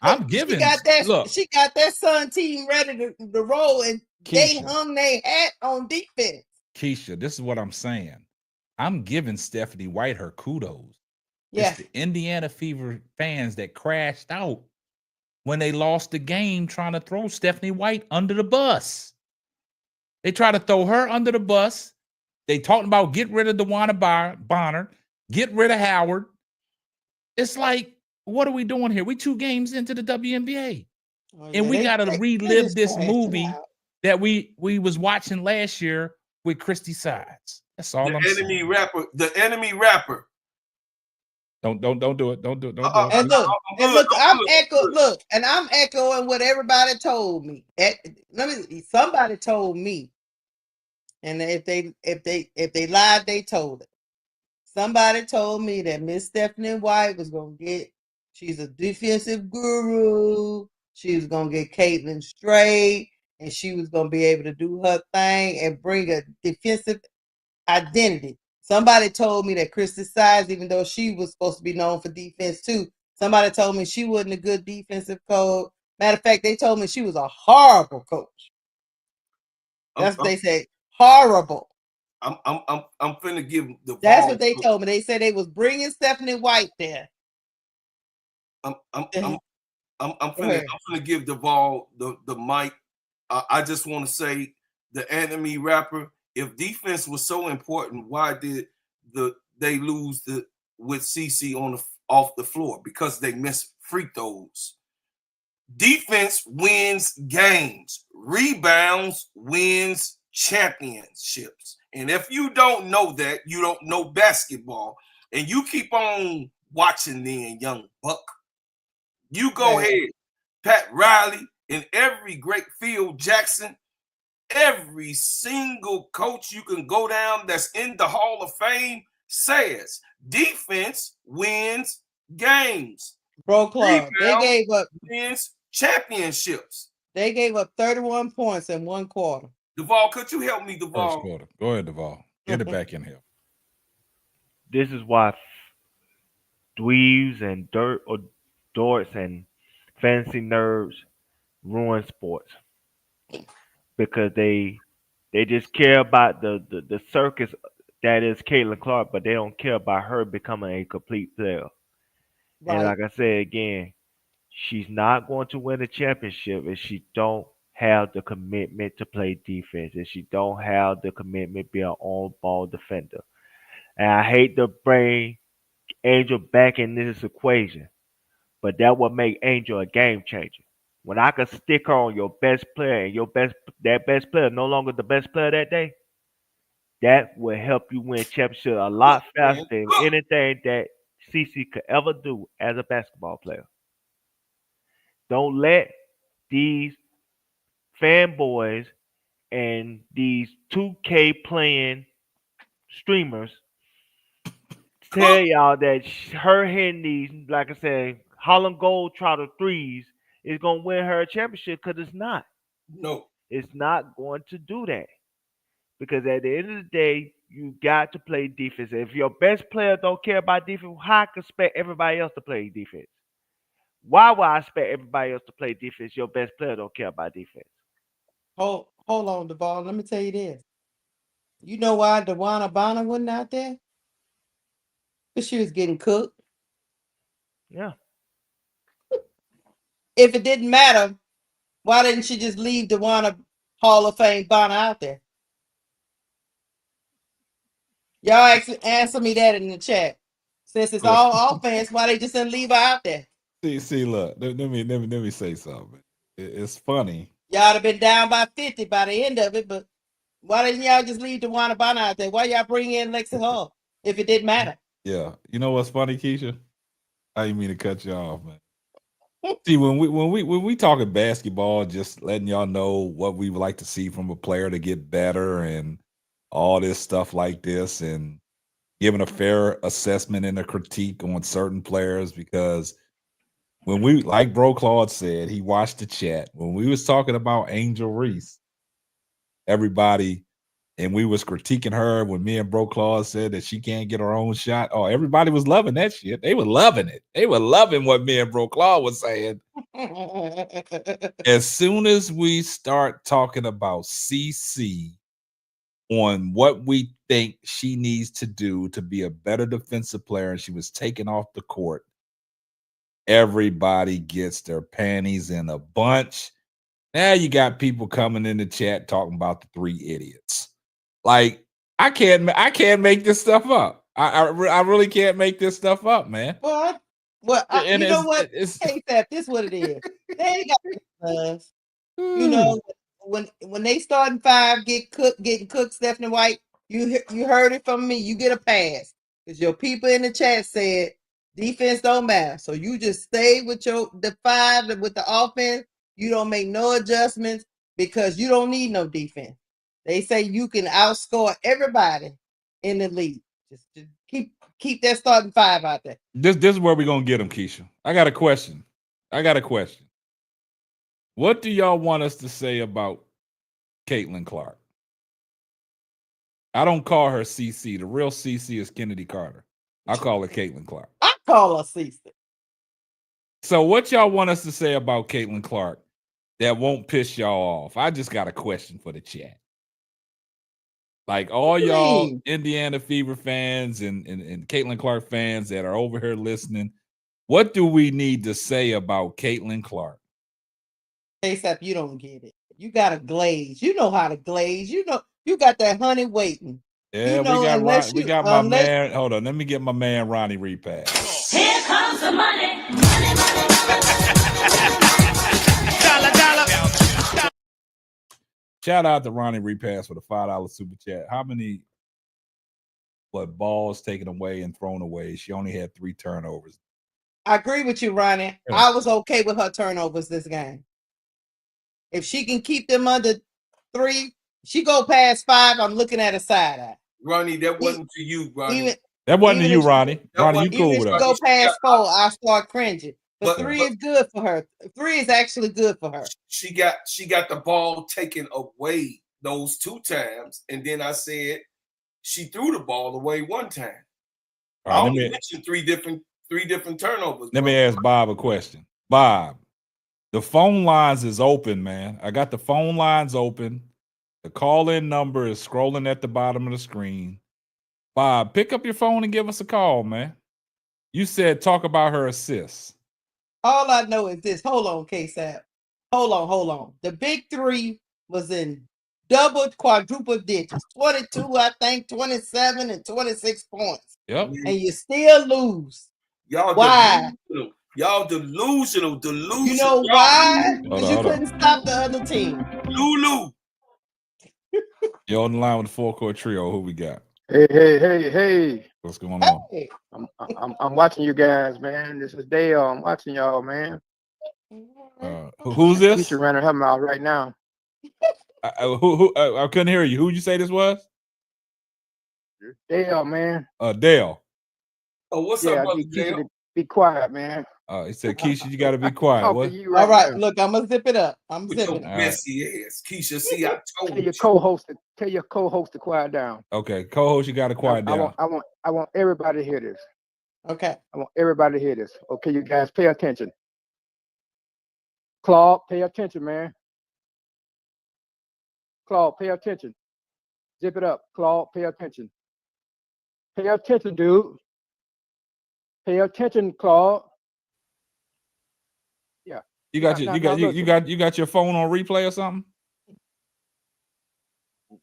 that Sun team ready to roll, and Keisha, they hung their hat on defense. Keisha, this is what I'm saying. I'm giving Stephanie White her kudos. Yeah. It's the Indiana Fever fans that crashed out when they lost the game trying to throw Stephanie White under the bus. They try to throw her under the bus. They talking about get rid of DeWanna Bonner, get rid of Howard. It's like, what are we doing here? We 2 games into the WNBA. And we got to relive this movie that we was watching last year with Christy Sides. That's all I'm saying. The enemy rapper. Don't do it. Don't do it. And look, I'm echoing what everybody told me. Somebody told me. And if they lied, they told it. Somebody told me that Miss Stephanie White was gonna she's a defensive guru. She was gonna get Caitlyn straight, and she was gonna be able to do her thing and bring a defensive identity. Somebody told me that Christy Sides, even though she was supposed to be known for defense too, somebody told me she wasn't a good defensive coach. Matter of fact, they told me she was a horrible coach. That's what they say. Horrible. I'm finna give the. That's what they told me. They said they was bringing Stephanie White there. I'm finna give Duvall the mic. I just want to say the enemy rapper. If defense was so important, why did they lose with CC off the floor? Because they missed free throws. Defense wins games. Rebounds wins championships. And if you don't know that, you don't know basketball, and you keep on watching then, young buck. You go ahead, Pat Riley, and every great Phil Jackson, every single coach you can go down that's in the Hall of Fame says defense wins games. Bro, Claude, they gave up wins championships. They gave up 31 points in one quarter. Duval, could you help me, Duval? First quarter. Go ahead, Duval. Get it back in here. This is why dweebs and dorks and fancy nerds ruin sports, because they just care about the circus that is Caitlyn Clark, but they don't care about her becoming a complete player. Right. And like I said again, she's not going to win a championship if she don't have the commitment to play defense, if she don't have the commitment to be an on-ball defender. And I hate to bring Angel back in this equation, but that would make Angel a game changer. When I could stick her on your best player and that best player no longer the best player that day, that will help you win championship a lot faster than anything that CC could ever do as a basketball player. Don't let these fanboys and these 2K playing streamers tell y'all that her hitting these, like I said, Harlem Globetrotter threes is going to win her a championship, because it's not. No. It's not going to do that. Because at the end of the day, you got to play defense. If your best player don't care about defense, how I can expect everybody else to play defense? Why would I expect everybody else to play defense? Your best player don't care about defense. Hold on, Duval. Let me tell you this. You know why DeWanna Bonner wasn't out there? Because she was getting cooked. Yeah. If it didn't matter, why didn't she just leave DeWanna Hall of Fame Bonner out there? Y'all actually answer me that in the chat. Since it's all offense, why they just didn't leave her out there? See, look. Let me say something. It's funny. Y'all have been down by 50 by the end of it, but why didn't y'all just leave DeWanna Bonner out there? Why y'all bring in Lexi Hall if it didn't matter? Yeah, you know what's funny, Keisha? I didn't mean to cut you off, man. See, when we talking basketball, just letting y'all know what we would like to see from a player to get better and all this stuff like this, and giving a fair assessment and a critique on certain players, because when we, like Bro Claude said, he watched the chat. When we was talking about Angel Reese, everybody, and we was critiquing her when me and Bro Claude said that she can't get her own shot. Oh, everybody was loving that shit. They were loving it. They were loving what me and Bro Claude was saying. As soon as we start talking about CC on what we think she needs to do to be a better defensive player, and she was taken off the court, everybody gets their panties in a bunch. Now you got people coming in the chat talking about the three idiots. Like, I can't make this stuff up. I really can't make this stuff up, man. Well, you know what? Hey, Seth, this is what it is. They ain't got us. You know, when they starting five getting cooked, Stephanie White, you heard it from me. You get a pass because your people in the chat said defense don't matter. So you just stay with the five with the offense. You don't make no adjustments because you don't need no defense. They say you can outscore everybody in the league. Just keep that starting five out there. This is where we're gonna get them, Keisha. I got a question. What do y'all want us to say about Caitlyn Clark? I don't call her CC. The real CC is Kennedy Carter. I call her Caitlyn Clark. I call her CC. So what y'all want us to say about Caitlyn Clark that won't piss y'all off? I just got a question for the chat. Like all y'all Indiana Fever fans and Caitlyn Clark fans that are over here listening, what do we need to say about Caitlyn Clark? Except you don't get it. You got to glaze. You know how to glaze. You know, you got that honey waiting. Yeah, you know, we got my man. Hold on, let me get my man Ronnie repass. Here comes the money. Money, money, money, money. Shout out to Ronnie Repass for the $5 super chat. How many balls taken away and thrown away? She only had 3 turnovers. I agree with you, Ronnie. Yeah. I was okay with her turnovers this game. If she can keep them under 3, she go past 5, I'm looking at a side eye. Ronnie, that wasn't to you, Ronnie. That wasn't to even you, if she- Ronnie. that Ronnie, you wasn't- cool Even if with she us. go past 4, I start cringing. But But- 3 is good for her. 3 is actually good for her. She got the ball taken away those 2 times, and then I said she threw the ball away 1 time. All I right, only mentioned 3 different turnovers. let me ask Bob a question. Bob, the phone lines is open, man. I got the phone lines open. The call-in number is scrolling at the bottom of the screen. Bob, pick up your phone and give us a call, man. You said talk about her assists. All I know is this. Hold on, K-Sap. Hold on. The big 3 was in double, quadruple digits. 22, I think, 27, and 26 points. Yep. And you still lose. Y'all Why? delusional. Y'all delusional. You know why? Because you Hold on. couldn't stop the other team. Lulu. You're on the line with the full court trio. Who we got? Hey. What's going on? Hey. I'm watching you guys, man. This is Dale. I'm watching y'all, man. Who's this? Keisha running her mouth right now. I couldn't hear you. Who'd you say this was? Dale, man. Dale. Oh, what's Yeah, up, I brother need Keisha Dale? to be quiet, man. He said, Keisha, you got to be quiet. Talking What? to you right All right, now. look, I'm gonna zip it up. I'm With your zipping it. messy ass. Keisha, see, I told Tell you. your co-host to quiet down. Okay, co-host, you got to quiet down. I want everybody to hear this. Okay. I want everybody to hear this. Okay, you guys, pay attention. Claude, pay attention, man. Claude, pay attention. Zip it up. Claude, pay attention. Pay attention, dude. Pay attention, Claude. Yeah. You got Now, you got your phone on replay or something?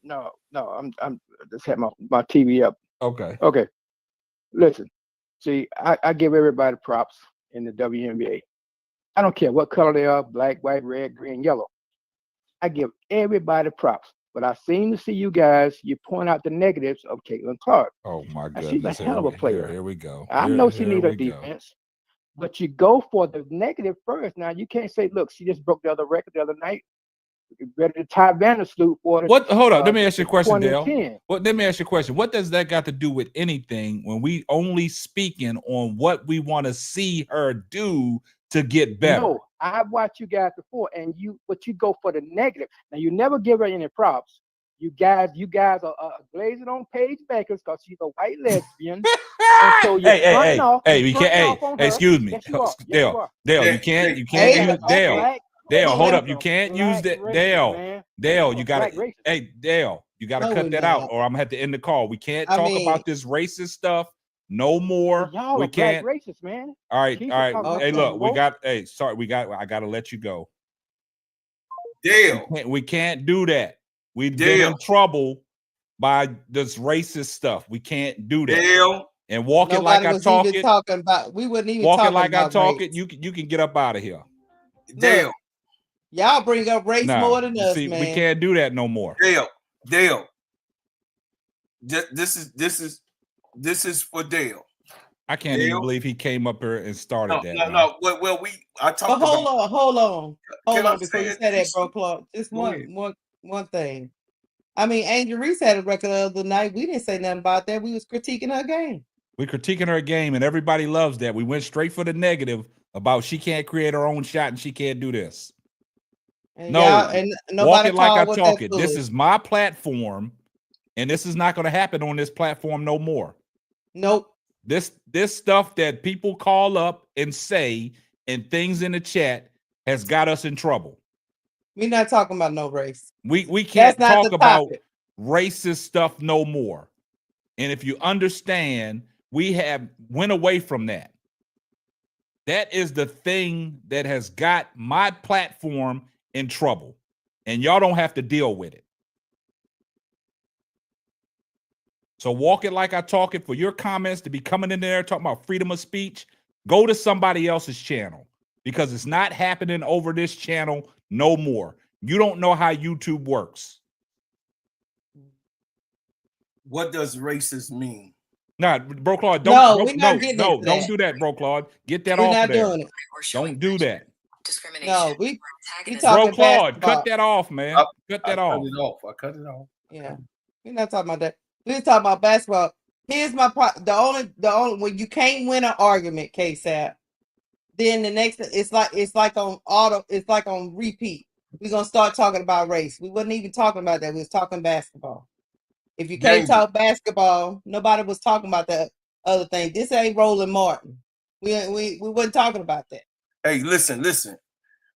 No, I'm just had my TV up. Okay. Okay. Listen. See, I give everybody props in the WNBA. I don't care what color they are, black, white, red, green, yellow. I give everybody props. But I seem to see you guys, you point out the negatives of Caitlyn Clark. Oh my goodness. She's a hell of a player. Here we go. I know she needs a defense, but you go for the negative first. Now you can't say, look, she just broke the other record the other night. Better to Ty Vandersloot for it. What? Hold on. Let me ask you a question, Dale. 2010. Let me ask you a question. What does that got to do with anything when we only speaking on what we want to see her do to get better? No, I've watched you guys before, and you go for the negative. Now you never give her any props. You guys are glazing on Paige Bakers because she's a white lesbian. And so you're excuse me. Yes, you are. Dale, you can't use Dale, hold up. You can't use that. Dale, you got to. Hey, Dale, you got to cut that out, or I'm gonna have to end the call. We can't talk about this racist stuff no more. Y'all we can't. Black racist, man. All right. Hey, look, I got to let you go. Dale, we can't do that. We've been in trouble by this racist stuff. We can't do that. Dale, and walk it like I talk it. Talking about, we wouldn't even walk talk it like about I talk race. it. You can get up out of here. Dale. Y'all bring up race more than us, man. We can't do that no more. Dale. This is for Dale. I can't even believe he came up here and started that. No. Well, I talked about. Hold on before you say that, bro, Claude. Just one thing. I mean, Angel Reese had a record the other night. We didn't say nothing about that. We was critiquing her game. We critiquing her game, and everybody loves that. We went straight for the negative about she can't create her own shot and she can't do this. And walk it like I talk it. This is my platform, and this is not going to happen on this platform no more. Nope. This stuff that people call up and say and things in the chat has got us in trouble. We're not talking about no race. We can't talk about racist stuff no more. And if you understand, we have went away from that. That is the thing that has got my platform in trouble. And y'all don't have to deal with it. So walk it like I talk it. For your comments to be coming in there talking about freedom of speech, go to somebody else's channel because it's not happening over this channel no more. You don't know how YouTube works. What does racist mean? Nah, bro Claude, No, we're not getting into don't that. do that, bro Claude. Get that We're off not of there. doing it. Don't do that. No, we Bro talking Claude, basketball. cut that off, man. Cut that off. I cut it off. Yeah, we're not talking about that. We're talking about basketball. Here's my the only when you can't win an argument, KSAP, then the next it's like on auto, it's like on repeat. We're gonna start talking about race. We wasn't even talking about that. We was talking basketball. If you can't talk basketball, nobody was talking about that other thing. This ain't Roland Martin. We wasn't talking about that. Hey, listen.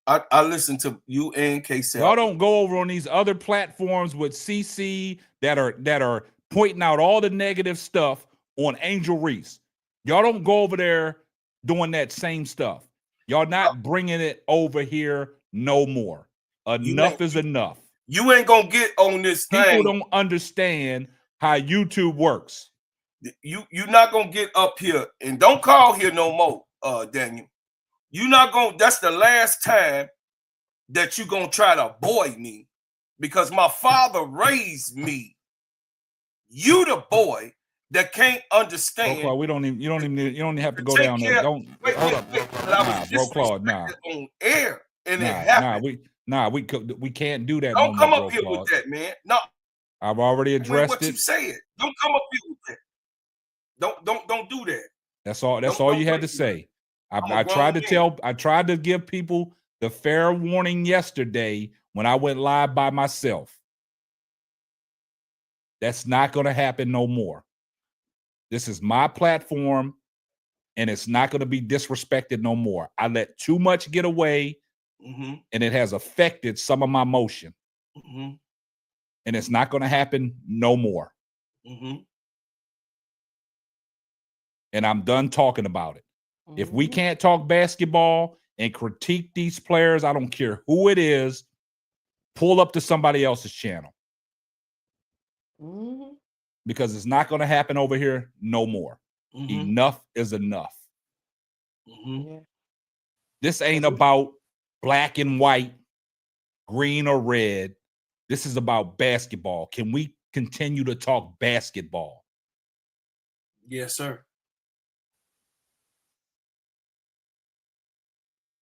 I listen to you and KSAP. Y'all don't go over on these other platforms with CC that are pointing out all the negative stuff on Angel Reese. Y'all don't go over there doing that same stuff. Y'all not bringing it over here no more. Enough is enough. You ain't gonna get on this thing. People don't understand how YouTube works. You're not gonna get up here and don't call here no more, Daniel. You're not gonna. That's the last time that you're gonna try to avoid me because my father raised me. You the boy that can't understand. Bro Claude, you don't even have to go down there. Don't hold up. Nah, bro Claude, nah. On air and it happened. We can't do that. Don't no come more, up here Claude. with that, man. No, I've already addressed what you said. Don't come up here with that. Don't do that. That's all you had to say. I tried to give people the fair warning yesterday when I went live by myself. That's not going to happen no more. This is my platform, and it's not going to be disrespected no more. I let too much get away, and it has affected some of my motion. And it's not going to happen no more. And I'm done talking about it. If we can't talk basketball and critique these players, I don't care who it is, pull up to somebody else's channel. Because it's not going to happen over here no more. Enough is enough. This ain't about black and white, green or red. This is about basketball. Can we continue to talk basketball? Yes, sir.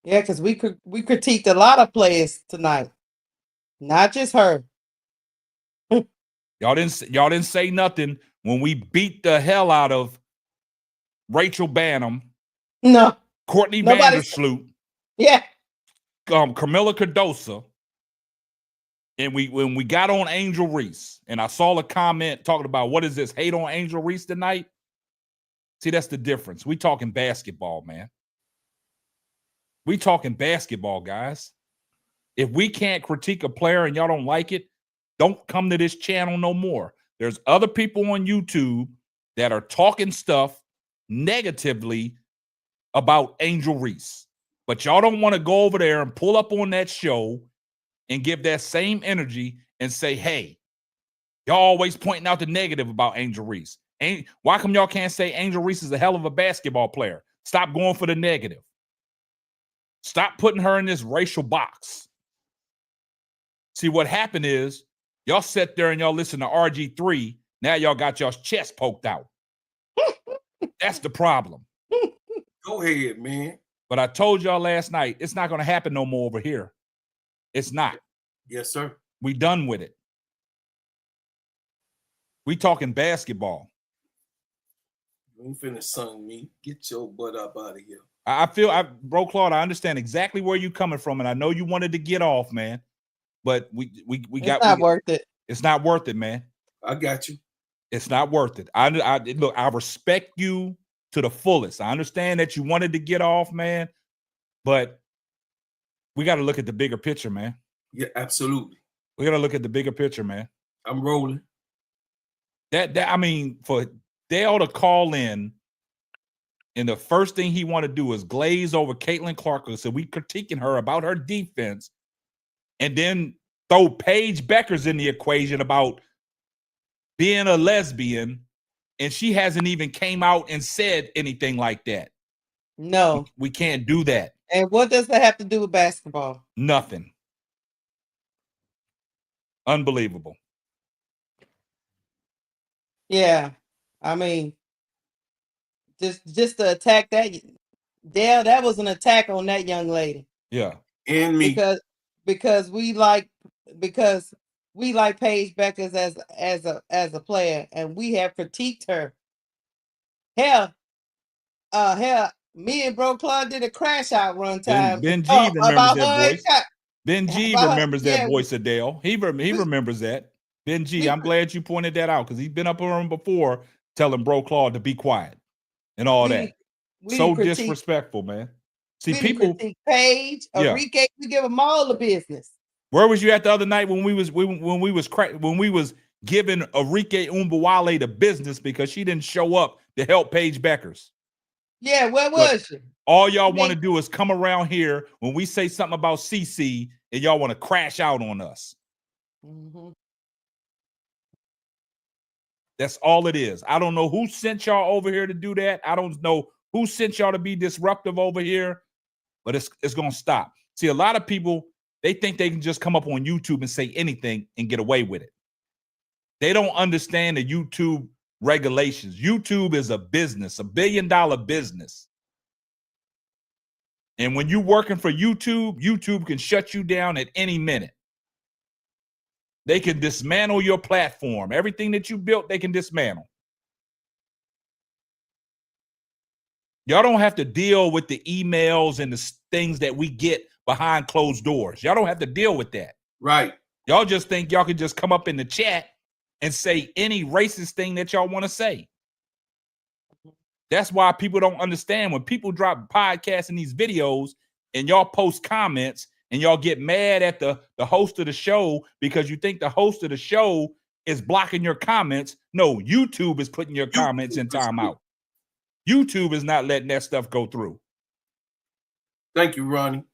Yeah, because we critiqued a lot of players tonight, not just her. Y'all didn't say nothing when we beat the hell out of Rachel Bannum. No. Courtney Vandersloot. Yeah. Camilla Cardosa. And when we got on Angel Reese, and I saw a comment talking about what is this, hate on Angel Reese tonight? See, that's the difference. We talking basketball, man. We talking basketball, guys. If we can't critique a player and y'all don't like it, don't come to this channel no more. There's other people on YouTube that are talking stuff negatively about Angel Reese. But y'all don't want to go over there and pull up on that show and give that same energy and say, hey, y'all always pointing out the negative about Angel Reese. Why come y'all can't say Angel Reese is a hell of a basketball player? Stop going for the negative. Stop putting her in this racial box. See, what happened is y'all sat there and y'all listen to RG3. Now y'all got y'all's chest poked out. That's the problem. Go ahead, man. But I told y'all last night, it's not going to happen no more over here. It's not. Yes, sir. We done with it. We talking basketball. You ain't finna sung me. Get your butt up out of here. Bro Claude, I understand exactly where you coming from, and I know you wanted to get off, man. But it's not worth it. It's not worth it, man. I got you. It's not worth it. Look, I respect you to the fullest. I understand that you wanted to get off, man, but we got to look at the bigger picture, man. Yeah, absolutely. We got to look at the bigger picture, man. I'm rolling. I mean, for Dale to call in, and the first thing he want to do is glaze over Caitlyn Clark. So we critiquing her about her defense, and then throw Paige Beckers in the equation about being a lesbian, and she hasn't even came out and said anything like that. No. We can't do that. And what does that have to do with basketball? Nothing. Unbelievable. Yeah, I mean, just to attack that, Dale, that was an attack on that young lady. Yeah, And me. Because we like Paige Beckers as a player, and we have critiqued her. Hell, me and Bro Claude did a crash out one time. Ben G remembers about that her. voice. Ben G about her- remembers that yeah, voice, Adele. He remembers that. Ben G, I'm glad you pointed that out because he's been up on him before telling Bro Claude to be quiet and all that. So disrespectful, man. See, people critique Paige, Yeah. Enrique, we give them all the business. Where was you at the other night when we was giving Enrique Umbawale the business because she didn't show up to help Paige Beckers? Yeah, where was she? All y'all want to do is come around here when we say something about CC and y'all want to crash out on us. Mhm. That's all it is. I don't know who sent y'all over here to do that. I don't know who sent y'all to be disruptive over here, but it's going to stop. See, a lot of people, they think they can just come up on YouTube and say anything and get away with it. They don't understand the YouTube regulations. YouTube is a business, $1 billion business. And when you're working for YouTube, YouTube can shut you down at any minute. They can dismantle your platform. Everything that you built, they can dismantle. Y'all don't have to deal with the emails and the things that we get behind closed doors. Y'all don't have to deal with that. Right. Y'all just think y'all can just come up in the chat and say any racist thing that y'all want to say. That's why people don't understand when people drop podcasts and these videos and y'all post comments and y'all get mad at the host of the show because you think the host of the show is blocking your comments. No, YouTube is putting your comments in timeout. YouTube is not letting that stuff go through. Thank you, Ronnie.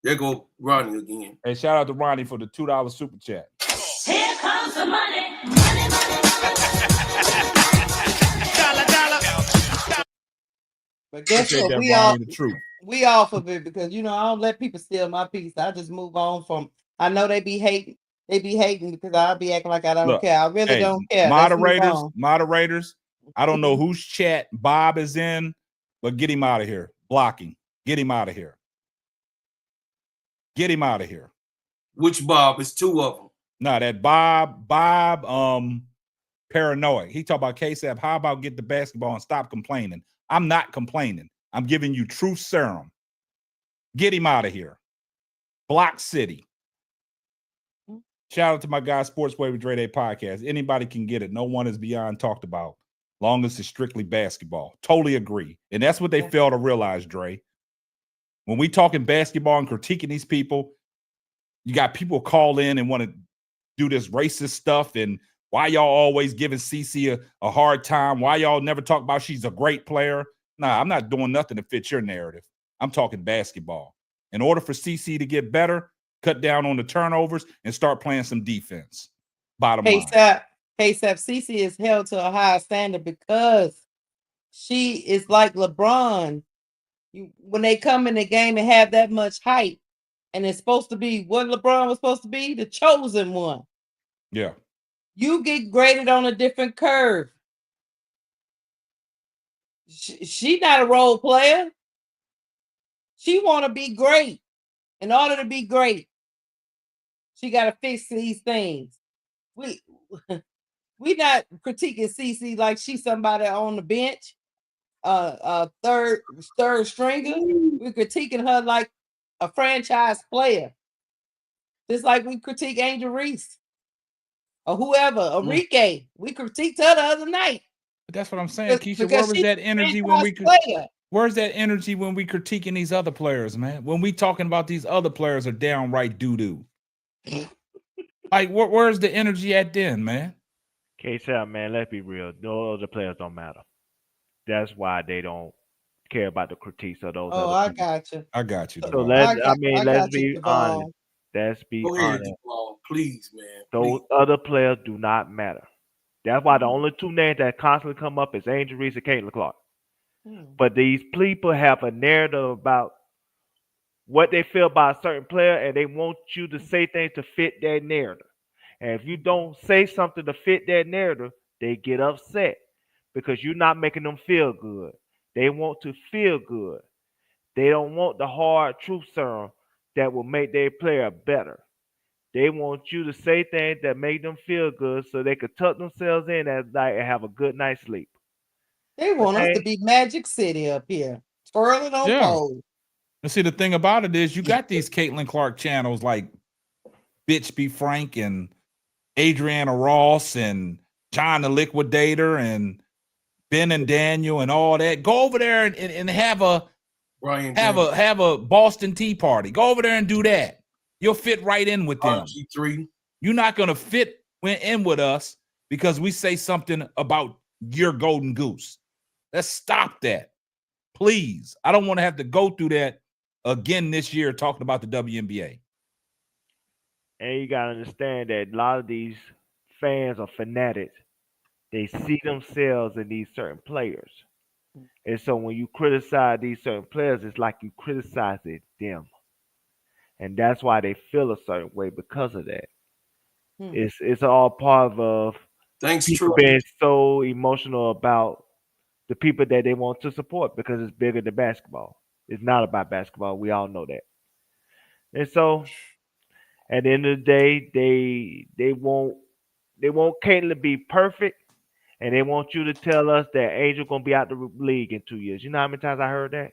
There go Ronnie again. Hey, shout out to Ronnie for the $2 super chat. Here comes the money. Money, money, money. Dollar, dollar. But guess what? We off of it because I don't let people steal my piece. I just move on from. I know they be hating. They be hating because I'll be acting like I don't care. I really don't care. Moderators. I don't know whose chat Bob is in, but get him out of here. Blocking. Get him out of here. Get him out of here. Which Bob? It's two of them. No, that Bob, paranoid. He talk about KSAP. How about get the basketball and stop complaining? I'm not complaining. I'm giving you truth serum. Get him out of here. Block City. Shout out to my guy, Sportsway with Dre Day podcast. Anybody can get it. No one is beyond talked about. Long as it's strictly basketball. Totally agree. And that's what they fail to realize, Dre. When we talking basketball and critiquing these people, you got people call in and want to do this racist stuff and why y'all always giving CC a hard time? Why y'all never talk about she's a great player? Nah, I'm not doing nothing to fit your narrative. I'm talking basketball. In order for CC to get better, cut down on the turnovers and start playing some defense. Bottom line. CC is held to a higher standard because she is like LeBron. When they come in the game and have that much hype, and it's supposed to be what LeBron was supposed to be, the chosen one. Yeah. You get graded on a different curve. She not a role player. She want to be great. In order to be great, she got to fix these things. We not critiquing CC like she's somebody on the bench, third stringer. We're critiquing her like a franchise player. Just like we critique Angel Reese or whoever, Enrique. We critiqued her the other night. But that's what I'm saying, Keisha. Where was that energy when we Where's that energy when we critiquing these other players, man? When we talking about these other players are downright doo-doo. Like, where's the energy at then, man? K-Sap, man, let's be real. Those other players don't matter. That's why they don't care about the critiques of those other I people. got you. I got you. So let's be honest. Let's be honest. Please, man. Those other players do not matter. That's why the only two names that constantly come up is Angel Reese and Caitlyn Clark. But these people have a narrative about what they feel about a certain player, and they want you to say things to fit that narrative. And if you don't say something to fit that narrative, they get upset because you're not making them feel good. They want to feel good. They don't want the hard truth serum that will make their player better. They want you to say things that make them feel good so they could tuck themselves in at night and have a good night's sleep. They want us to Okay? be Magic City up here, twirling on Yeah. poles. And see, the thing about it is, you got these Caitlyn Clark channels like Bitch Be Frank and Adriana Ross and John the Liquidator and Ben and Daniel and all that. Go over there and have a Boston Tea Party. Go over there and do that. You'll fit right in with them. RG3. You're not gonna fit in with us because we say something about your golden goose. Let's stop that, please. I don't want to have to go through that again this year talking about the WNBA. And you gotta understand that a lot of these fans are fanatics. They see themselves in these certain players. And so when you criticize these certain players, it's like you criticizing them. And that's why they feel a certain way because of that. It's all part of Thanks, people True. being so emotional about the people that they want to support because it's bigger than basketball. It's not about basketball. We all know that. And so at the end of the day, they want Caitlyn to be perfect, and they want you to tell us that Angel gonna be out the league in 2 years. You know how many times I heard that?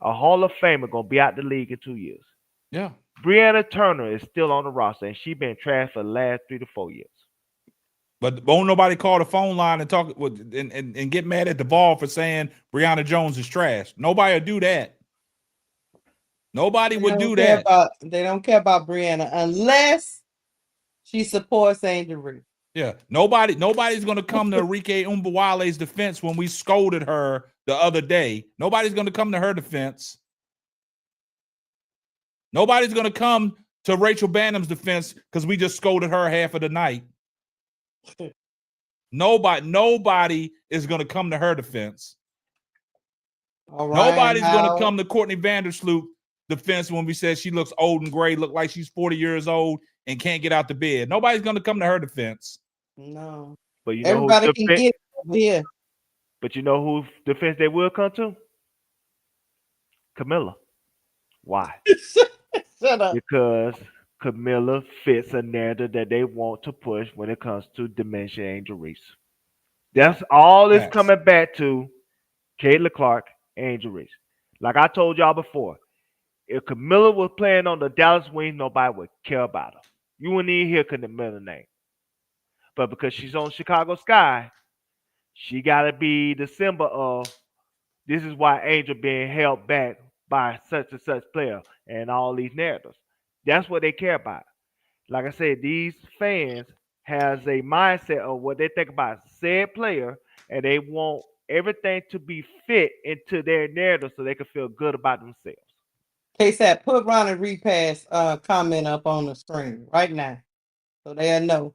A Hall of Famer gonna be out the league in 2 years. Yeah. Breanna Turner is still on the roster, and she been trashed for the last 3 to 4 years. But won't nobody call the phone line and talk and get mad at the ball for saying Brianna Jones is trash. Nobody would do that. Nobody would do that. They don't care about Breanna unless she supports Angel Reese. Yeah, nobody's gonna come to Enrique Umbawale's defense when we scolded her the other day. Nobody's gonna come to her defense. Nobody's gonna come to Rachel Bannum's defense because we just scolded her half of the night. Nobody is gonna come to her defense. All right, Nobody's gonna come to Courtney Vandersloot defense when we said she looks old and gray, look like she's 40 years old and can't get out the bed. Nobody's gonna come to her defense. No. But you know everybody can get over here. But you know who defense they will come to? Camilla. Why? Shut up. Because Camilla fits a narrative that they want to push when it comes to Dementia Angel Reese. That's all it's coming back to. Caitlyn Clark, Angel Reese. Like I told y'all before, if Camilla was playing on the Dallas Wings, nobody would care about her. You wouldn't even hear Camilla's name. But because she's on Chicago Sky, she got to be the symbol of this is why Angel being held back by such and such player and all these narratives. That's what they care about. Like I said, these fans has a mindset of what they think about said player, and they want everything to be fit into their narrative so they can feel good about themselves. KSAT, put Ronald Repass comment up on the screen right now so they'll know.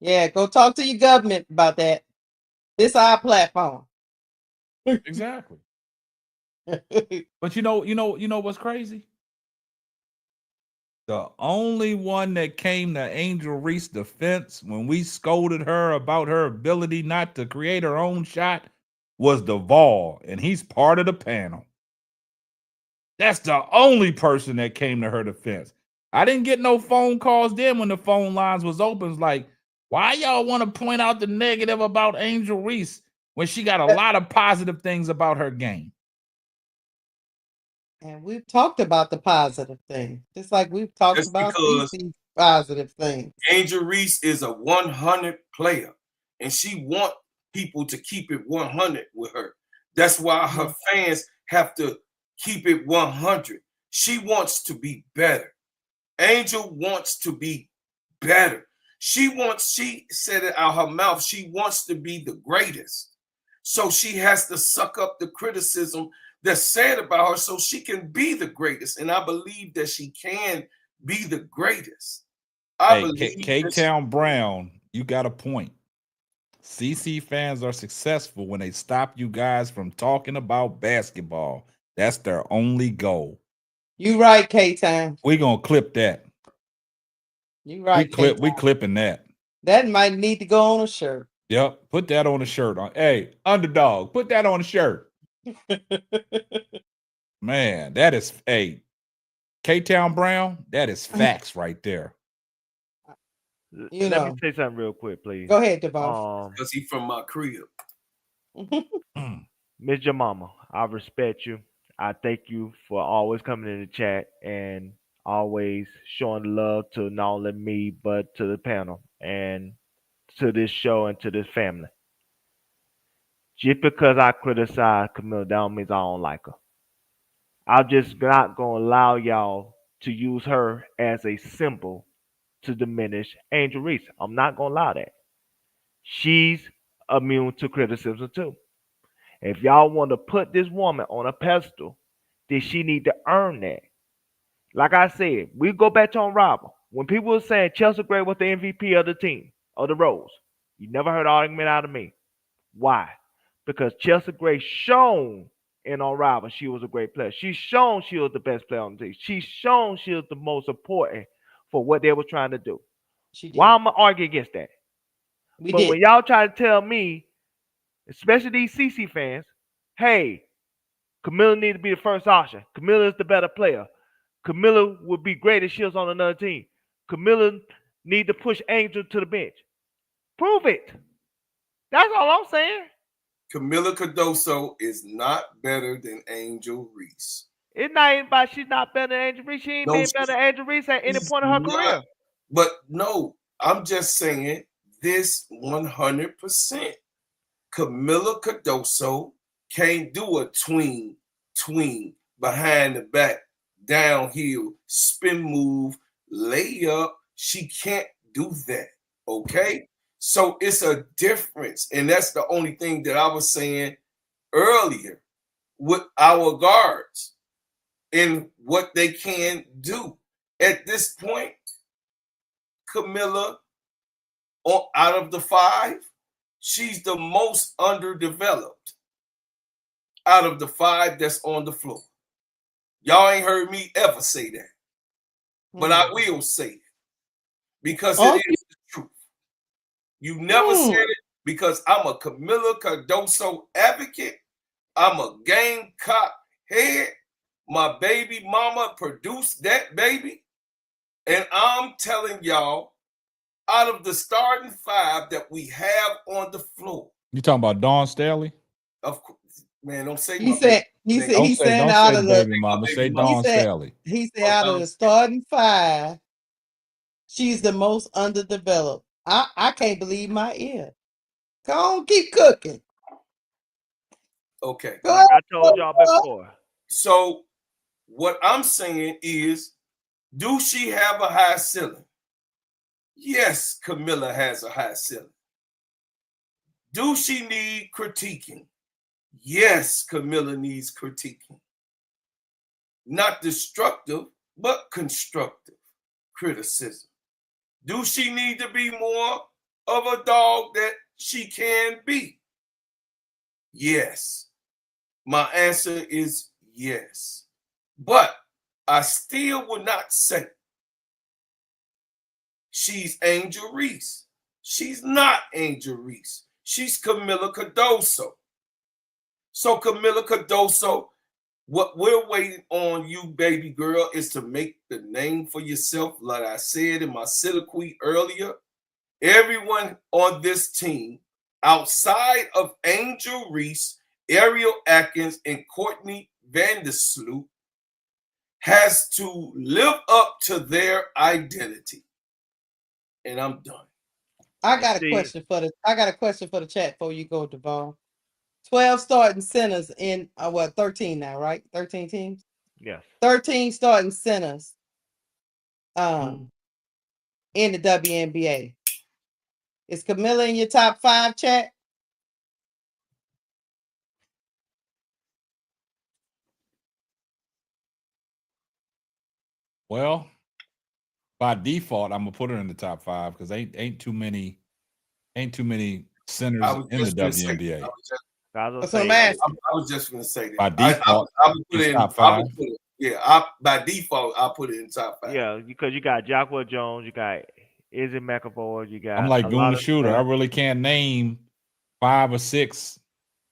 Yeah, go talk to your government about that. This our platform. Exactly. But you know what's crazy? The only one that came to Angel Reese's defense when we scolded her about her ability not to create her own shot was Duvall, and he's part of the panel. That's the only person that came to her defense. I didn't get no phone calls then when the phone lines was open. It's like, why y'all want to point out the negative about Angel Reese when she got a lot of positive things about her game? And we've talked about the positive thing, just like we've talked about these positive things. Angel Reese is a 100 player, and she wants people to keep it 100 with her. That's why her fans have to keep it 100. She wants to be better. Angel wants to be better. She said it out her mouth, she wants to be the greatest. So she has to suck up the criticism that's said about her so she can be the greatest. And I believe that she can be the greatest. K-Town Brown, you got a point. CC fans are successful when they stop you guys from talking about basketball. That's their only goal. You right, K-Town. We're going to clip that. You right. We clipping that. That might need to go on a shirt. Yep. Put that on a shirt. On. Hey, underdog, put that on a shirt. Man, that is K-Town Brown, that is facts right there. Let me say something real quick, please. Go ahead, Devon. Because he from my crib. Miss your mama, I respect you. I thank you for always coming in the chat and always showing love to not only me but to the panel and to this show and to this family. Just because I criticize Camille, that don't mean I don't like her. I'm just not gonna allow y'all to use her as a symbol to diminish Angel Reese. I'm not gonna allow that. She's immune to criticism too. If y'all want to put this woman on a pedestal, then she need to earn that. Like I said, we go back to Unrivaled. When people were saying Chelsea Gray was the MVP of the team, of the Rose, you never heard an argument out of me. Why? Because Chelsea Gray shown in Unrivaled she was a great player. She's shown she was the best player on the team. She's shown she was the most important for what they were trying to do. Why am I arguing against that? When y'all try to tell me, especially these CC fans, hey, Camilla need to be the first option. Camilla is the better player. Camilla would be great if she was on another team. Camilla need to push Angel to the bench. Prove it. That's all I'm saying. Camilla Cardoso is not better than Angel Reese. It's not even about she's not better than Angel Reese. She ain't been better than Angel Reese at any point in her career. But no, I'm just saying this 100%. Camilla Cardoso can't do a tween behind the back, downhill, spin move, layup. She can't do that. Okay? So it's a difference. And that's the only thing that I was saying earlier with our guards and what they can do. At this point, Camilla, out of the 5, she's the most underdeveloped out of the 5 that's on the floor. Y'all ain't heard me ever say that. But I will say it because it is the truth. You never said it because I'm a Camilla Cardoso advocate. I'm a Gamecock head. My baby mama produced that baby. And I'm telling y'all, out of the starting 5 that we have on the floor. You talking about Dawn Staley? Of course, man, don't say he said out of the baby mama. Say Dawn Staley. He said out of the starting 5, she's the most underdeveloped. I can't believe my ear. Come on, keep cooking. Okay. Like I told y'all before. So what I'm saying is, do she have a high ceiling? Yes, Camilla has a high ceiling. Do she need critiquing? Yes, Camilla needs critiquing. Not destructive, but constructive criticism. Do she need to be more of a dog that she can be? Yes. My answer is yes. But I still would not say she's Angel Reese. She's not Angel Reese. She's Camilla Cardoso. So Camilla Cardoso, what we're waiting on you, baby girl, is to make the name for yourself. Like I said in my soliloquy earlier, everyone on this team, outside of Angel Reese, Ariel Atkins, and Courtney Vandersloot, has to live up to their identity. And I'm done. I got a question for the chat before you go, Devon. 12 starting centers in 13 now, right? 13 teams? Yes. 13 starting centers in the WNBA. Is Camilla in your top 5, chat? Well, by default, I'm gonna put her in the top 5 because ain't too many centers in the WNBA. I was just going to say that. By default, I would put it in top 5. By default, I'll put it in top 5. Yeah, because you got Jonquel Jones, you got Izzy McAvoy. You got I'm like Goon the Alana Shooter. I Smith. really can't name 5 or 6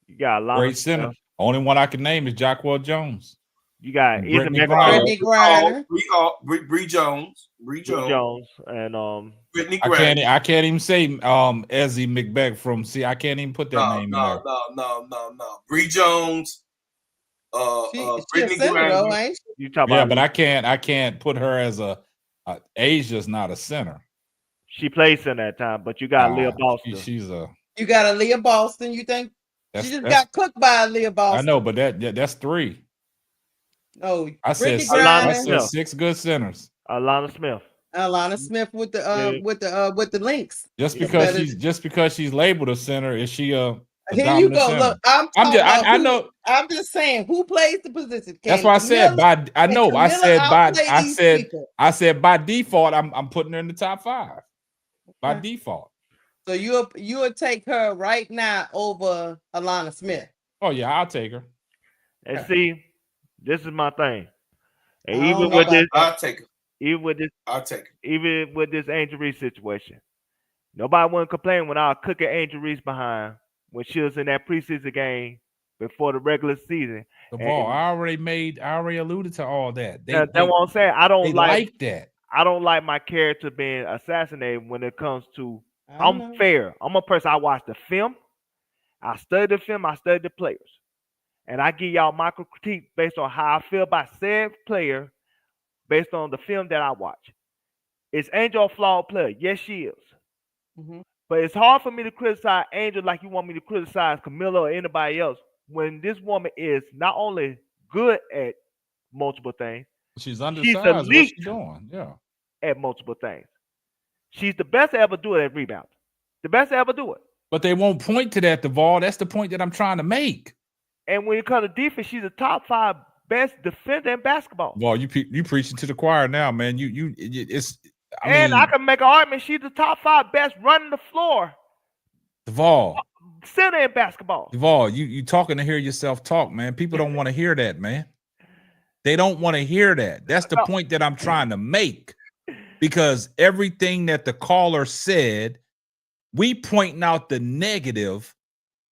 You got Alana great Smith. centers. Only one I can name is Jonquel Jones. You got And Izzy Brittany McAvoy, Griner. Brittany Griner. Bree Jones, Bree Jones, and Brittany I Griner. can't even say Ezzy McBeck from I can't even put that name in there. No. Bree Jones, She a Brittany center though, Griner. ain't she? you talk Yeah, about. but I can't put her as a Asia's not a center. She plays in that time, but you got Leah Boston. She's a. You got a Leah Boston. You think she just got cooked by a Leah Boston? I know, but that's 3. Oh, I said Brittany Griner. I said 6 good centers. Alana Smith. Alana Smith with the links. Just because she's labeled a center, is she a Here you go. center? Look, I'm I know. I'm just saying who plays the position. That's why I said I said by default I'm putting her in the top 5 by default. So you would take her right now over Alana Smith. Oh yeah, I'll take her. And see, this is my thing. And I'll take her. I'll take her. Even with this Angel Reese situation, nobody wouldn't complain when I was cooking Angel Reese behind when she was in that preseason game before the regular season. The ball. I already alluded to all that. That's what I'm saying. I don't like that. I don't like my character being assassinated when it comes to. I'm fair. I'm a person. I watch the film. I study the film. I study the players, and I give y'all micro critique based on how I feel about said player, based on the film that I watch. Is Angel a flawed player? Yes, she is. Mm-hmm. But it's hard for me to criticize Angel like you want me to criticize Camilla or anybody else when this woman is not only good at multiple things, she's undersized. What's she doing? Yeah, at multiple things. She's the best to ever do it at rebound. The best to ever do it. But they won't point to that, Duvall. That's the point that I'm trying to make. And when it comes to defense, she's a top 5 best defender in basketball. Well, you preaching to the choir now, man. I can make an argument she's the top 5 best running the floor. Duvall. Center in basketball. Duvall, you talking to hear yourself talk, man. People don't want to hear that, man. They don't want to hear that. That's the point that I'm trying to make. Because everything that the caller said, we pointing out the negative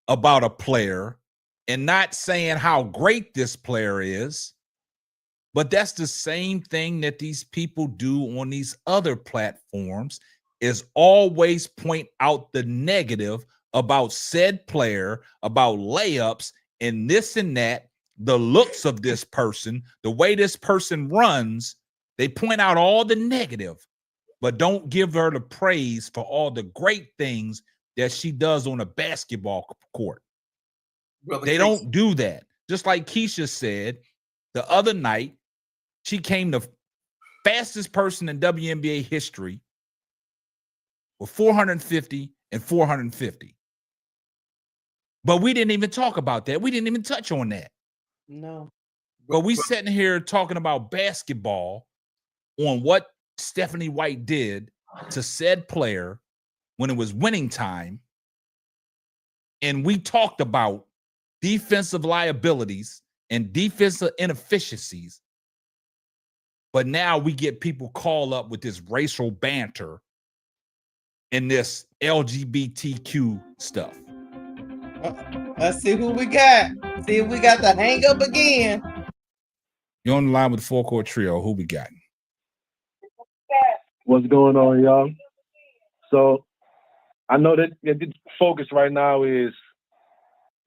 about a player and not saying how great this player is. But that's the same thing that these people do on these other platforms, is always point out the negative about said player, about layups and this and that, the looks of this person, the way this person runs. They point out all the negative, but don't give her the praise for all the great things that she does on a basketball court. They don't do that. Just like Keisha said the other night, she came the fastest person in WNBA history with 450 and 450. But we didn't even talk about that. We didn't even touch on that. No. But we sitting here talking about basketball on what Stephanie White did to said player when it was winning time. And we talked about defensive liabilities and defensive inefficiencies. But now we get people call up with this racial banter and this LGBTQ stuff. Let's see who we got. See if we got the hang up again. You're on the line with the 4-Court Trio. Who we got? What's going on, y'all? So I know that the focus right now is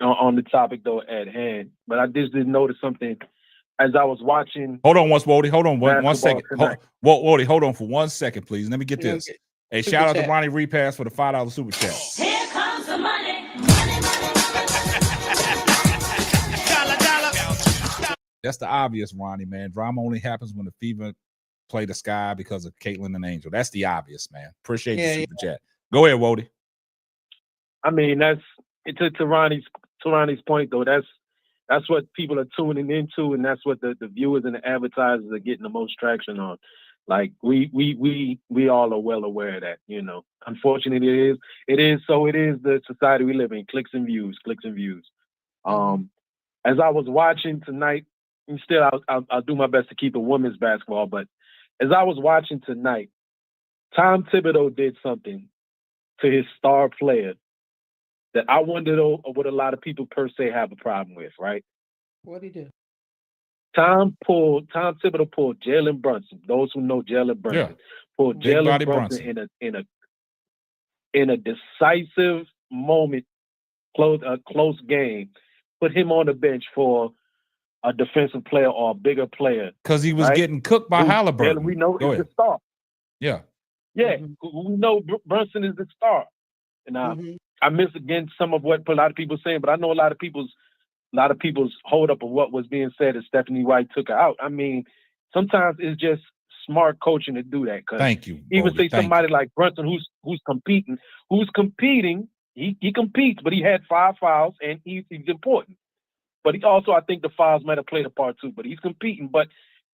on the topic though at hand, but I just did notice something as I was watching. Hold on, Wody. Hold on one second. Wody, hold on for 1 second, please. Let me get this. Okay. Hey, Super shout out chat. to Ronnie Repass for the $5 super chat. Here comes the money. That's the obvious, Ronnie, man. Drama only happens when the Fever play the sky because of Caitlyn and Angel. That's the obvious, man. Appreciate the super chat. Go ahead, Wody. I mean, that's to Ronnie's point though. That's what people are tuning into, and that's what the viewers and the advertisers are getting the most traction on. Like we all are well aware of that, you know. Unfortunately, it is the society we live in. Clicks and views. As I was watching tonight, and still I'll do my best to keep it women's basketball, but as I was watching tonight, Tom Thibodeau did something to his star player that I wonder though what a lot of people per se have a problem with, right? What'd he do? Tom Thibodeau pulled Jalen Brunson. Those who know Jalen Brunson pulled Big body Jalen Brunson Brunson. in a decisive moment, close game, put him on the bench for a defensive player or a bigger player. Because he was right? getting cooked by Halliburton. We know Go is ahead. the star. Yeah. Yeah, we know Brunson is the star. And I miss again some of what a lot of people are saying, but I know a lot of people's hold up of what was being said as Stephanie White took her out. I mean, sometimes it's just smart coaching to do that. Thank you. Even Bodie. say somebody like Brunson who's competing, he competes, but he had 5 fouls and he's important. But he also, I think the fouls might have played a part too, but he's competing. But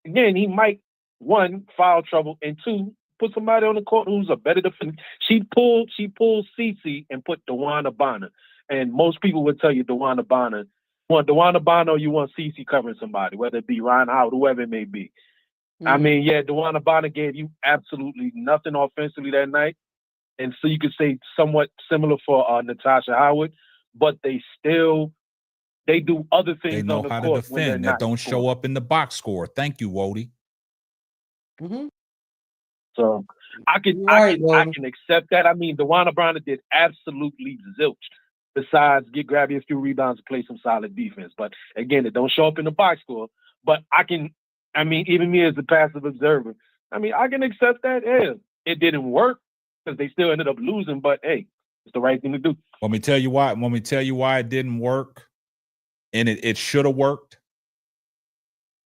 again, he might, 1, foul trouble, and 2, put somebody on the court who's a better defender. She pulled Cece and put DeWanna Bonner. And most people would tell you DeWanna Bonner. You want DeWanna Bonner or you want Cece covering somebody, whether it be Ryan Howard, whoever it may be. I mean, yeah, DeWanna Bonner gave you absolutely nothing offensively that night. And so you could say somewhat similar for Natasha Howard, but they do other things They know on the how to court when they're defend. That not don't scoring. show up in the box score. Thank you, Wody. So I can accept that. I mean, DeWanna Bonner did absolutely zilch. Besides grabbing a few rebounds and play some solid defense. But again, it don't show up in the box score. But even me as a passive observer, I can accept that. Yeah, it didn't work because they still ended up losing, but hey, it's the right thing to do. Let me tell you why it didn't work. And it should have worked.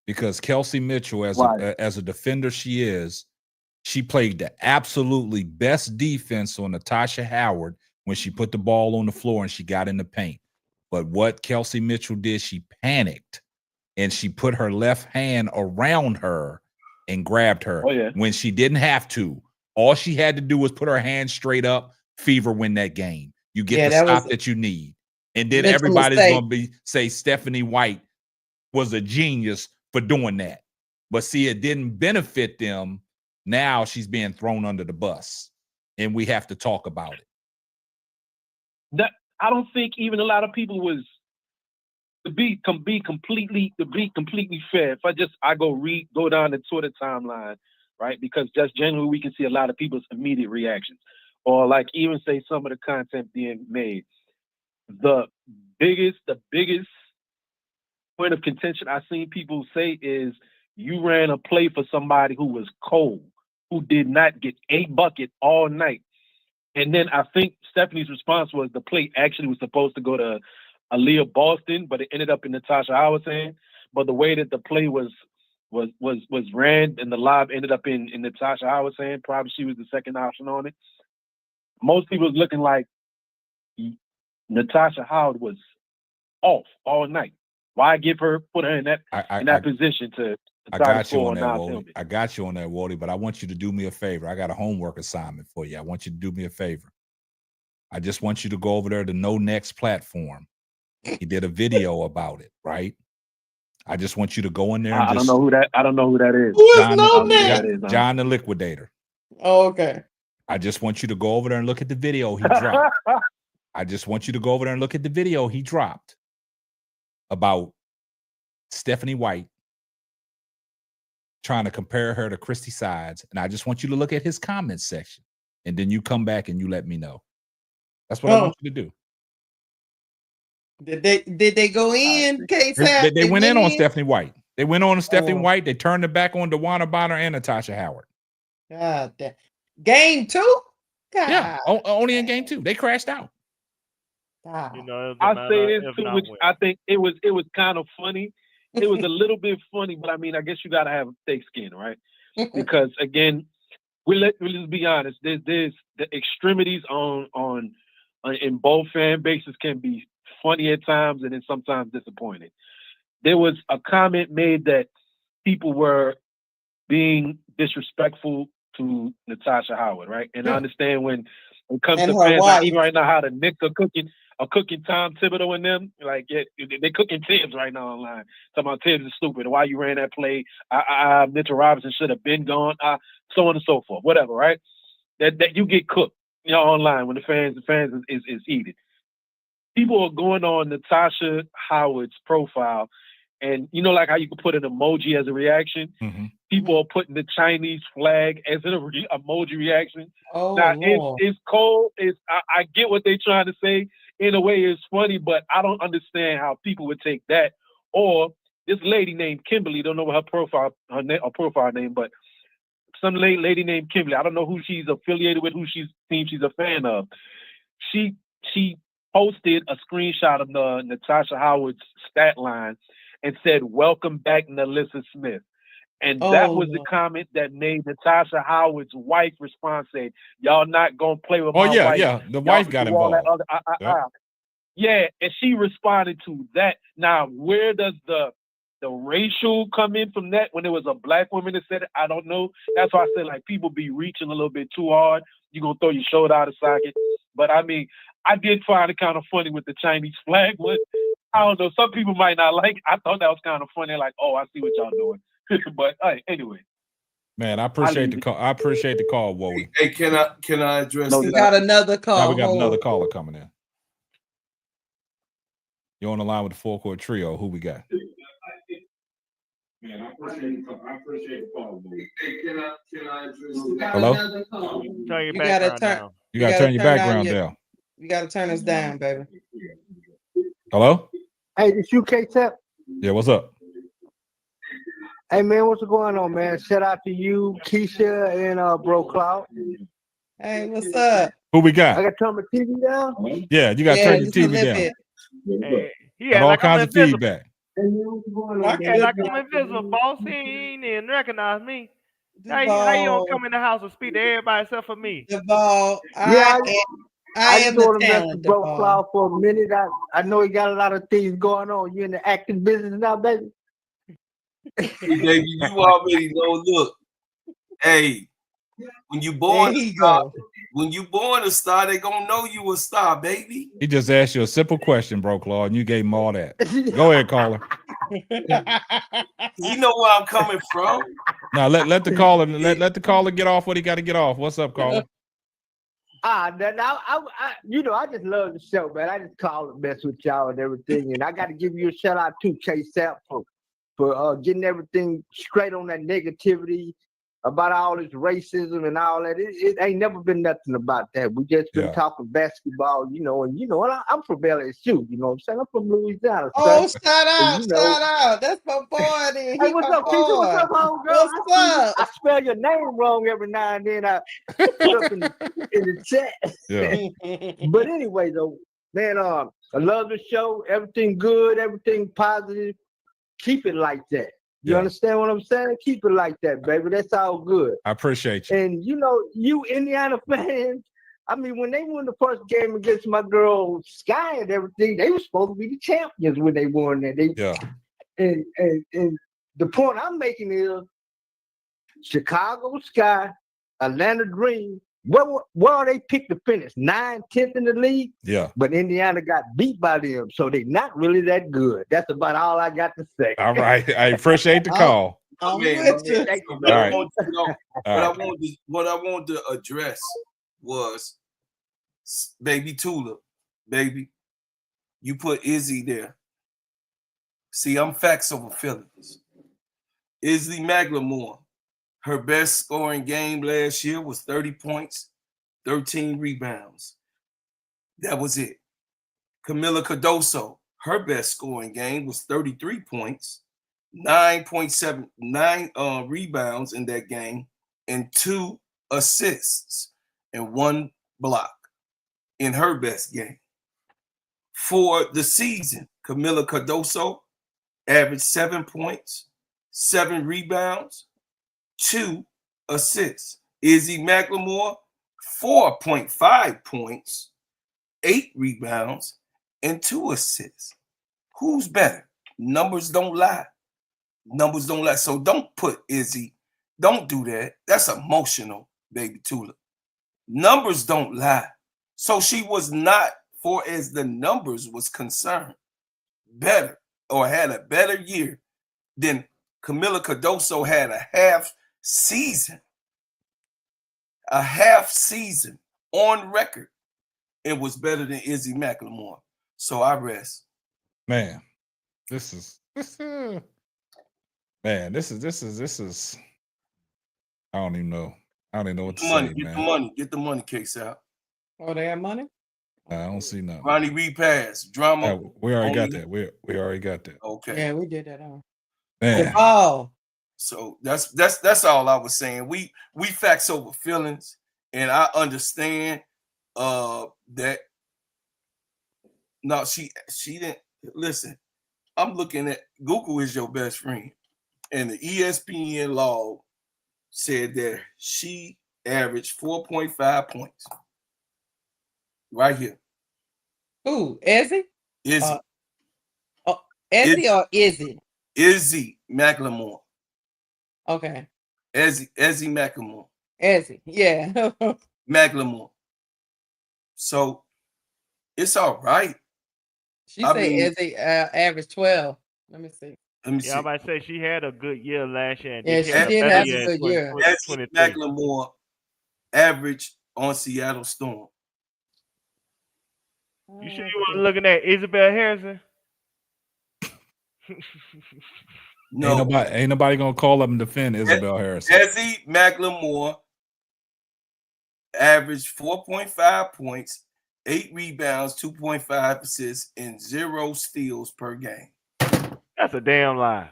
Because Kelsey Mitchell, as a defender she played the absolutely best defense on Natasha Howard when she put the ball on the floor and she got in the paint. But what Kelsey Mitchell did, she panicked and she put her left hand around her and grabbed her when she didn't have to. All she had to do was put her hand straight up. Fever win that game. You get the stop that you need. And then everybody's going to say Stephanie White was a genius for doing that. But see, it didn't benefit them. Now she's being thrown under the bus. And we have to talk about it. I don't think even a lot of people was to be completely fair. If I go down the Twitter timeline, right? Because just generally we can see a lot of people's immediate reactions, or like even say some of the content being made. The biggest point of contention I've seen people say is you ran a play for somebody who was cold, who did not get a bucket all night. And then I think Stephanie's response was the play actually was supposed to go to Aaliyah Boston, but it ended up in Natasha Howard's hand. But the way that the play was ran and the lob ended up in Natasha Howard's hand, probably she was the second option on it. Most people was looking like Natasha Howard was off all night. Why put her in that position to try to score on non-penalty? I got you on that, Wody, but I want you to do me a favor. I got a homework assignment for you. I want you to do me a favor. I just want you to go over there to No Next platform. He did a video about it, right? I just want you to go in there and I don't know who that is. Who is No Next? John the Liquidator. Oh, okay. I just want you to go over there and look at the video he dropped. I just want you to go over there and look at the video he dropped about Stephanie White trying to compare her to Christy Sides. And I just want you to look at his comment section. And then you come back and you let me know. That's what I want you to do. Did they go in? They went in on Stephanie White. They went on Stephanie White. They turned it back on DeWanna Bonner and Natasha Howard. God damn. Game 2? God. Yeah, only in game 2. They crashed out. You know, I say this too, which I think it was kind of funny. It was a little bit funny, but I mean, I guess you got to have thick skin, right? Because again, we'll just be honest. There's the extremities on in both fan bases can be funny at times and then sometimes disappointing. There was a comment made that people were being disrespectful to Natasha Howard, right? And I understand when it comes to fans like you right now, how the Knicks are cooking Tom Thibodeau and them, like they're cooking Tibbs right now online. Talking about Tibbs is stupid. Why you ran that play? Mitchell Robinson should have been gone. So on and so forth. Whatever, right? that you get cooked, online when the fans is heated. People are going on Natasha Howard's profile, and like how you can put an emoji as a reaction. Mm-hmm. People are putting the Chinese flag as an emoji reaction. Oh, Now Lord. it's cold. I get what they're trying to say. In a way, it's funny, but I don't understand how people would take that. Or this lady named Kimberly, don't know what her profile name, but some lady named Kimberly. I don't know who she's affiliated with, who she's a fan of. She posted a screenshot of Natasha Howard's stat line and said, "Welcome back, Nalissa Smith." And that was the comment that made Natasha Howard's wife respond, saying, "Y'all not gonna play with my wife." Yeah. The wife got involved. Yeah, and she responded to that. Now, where does the racial come in from that? When it was a black woman that said it, I don't know. That's why I said, like, people be reaching a little bit too hard. You're gonna throw your shoulder out of socket. But I mean, I did find it kind of funny with the Chinese flag one. I don't know. Some people might not like it. I thought that was kind of funny. Like, oh, I see what y'all doing. But anyway. Man, I appreciate the call. I appreciate the call, Wody. Hey, can I address We got another call. Now we got another caller coming in. You're on the line with the Full Court Trio. Who we got? Man, I appreciate the call, Wody. Hey, can I address Hello? Turn your You background gotta turn. down. You gotta turn your background down. You gotta turn us down, baby. Hello? Hey, this UK Tap. Yeah, what's up? Hey man, what's going on, man? Shout out to you, Keisha, and bro Claude. Hey, what's up? Who we I got? gotta turn my TV down. Yeah, you gotta turn your just a TV little down. bit. Hey, he Got act all like I'm kinds of invisible. feedback. Rock He it act up, like I'm invisible, boss. He ain't even recognize me. How you Duval. don't come in the house and speak to everybody except for me? Duval. Yeah, I I am just the want to mess talent, with bro Duval. Claude for a minute. I know he got a lot of things going on. You in the acting business now, baby? baby, you already know. Look, hey, when you born There a he star, go. when you born a star, they gonna know you a star, baby. He just asked you a simple question, bro, Claude, and you gave him all that. Go ahead, caller. You know where I'm coming from. Now let the caller let the caller get off what he got to get off. What's up, caller? I just love the show, man. I just call and mess with y'all and everything. And I got to give you a shout out to K-Sap for getting everything straight on that negativity about all this racism and all that. It ain't never been nothing about that. We just been talking basketball, and I'm from LSU, you know what I'm saying? I'm from Louisiana. Oh, son. shout out, And, shout out. That's my boy. Then. Hey, what's up, Keisha? What's up, homegirl? What's up? I spell your name wrong every now and then. I put up in the chat. Yeah. But anyway, though, man, I love the show. Everything good, everything positive. Keep it like that. You understand what I'm saying? Keep it like that, baby. That's all good. I appreciate you. And you Indiana fans, I mean, when they won the first game against my girl Sky and everything, they were supposed to be the champions when they won that. And the point I'm making is Chicago Sky, Atlanta Dream, where they picked to finish? 9th, 10th in the league? Yeah. But Indiana got beat by them, so they're not really that good. That's about all I got to say. All right. I appreciate the call. I'm Man, with you. What I All want to know, All what I wanted to address was, baby Tulip, baby, you put Izzy there. See, I'm facts over feelings. Izzy Maglamore, her best scoring game last year was 30 points, 13 rebounds. That was it. Camila Cardoso, her best scoring game was 33 points, 9 rebounds in that game, and 2 assists and 1 block in her best game. For the season, Camila Cardoso averaged 7 points, 7 rebounds, 2 assists. Izzy McLemore, 4.5 points, 8 rebounds, and 2 assists. Who's better? Numbers don't lie. Numbers don't lie. So don't put Izzy. Don't do that. That's emotional, baby Tulip. Numbers don't lie. So she was not, for as the numbers was concerned, better or had a better year than Camila Cardoso had a half season. a half season on record and was better than Izzy McLemore. So I rest. Man, this is man, this is I don't even know. I don't even know what to say, Get man. the money. Get the money case out. Oh, they have money? I don't see nothing. Ronnie repass. Drama. Yeah, we already got only. that. We already got that. Okay. Yeah, we did that on. Man. Oh. So that's all I was saying. We facts over feelings, and I understand that. No, she didn't listen. I'm looking at Google is your best friend, and the ESPN log said that she averaged 4.5 points. Right here. Who? Izzy? Izzy. Izzy or Izzy? Izzy McLemore. Okay. Izzy McLemore. Izzy, yeah. McLemore. So it's all right. She said Izzy averaged 12. Let me see. Yeah, I'm about to say she had a good year last year. Yeah, she did have a good year. Izzy McLemore averaged on Seattle Storm. You sure you weren't looking at Isabel Harrison? No. Ain't nobody gonna call up and defend Isabel Harrison. Izzy McLemore averaged 4.5 points, 8 rebounds, 2.5 assists, and 0 steals per game. That's a damn lie.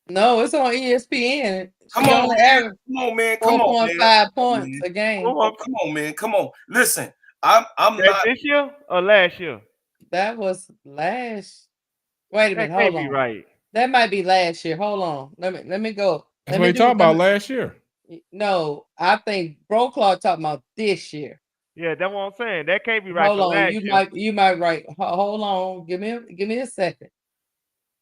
No, it's on ESPN. Come on, man. 4.5 points a game. Come on, man. Come on. Listen, I'm not this year or last year. That was last. Wait a minute. That Hold can't on. be right. That might be last year. Hold on. Let me go. That's what you talking about last year. No, I think Claude talking about this year. Yeah, that's what I'm saying. That can't be right. Hold on. Last year. You might right. Hold on. Give me a second.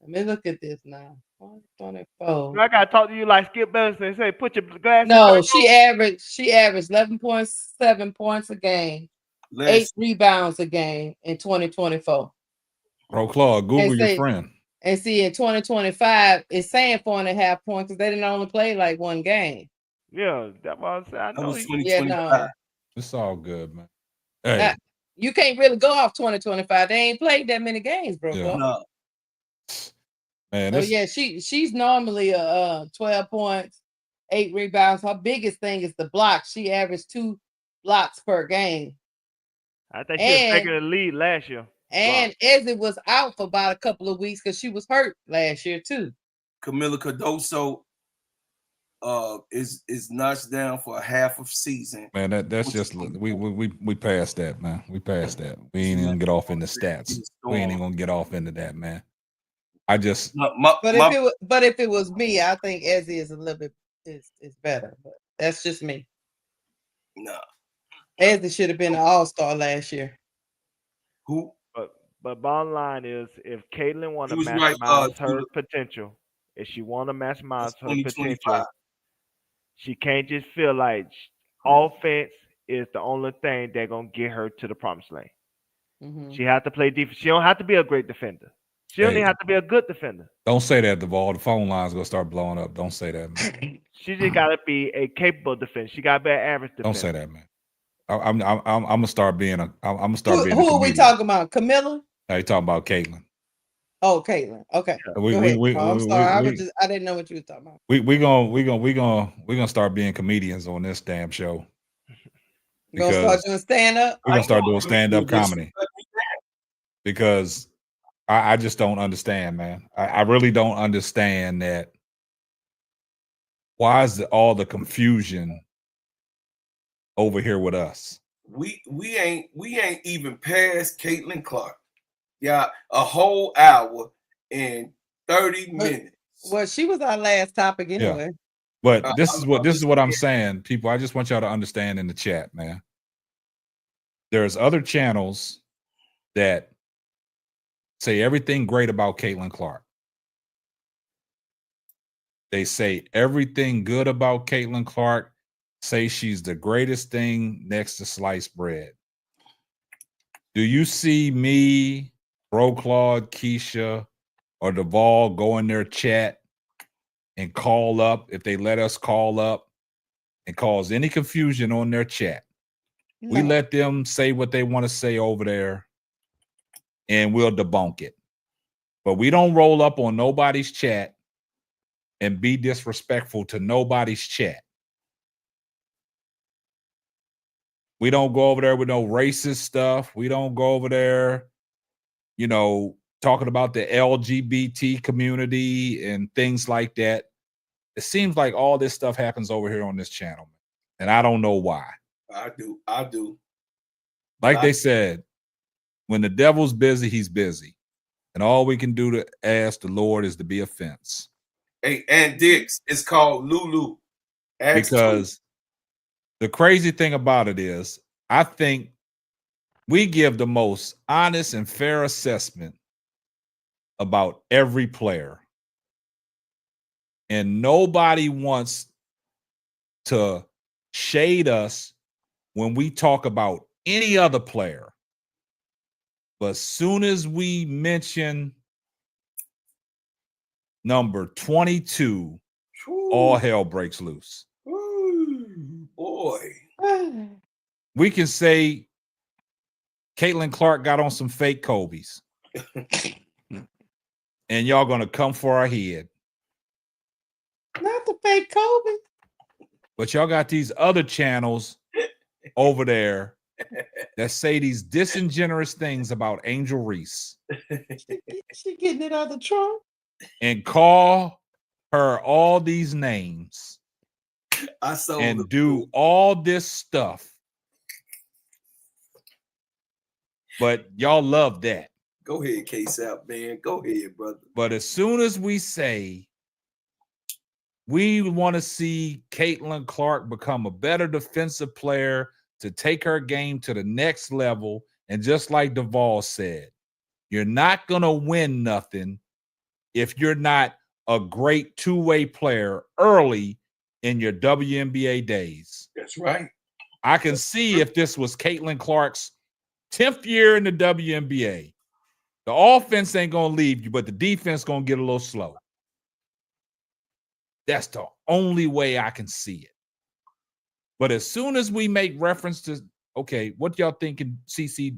Let me look at this now. 124. I gotta talk to you like Skip Bayless and say, put your glasses. No, she averaged 11.7 points a game, 8 rebounds a game in 2024. Bro, Claude, Google your friend. And see, in 2025, it's saying 4.5 points because they didn't only play like one game. Yeah, that's what I said. I know. Yeah, no. It's all good, man. Hey, you can't really go off 2025. They ain't played that many games, bro. Yeah. No. Man, so yeah, she's normally 12 points, 8 rebounds. Her biggest thing is the blocks. She averaged 2 blocks per game. I think she was taking the lead last year. And Izzy was out for about a couple of weeks because she was hurt last year too. Camila Cardoso is notched down for a half of season. Man, that's just we passed that, man. We passed that. We ain't even gonna get off into stats. We ain't even gonna get off into that, man. I just but if it was me, I think Izzy is a little bit is better. But that's just me. No. Izzy should have been an all-star last year. Who? But bottom line is, if Caitlyn want to maximize her potential, if she want to maximize her potential, she can't just feel like offense is the only thing that's gonna get her to the promised land. Mm-hmm. She have to play defense. She don't have to be a great defender. She only have to be a good defender. Don't say that, Duvall. The phone line's gonna start blowing up. Don't say that, man. She just gotta be a capable defender. She gotta be an average defender. Don't say that, man. I'm gonna start being a. I'm gonna start being. Who are we talking about? Camilla? No, you talking about Caitlyn? Oh, Caitlyn. Okay. I'm sorry. I didn't know what you were talking about. We gonna start being comedians on this damn show. You gonna start doing stand up? We're gonna start doing stand up comedy. Because I just don't understand, man. I really don't understand that. Why is all the confusion over here with us? We ain't even past Caitlyn Clark. Yeah, a whole hour and 30 minutes. Well, she was our last topic anyway. Yeah. But this is what I'm saying, people. I just want y'all to understand in the chat, man. There's other channels that say everything great about Caitlyn Clark. They say everything good about Caitlyn Clark. Say she's the greatest thing next to sliced bread. Do you see me, Bro Claude, Keisha, or Duvall go in their chat and call up, if they let us call up, and cause any confusion on their chat. We No. let them say what they want to say over there, and we'll debunk it. But we don't roll up on nobody's chat and be disrespectful to nobody's chat. We don't go over there with no racist stuff. We don't go over there, you know, talking about the LGBT community and things like that. It seems like all this stuff happens over here on this channel, and I don't know why. I do. Like they said, when the devil's busy, he's busy. And all we can do to ask the Lord is to be a fence. Hey, Aunt Dix, it's called Lulu. Because the crazy thing about it is, I think we give the most honest and fair assessment about every player. And nobody wants to shade us when we talk about any other player. But as soon as we mention number 22, all hell breaks loose. Ooh, boy. We can say Caitlyn Clark got on some fake Kobe's. And y'all gonna come for our head. Not the fake Kobe. But y'all got these other channels over there that say these disingenuous things about Angel Reese. She getting it out of the trunk. And call her all these names. I saw and do all this stuff. But y'all love that. Go ahead, K-Sap, man. Go ahead, brother. But as soon as we say we want to see Caitlyn Clark become a better defensive player to take her game to the next level, and just like Duvall said, you're not going to win nothing if you're not a great two-way player early in your WNBA days. That's right. I can see if this was Caitlyn Clark's 10th year in the WNBA. The offense ain't going to leave you, but the defense going to get a little slow. That's the only way I can see it. But as soon as we make reference to, okay, what y'all thinking CC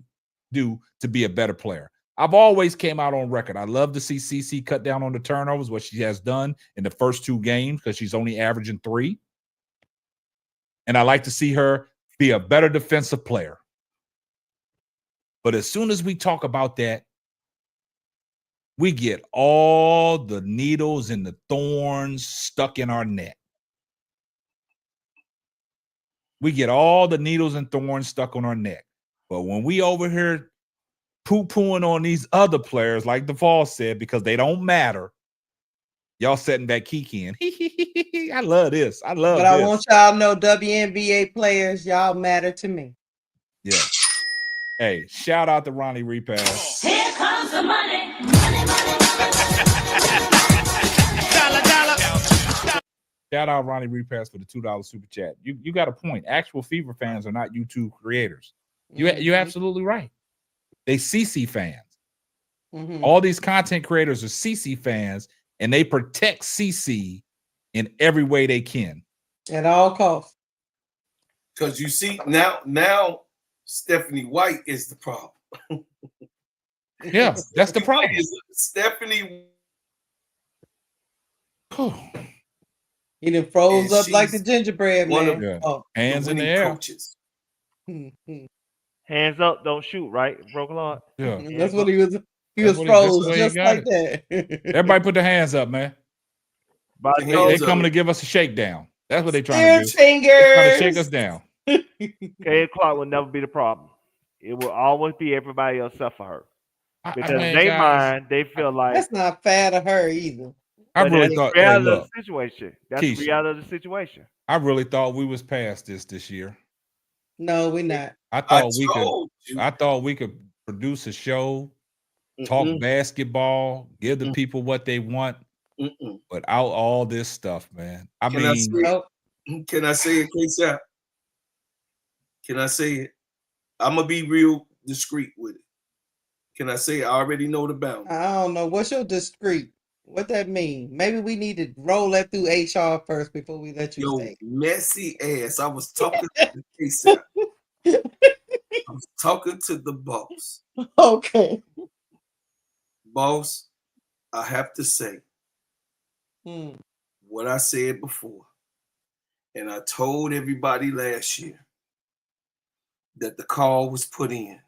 do to be a better player? I've always came out on record. I love to see CC cut down on the turnovers, what she has done in the first 2 games, because she's only averaging 3. And I like to see her be a better defensive player. But as soon as we talk about that, we get all the needles and the thorns stuck in our neck. We get all the needles and thorns stuck on our neck. But when we over here poo-pooing on these other players, like Duvall said, because they don't matter, y'all sitting back kikiing. I love this. I love but this. I want y'all to know WNBA players, y'all matter to me. Yeah. Hey, shout out to Ronnie Repass. Here comes the money. Money, money, money. Dollar, dollar. Shout out Ronnie Repass for the $2 super chat. You got a point. Actual Fever fans are not YouTube creators. You're absolutely right. They CC fans. Mm-hmm. All these content creators are CC fans, and they protect CC in every way they can. At all costs. Because you see, now Stephanie White is the problem. Yeah, that's the problem. Stephanie. He done froze up like the gingerbread man. Yeah. Oh. Hands in the air. Coaches. Hands up, don't shoot, right? Bro, Claude? Yeah. That's what he was. He was froze just like that. Everybody put their hands up, man. They coming to give us a shakedown. That's what they trying to do. Fingers. They're trying to shake us down. Caitlyn Clark will never be the problem. It will always be everybody else except for her. Because they feel like that's not fair to her either. I really thought reality of the situation. That's Keisha, the reality of the situation. I really thought we was past this year. No, we're not. I thought we could produce a show, talk basketball, give the people what they want, without all this stuff, man. Can I say it, K-Sap? Can I say it? I'm gonna be real discreet with it. Can I say I already know the boundaries? I don't know. What's your discreet? What that mean? Maybe we need to roll that through HR first before we let you Yo, say. messy ass. I was talking to the ASAP. I was talking to the boss. Okay. Boss, I have to say Hmm. what I said before. And I told everybody last year that the call was put in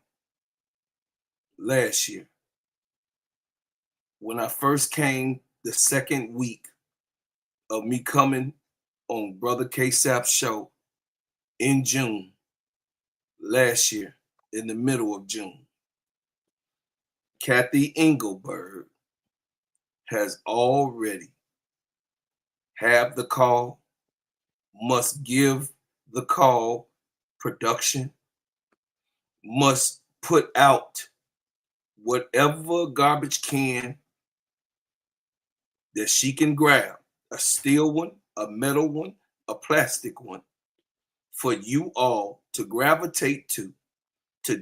last year. When I first came the second week of me coming on Brother K-Sap's show in June last year, in the middle of June, Kathy Engelberg has already have the call, must give the call production, must put out whatever garbage can that she can grab, a steel one, a metal one, a plastic one, for you all to gravitate to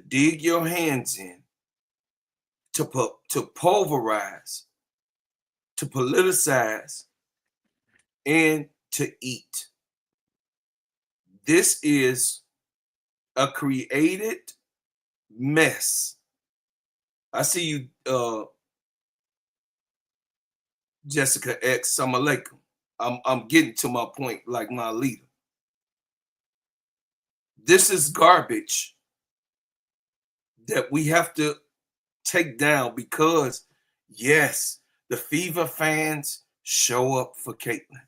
dig your hands in, to pulverize, to politicize, and to eat. This is a created mess. I see you, Jessica X. Assalamu alaikum. I'm getting to my point like my leader. This is garbage that we have to take down because, yes, the Fever fans show up for Caitlyn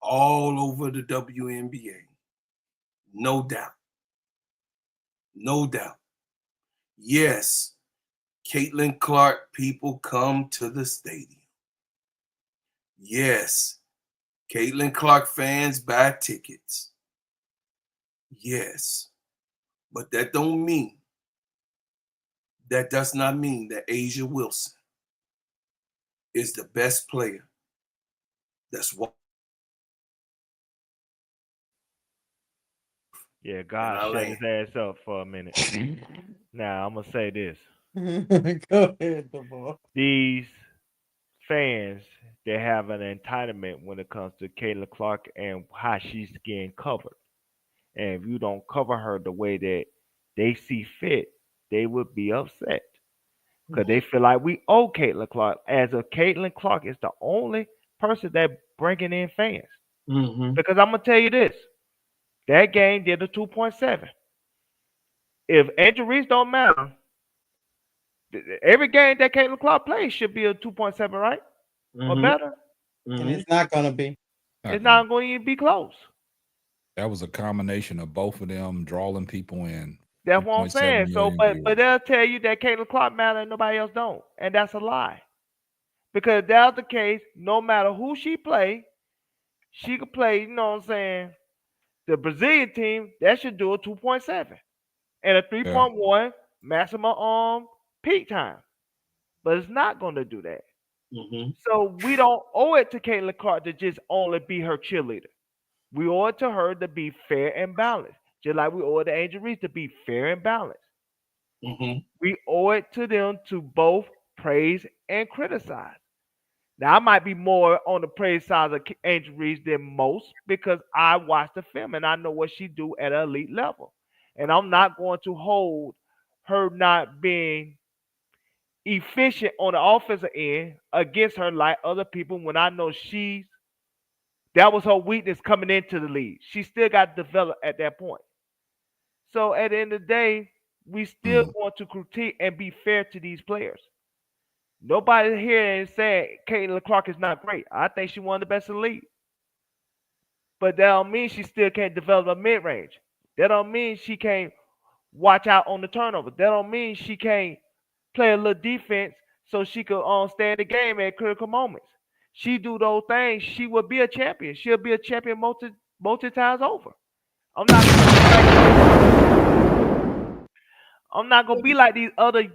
all over the WNBA. No doubt. No doubt. Yes, Caitlyn Clark people come to the stadium. Yes, Caitlyn Clark fans buy tickets. Yes, but that does not mean that Asia Wilson is the best player. That's what. Yeah, God shut land. his ass up for a minute. Now I'm gonna say this: Go ahead, Devon. these fans, they have an entitlement when it comes to Caitlyn Clark and how she's getting covered. And if you don't cover her the way that they see fit, they would be upset because they feel like we owe Caitlyn Clark. As if Caitlyn Clark is the only person that bringing in fans. Mm-hmm. Because I'm gonna tell you this: that game did a 2.7. If Angel Reese don't matter, every game that Caitlyn Clark plays should be a 2.7, right? Or better. And it's not going to be. It's not going to even be close. That was a combination of both of them drawing people in. That's what I'm 2.7 saying. So, million but viewers. they'll tell you that Caitlyn Clark matter and nobody else don't, and that's a lie. Because if that's the case, no matter who she play, she could play. You know what I'm saying? The Brazilian team that should do a 2.7 and a 3.1 maximum peak time, but it's not going to do that. Mm-hmm. So we don't owe it to Caitlyn Clark to just only be her cheerleader. We owe it to her to be fair and balanced, just like we owe it to Angel Reese to be fair and balanced. Mm-hmm. We owe it to them to both praise and criticize. Now, I might be more on the praise side of Angel Reese than most because I watched the film and I know what she do at an elite level. And I'm not going to hold her not being efficient on the offensive end against her like other people when I know that was her weakness coming into the league. She still got to develop at that point. So at the end of the day, we still want to critique and be fair to these players. Nobody here is saying Caitlyn Clark is not great. I think she's one of the best in the league. But that don't mean she still can't develop a mid-range. That don't mean she can't watch out on the turnover. That don't mean she can't play a little defense so she could stay in the game at critical moments. She do those things, she will be a champion. She'll be a champion multi times over. I'm not gonna be like these other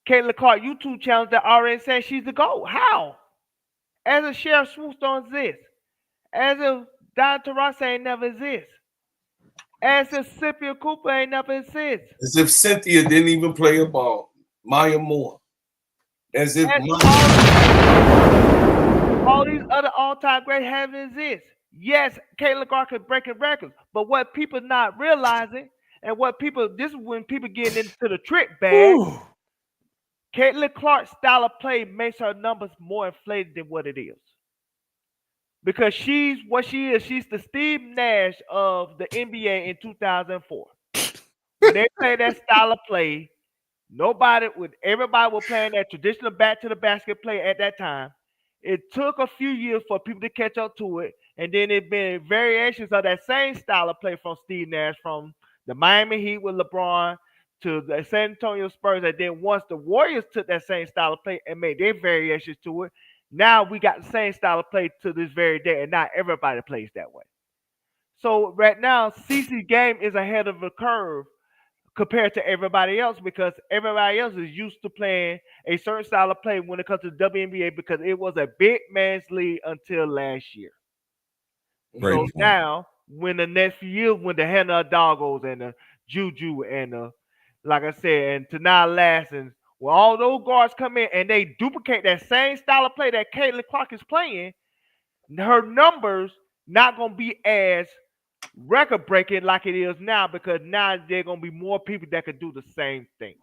Caitlyn Clark YouTube channels that already saying she's the GOAT. How? As if Sheriff Swoops don't exist. As if Don Tarase ain't never exist. As if Cynthia Cooper ain't never exist. As if Cynthia didn't even play a ball. Maya Moore. As if And all these other all-time great haven't exist. Yes, Caitlyn Clark is breaking records, but what people not realizing, and what people, this is when people getting into the trick bag. Whew. Caitlyn Clark's style of play makes her numbers more inflated than what it is. Because she's what she is. She's the Steve Nash of the NBA in 2004. When they play that style of play, everybody was playing that traditional back to the basket play at that time. It took a few years for people to catch up to it, and then it been variations of that same style of play from Steve Nash, from the Miami Heat with LeBron to the San Antonio Spurs. And then once the Warriors took that same style of play and made their variations to it, now we got the same style of play to this very day, and not everybody plays that way. So right now, CC's game is ahead of the curve compared to everybody else, because everybody else is used to playing a certain style of play when it comes to the WNBA, because it was a big man's league until last year. Great So point. now, when the next few years, when the Hannah Doggos and the Juju and like I said, and Tanah Lassens, when all those guards come in and they duplicate that same style of play that Caitlyn Clark is playing, her numbers not gonna be as record breaking like it is now, because now there gonna be more people that could do the same thing.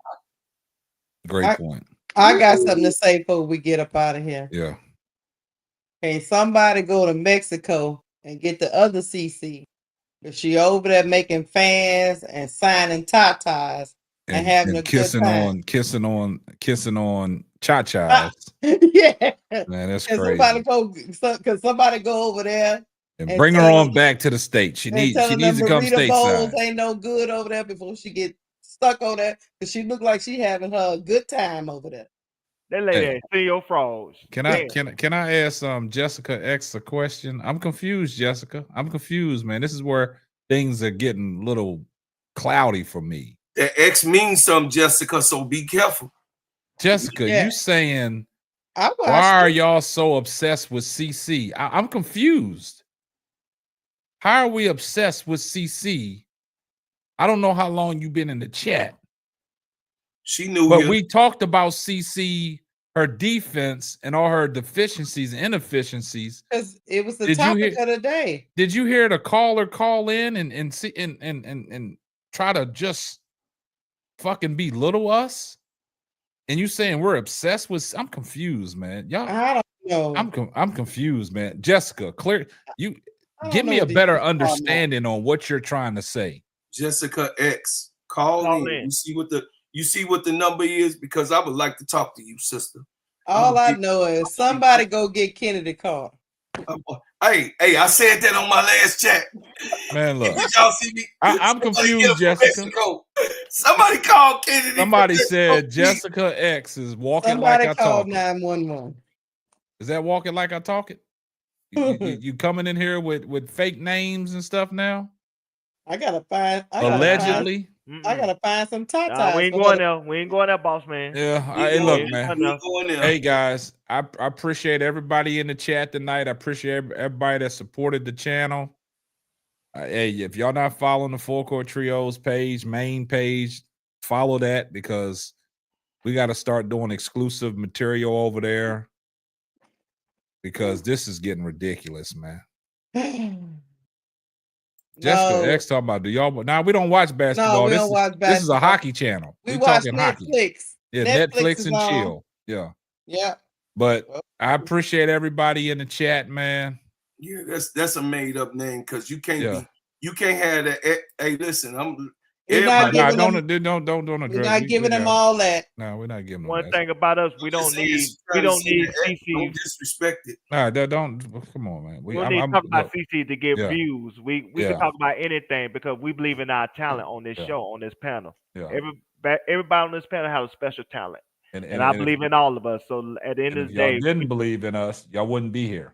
Great point. I got something to say before we get up out of here. Yeah. Can somebody go to Mexico and get the other CC? But she over there making fans and signing tatas and having a good kissing time. kissing on cha-chas. Yeah. Man, that's Can crazy. somebody go over there And bring her tell on them, back to the state. She and needs telling to them come Marina Bowles stateside. ain't no good over there before she get stuck on there, because she look like she having her a good time over there. That lady Hey. ain't see your frogs. Can I ask Jessica X a question? I'm confused, Jessica. I'm confused, man. This is where things are getting a little cloudy for me. That X means something, Jessica, so be careful. Jessica, Yeah. you saying I watched why are it. y'all so obsessed with CC? I'm confused. How are we obsessed with CC? I don't know how long you've been in the chat. She knew, but we talked about CC, her defense, and all her deficiencies and inefficiencies. Because it was the topic of the day. Did you hear the caller call in and try to just fucking belittle us? And you saying we're obsessed with? I'm confused, man. Y'all, I don't know. I'm confused, man. Jessica, clear you. Give know me a what these better people are talking about. understanding on what you're trying to say. Jessica X, call in. You see what the number is, because I would like to talk to you, sister. All I know is somebody go get Kennedy Carter. Hey, I said that on my last chat. Man, look, did y'all see me? I'm confused, Jessica. Somebody called Kennedy. Somebody said Jessica X is walking like I talk. 911. Is that walking like I talk it? You coming in here with fake names and stuff now? I gotta find. Allegedly. I gotta find some tatas. Nah, we ain't going there. We ain't going there, boss man. Yeah. Hey, look, man. Hey, guys. I appreciate everybody in the chat tonight. I appreciate everybody that supported the channel. Hey, if y'all not following the Full Court Trios page, main page, follow that, because we got to start doing exclusive material over there, because this is getting ridiculous, man. Jessica X talking about, do y'all? Now we don't watch basketball. No, we don't watch basketball. This is a hockey channel. We watch Netflix. Hockey. Yeah, Netflix and chill. Yeah. Yeah. But I appreciate everybody in the chat, man. Yeah, that's a made up name, because you can't have that. Hey, listen, we're not giving them all that. No, we're not giving them one thing about us, we don't need CC. Don't disrespect it. Nah, don't come on, man. We don't need to talk about CC to get views. We can talk about anything, because we believe in our talent on this show, on this panel. Yeah. Everybody on this panel has a special talent. And I believe in all of us. So at the end of the day, y'all didn't believe in us, y'all wouldn't be here.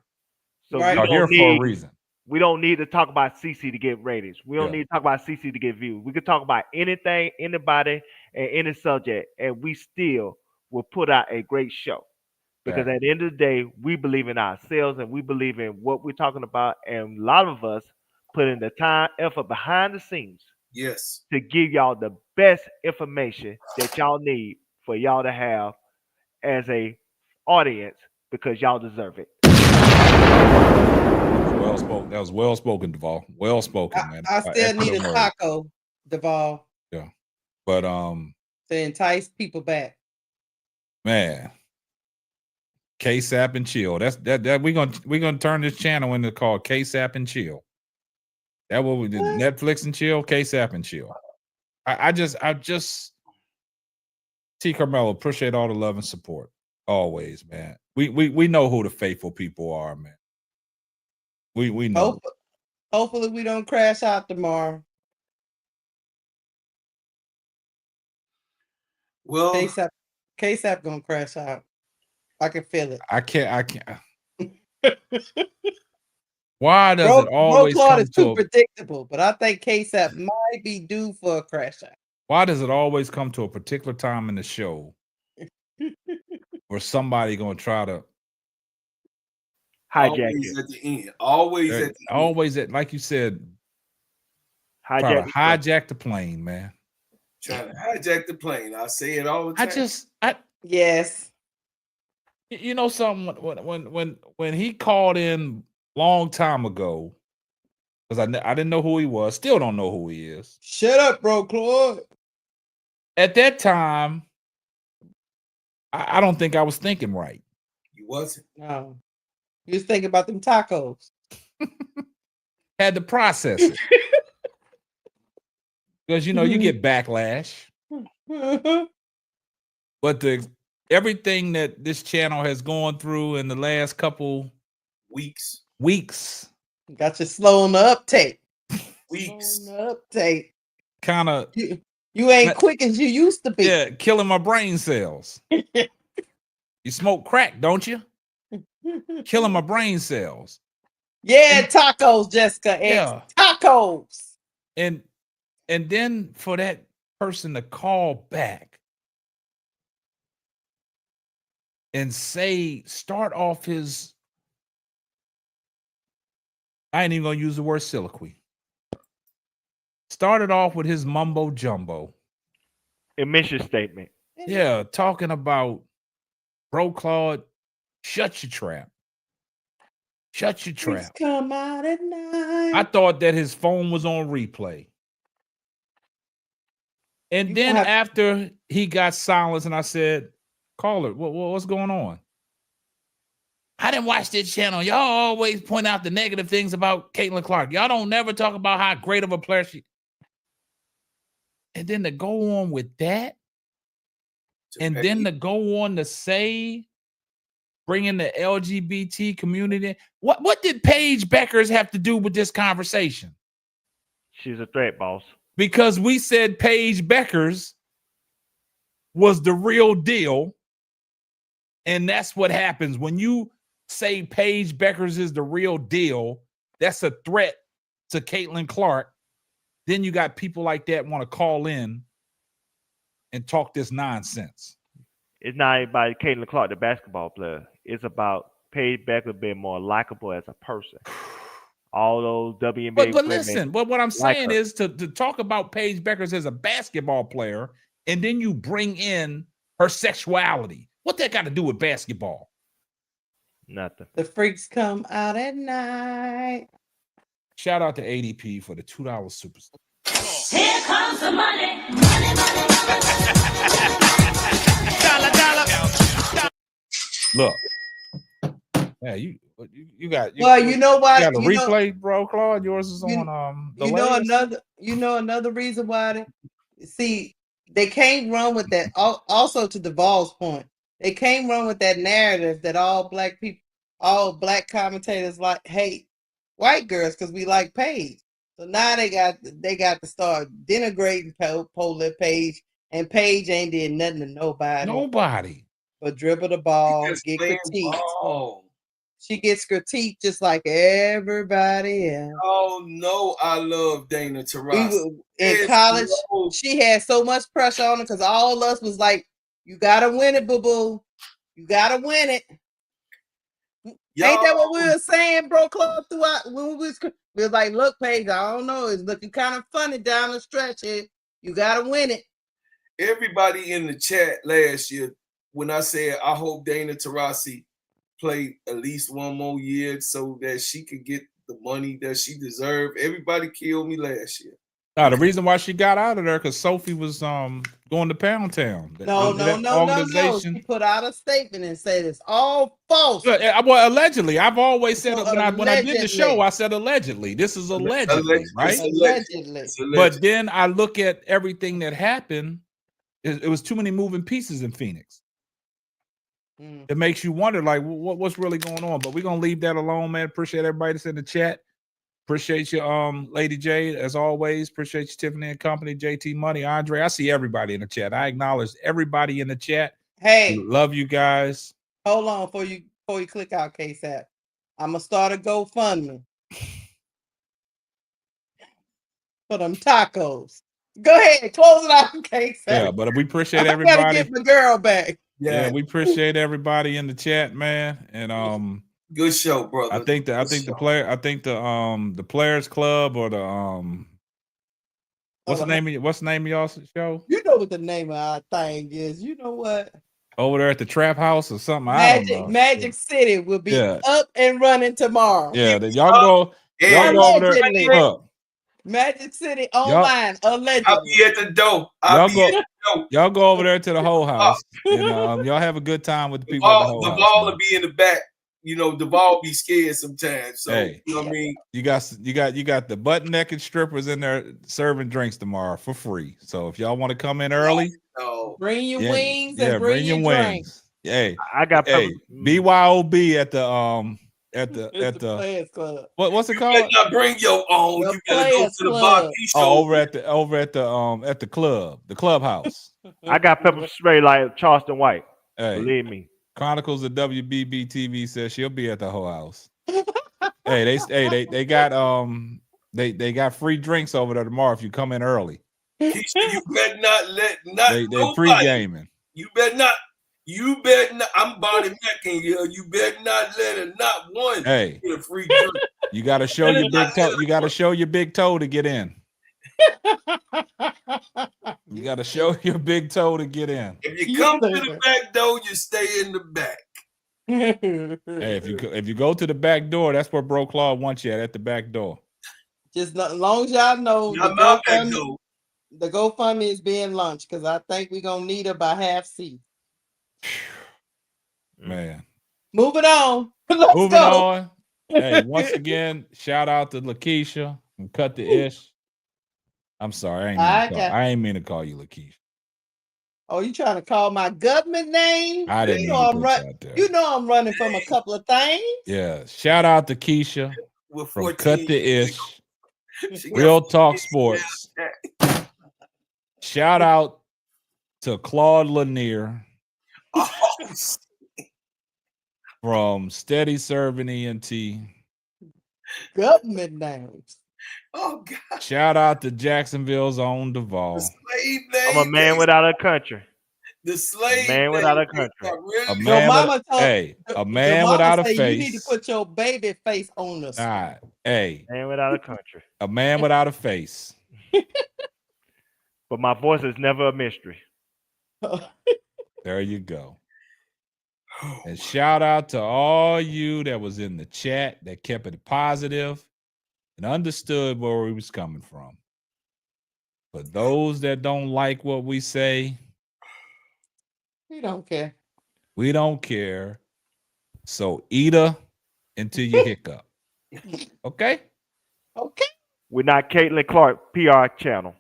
So y'all here for a reason. We don't need to talk about CC to get ratings. We don't need to talk about CC to get views. We can talk about anything, anybody, and any subject, and we still will put out a great show. Because at the end of the day, we believe in ourselves, and we believe in what we're talking about. And a lot of us put in the time, effort behind the scenes. Yes. To give y'all the best information that y'all need for y'all to have as a audience because y'all deserve it. Well spoken. That was well spoken, Duvall. Well spoken, man. I still need a taco, Duvall. Yeah, but to entice people back. Man, K-Sap and Chill. That's that. We're gonna turn this channel into called K-Sap and Chill. That what we did. Netflix and Chill, K-Sap and Chill. I just T. Carmelo, appreciate all the love and support. Always, man. We know who the faithful people are, man. We know. Hopefully we don't crash out tomorrow. Well, K-Sap gonna crash out. I can feel it. I can't. Why does it always Claude come is too predictable? But I think K-Sap might be due for a crash out. Why does it always come to a particular time in the show where somebody gonna try to hijack always it? At the end. Always at like you said, hijack hijack the plane, man. Trying to hijack the plane. I say it all the time. Yes. You know something, when he called in long time ago, because I didn't know who he was, still don't know who he is. Shut up, bro, Claude. At that time, I don't think I was thinking right. You wasn't. No. You was thinking about them tacos. Had to process it. Because you get backlash. But everything that this channel has gone through in the last couple weeks got you slow on the uptake. Weeks. On the uptake. Kind of. You ain't quick as you used to be. Yeah, killing my brain cells. You smoke crack, don't you? Killing my brain cells. Yeah, tacos, Jessica. Yeah. Tacos. And then for that person to call back and start off his, I ain't even gonna use the word soliloquy. Started off with his mumbo jumbo. A mission statement. Yeah, talking about, bro, Claude, shut your trap. Shut your trap. Come out at night. I thought that his phone was on replay. And then after he got silenced and I said, caller, what's going on? I didn't watch this channel. Y'all always point out the negative things about Caitlyn Clark. Y'all don't never talk about how great of a player she. And then to go on with that, and then to go on to say, bringing the LGBT community. What did Paige Beckers have to do with this conversation? She's a threat, boss. Because we said Paige Beckers was the real deal. And that's what happens when you say Paige Beckers is the real deal. That's a threat to Caitlyn Clark. Then you got people like that want to call in and talk this nonsense. It's not about Caitlyn Clark, the basketball player. It's about Paige Becker being more likable as a person. All those WNBA. But listen, but what I'm saying is to talk about Paige Beckers as a basketball player, and then you bring in her sexuality. What that got to do with basketball? Nothing. The freaks come out at night. Shout out to ADP for the $2 super. Here comes the money. Money, money, money. Dollar, dollar. Look. Yeah, you got. You know what? You got a replay, bro, Claude. Yours is on the latest. Another reason why. They can't run with that. Also, to Duvall's point, they can't run with that narrative that all black commentators hate white girls because we like Paige. So now they got to start denigrating Polar Paige, and Paige ain't did nothing to nobody. But dribble the ball, get critiqued. She gets critiqued just like everybody else. Oh no, I love Dana Taurasi. In college, she had so much pressure on her because all of us was like, "You gotta win it, boo boo. You gotta win it." Ain't that what we were saying, bro? Claude, throughout when we was like, "Look, Paige, I don't know, it's looking kind of funny down the stretch here. You gotta win it." Everybody in the chat last year when I said I hope Dana Taurasi play at least one more year so that she could get the money that she deserved. Everybody killed me last year. No, the reason why she got out of there because Sophie was going to Pound Town. No. She put out a statement and said it's all false. Well, allegedly. I've always said it when I did the show, I said allegedly. This is allegedly, right? Allegedly. But then I look at everything that happened. It was too many moving pieces in Phoenix. It makes you wonder, like, what's really going on. But we're gonna leave that alone, man. Appreciate everybody that's in the chat. Appreciate you, Lady J, as always. Appreciate you, Tiffany and Company, JT Money, Andre. I see everybody in the chat. I acknowledge everybody in the chat. Hey, love you guys. Hold on before you click out, KSAP. I'm gonna start a GoFundMe for them tacos. Go ahead, close it out, KSAP. Yeah, but we appreciate everybody. I gotta get my girl back. Yeah, we appreciate everybody in the chat, man. And good show, brother. I think the Players Club or the what's the name of y'all's show? You know what the name of our thing is. You know what? Over there at the Trap House or something. I don't know. Magic City will be up and running tomorrow. Yeah, y'all go over there. Look. Magic City online, allegedly. I'll be at the door. Y'all go over there to the whole house. And y'all have a good time with the people at the whole the house. ball will be in the back. You know, the ball be scared sometimes. So hey, you know what I mean? You got the butt-naked strippers in there serving drinks tomorrow for free. So if y'all want to come in early, bring your wings and bring your drinks. Hey, I got BYOB at the Players Club. What's it called? You better not bring your own. You better go to the bar. Over at the club, the clubhouse. I got pepper spray like Charleston White. Hey, believe me. Chronicles of WBB TV says she'll be at the whole house. Hey, they got free drinks over there tomorrow if you come in early. You better not let they pre-gaming. You better not. I'm Bonnie Mac in here. You better not let her not one get a free drink. You got to show your big toe. You got to show your big toe to get in. You got to show your big toe to get in. If you come to the back door, you stay in the back. Hey, if you go to the back door, that's where Bro Claude wants you at the back door. Just as long as y'all know the GoFundMe is being launched because I think we're gonna need about half seat. Man. Moving on. Moving on. Hey, once again, shout out to Lakeisha from Cut the Ish. I'm sorry, I ain't mean to call you Lakeisha. Oh, you trying to call my government name? I didn't know You know I'm running from a couple of things. Yeah. Shout out to Keisha from Cut the Ish. Real Talk Sports. Shout out to Claude Lanier from Steady Serving ENT. Government names. Oh God! Shout out to Jacksonville's own Duvall. I'm a man without a country. The slave man without a country. A man without a face. You need to put your baby face on us. Hey, man without a country. A man without a face. But my voice is never a mystery. There you go. And shout out to all you that was in the chat that kept it positive and understood where we was coming from. For those that don't like what we say, we don't care. We don't care. So eat her until you hiccup. Okay? Okay. We're not Caitlyn Clark PR channel.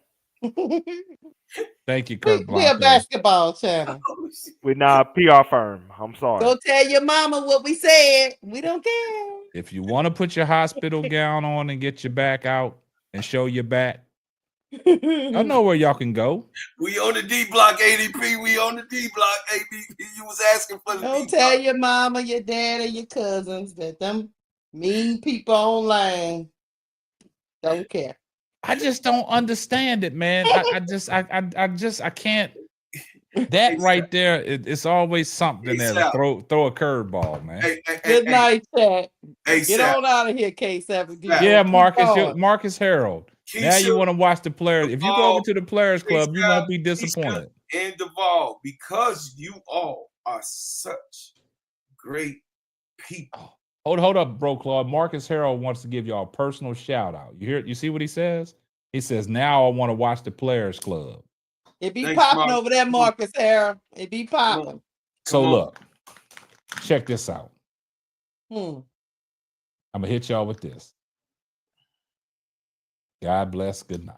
Thank you, Kurt. We're a basketball channel. We're not a PR firm. I'm sorry. Go tell your mama what we said. We don't care. If you want to put your hospital gown on and get your back out and show your back, I know where y'all can go. We on the D block, ADP. We on the D block, ADP. You was asking for the Don't tell your mama, your dad, or your cousins that them mean people online don't care. I just don't understand it, man. I can't. That right there, it's always something there to throw a curveball, man. Good night, chat. Get on out of here, K7. Yeah, Marcus Harold. Now you want to watch the players. If you go over to the Players Club, you won't be disappointed. And Duvall, because you all are such great people. Hold up, bro, Claude. Marcus Harrell wants to give y'all a personal shout out. You see what he says? He says, now I want to watch the Players Club. It be Thanks, popping Mark. over there, Marcus Harrell. It be popping. So Come on. look, check this out. Hmm. I'm going to hit y'all with this. God bless. Good night.